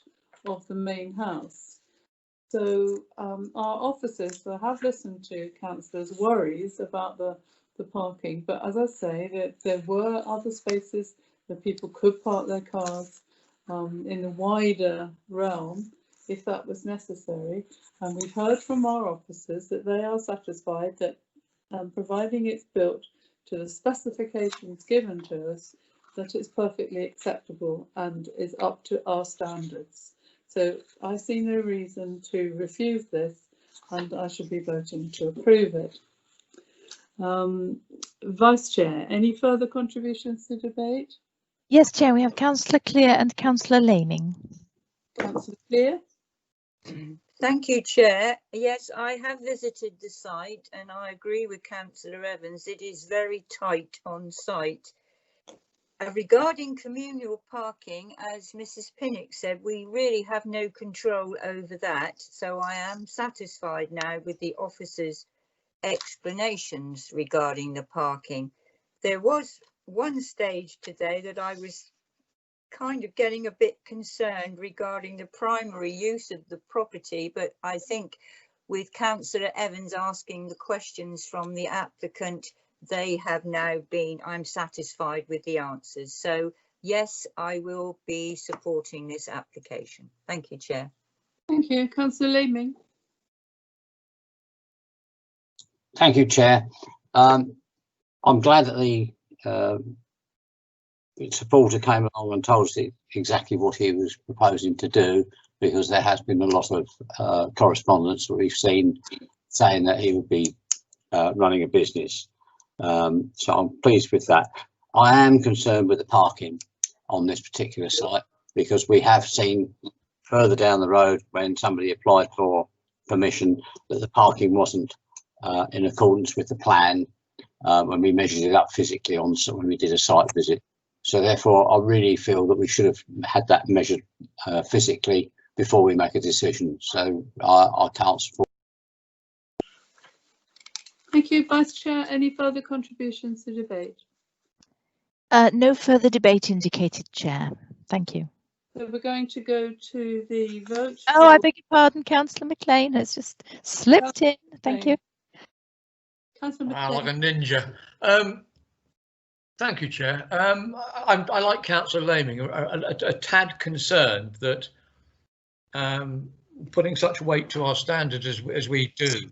of the main house. So our officers have listened to councillors' worries about the parking, but as I say, that there were other spaces that people could park their cars in the wider realm if that was necessary. And we've heard from our officers that they are satisfied that providing it's built to the specifications given to us, that it's perfectly acceptable and is up to our standards. So I see no reason to refuse this, and I should be voting to approve it. Vice Chair, any further contributions to debate? Yes, Chair, we have Councillor Clear and Councillor Laming. Councillor Clear. Thank you, Chair. Yes, I have visited the site and I agree with Councillor Evans. It is very tight on site. Regarding communal parking, as Mrs. Pinnock said, we really have no control over that. So I am satisfied now with the officer's explanations regarding the parking. There was one stage today that I was kind of getting a bit concerned regarding the primary use of the property, but I think with Councillor Evans asking the questions from the applicant, they have now been, I'm satisfied with the answers. So yes, I will be supporting this application. Thank you, Chair. Thank you. Councillor Laming. Thank you, Chair. I'm glad that the supporter came along and told us exactly what he was proposing to do, because there has been a lot of correspondence that we've seen saying that he would be running a business. So I'm pleased with that. I am concerned with the parking on this particular site, because we have seen further down the road when somebody applied for permission that the parking wasn't in accordance with the plan when we measured it up physically when we did a site visit. So therefore, I really feel that we should have had that measured physically before we make a decision. So I can't support. Thank you, Vice Chair. Any further contributions to debate? No further debate indicated, Chair. Thank you. So we're going to go to the vote. Oh, I beg your pardon, Councillor McLean has just slipped in. Thank you. Councillor Wow, McLean. like a ninja. Thank you, Chair. I like Councillor Laming, a tad concerned that putting such weight to our standards as we do,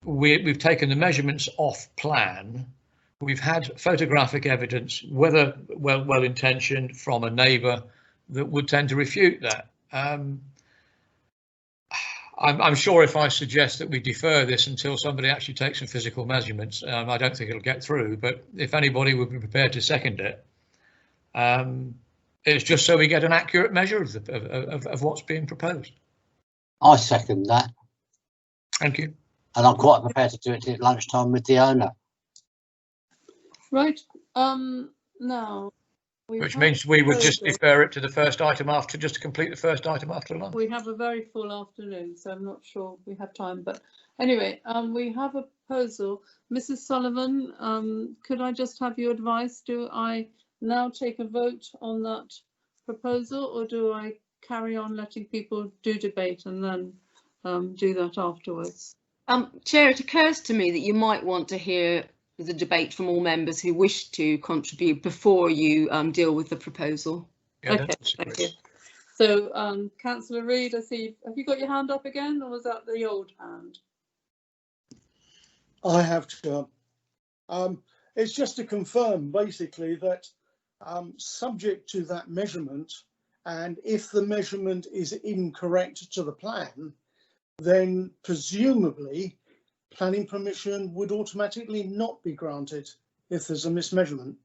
we've taken the measurements off plan. We've had photographic evidence, whether well-intentioned, from a neighbour that would tend to refute that. I'm sure if I suggest that we defer this until somebody actually takes some physical measurements, I don't think it'll get through, but if anybody would be prepared to second it, it's just so we get an accurate measure of what's being proposed. I second that. Thank you. And I'm quite prepared to do it at lunchtime with the owner. Right. Now. Which means we would just defer it to the first item after, just to complete the first item after lunch. We have a very full afternoon, so I'm not sure we have time. But anyway, we have a proposal. Mrs. Sullivan, could I just have your advice? Do I now take a vote on that proposal, or do I carry on letting people do debate and then do that afterwards? Chair, it occurs to me that you might want to hear the debate from all members who wish to contribute before you deal with the proposal. Yeah, okay, thank you. So Councillor Reid, I see, have you got your hand up again, or was that the old hand? I have to. It's just to confirm basically that subject to that measurement, and if the measurement is incorrect to the plan, then presumably planning permission would automatically not be granted if there's a mismeasurement.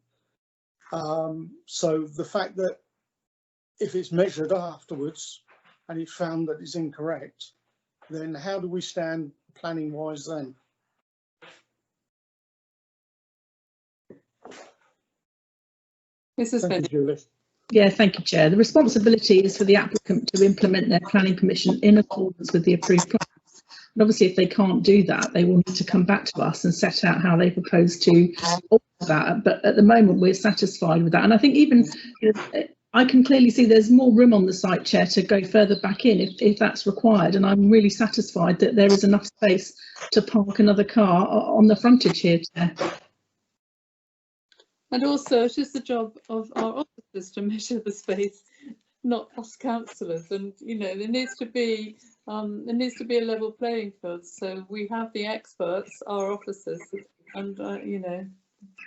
So the fact that if it's measured afterwards and it's found that it's incorrect, then how do we stand planning wise then? Mrs. Julie. Yeah, thank you, Chair. The responsibility is for the applicant to implement their planning permission in accordance with the approved plan. And obviously, if they can't do that, they will need to come back to us and set out how they propose to alter that. But at the moment, we're satisfied with that. And I think even I can clearly see there's more room on the site, Chair, to go further back in if that's required. And I'm really satisfied that there is enough space to park another car on the frontage here, Chair. And also, it is the job of our officers to measure the space, not us councillors. And you know, there needs to be a level playing field. So we have the experts, our officers, and you know,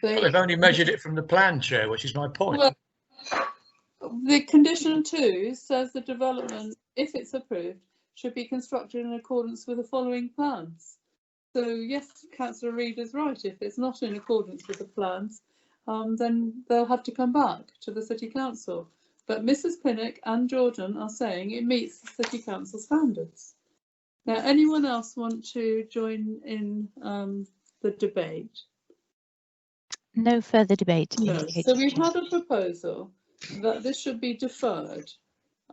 They've only measured it from the plan, Chair, which is my point. Well, the condition 2 says the development, if it's approved, should be constructed in accordance with the following plans. So yes, Councillor Reid is right. If it's not in accordance with the plans, then they'll have to come back to the City Council. But Mrs. Pinnock and Jordan are saying it meets the City Council standards. Now, anyone else want to join in the debate? No further debate. No. So we've had a proposal that this should be deferred,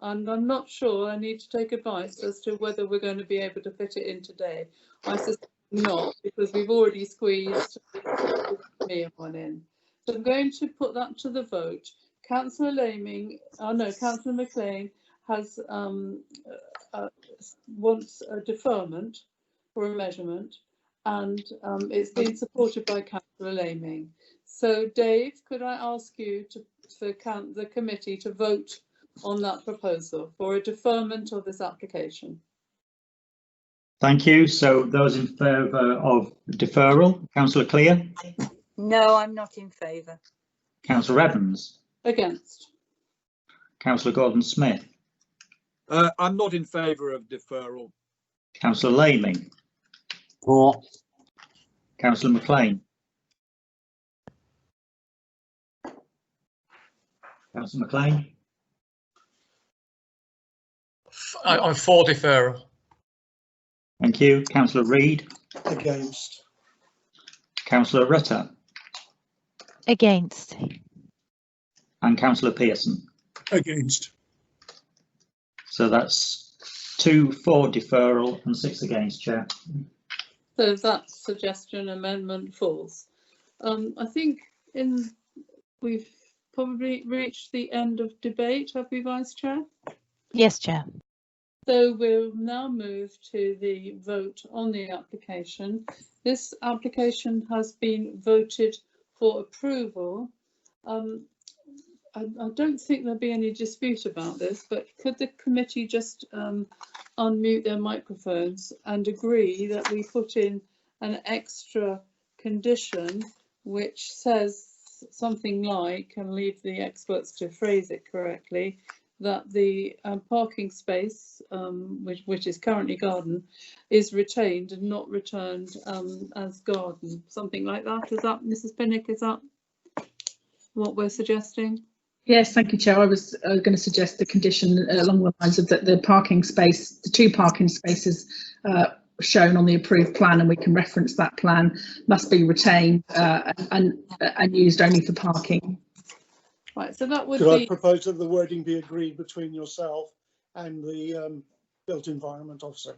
and I'm not sure. I need to take advice as to whether we're going to be able to fit it in today. I suspect not, because we've already squeezed me and one in. So I'm going to put that to the vote. Councillor Councillor McLean has wants a deferment for a measurement, and it's been supported by Councillor Laming. So Dave, could I ask you for the committee to vote on that proposal for a deferment of this application? Thank you. So those in favour of deferral, Councillor Clear? No, I'm not in favour. Councillor Evans? Against. Councillor Gordon-Smith? I'm not in favour of deferral. Councillor Laming? For. Councillor McLean? Councillor McLean? I'm for deferral. Thank you. Councillor Reid? Against. Councillor Rutter? Against. And Councillor Pearson? Against. So that's 2 for deferral and 6 against, Chair. So that suggestion amendment falls. I think we've probably reached the end of debate, have we, Vice Chair? Yes, Chair. So we'll now move to the vote on the application. This application has been voted for approval. I don't think there'll be any dispute about this, but could the committee just unmute their microphones and agree that we put in an extra condition which says something like, and leave the experts to phrase it correctly, that the parking space, which is currently garden, is retained and not returned as garden, something like that. Is that, Mrs. Pinnock, is that what we're suggesting? Yes, thank you, Chair. I was going to suggest the condition along the lines of that the parking space, the 2 parking spaces shown on the approved plan, and we can reference that plan, must be retained and used only for parking. Right, so that would Could be. I propose that the wording be agreed between yourself and the built environment officer?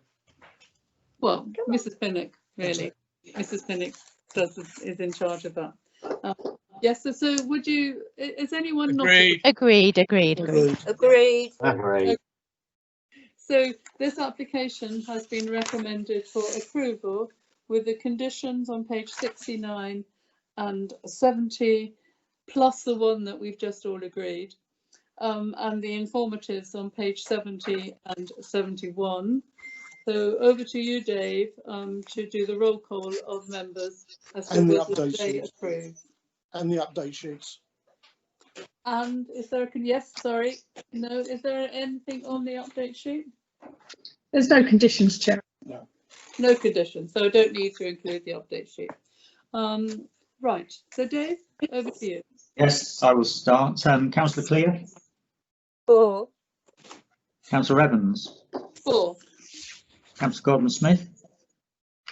Well, Mrs. Pinnock, really. Mrs. Pinnock is in charge of that. Yes, so would you, is anyone Agreed. not? Agreed. Agreed. So this application has been recommended for approval with the conditions on page 69 and 70, plus the one that we've just all agreed. and the informatives on page 70 and 71. So over to you, Dave, to do the roll call of members as to whether they approve. And the update sheets. And is there yes, sorry, no, is there anything on the update sheet? There's no conditions, Chair. No. No conditions, so I don't need to include the update sheet. Right, so Dave, over to you. Yes, I will start. Councillor Clear? 4. Councillor Evans? 4. Councillor Gordon-Smith?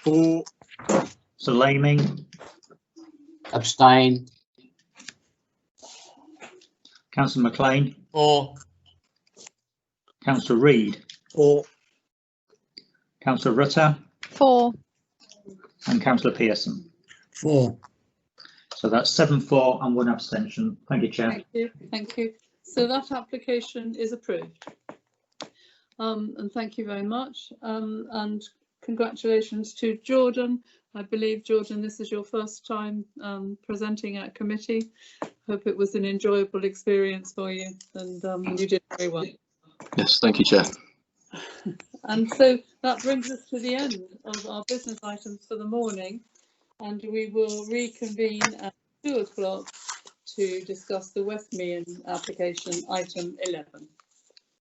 4. Councillor Laming? Abstain. Councillor McLean? 4. Councillor Reid? 4. Councillor Rutter? 4. And Councillor Pearson? 4. So that's 7-4 and 1 abstention. Thank you, Chair. Thank you, thank you. So that application is approved. And thank you very much. And congratulations to Jordan. I believe, Jordan, this is your first time presenting at committee. Hope it was an enjoyable experience for you, and you did very well. Yes, thank you, Chair. And so that brings us to the end of our business items for the morning, and we will reconvene at 2 o'clock to discuss the Westmead application, item 11.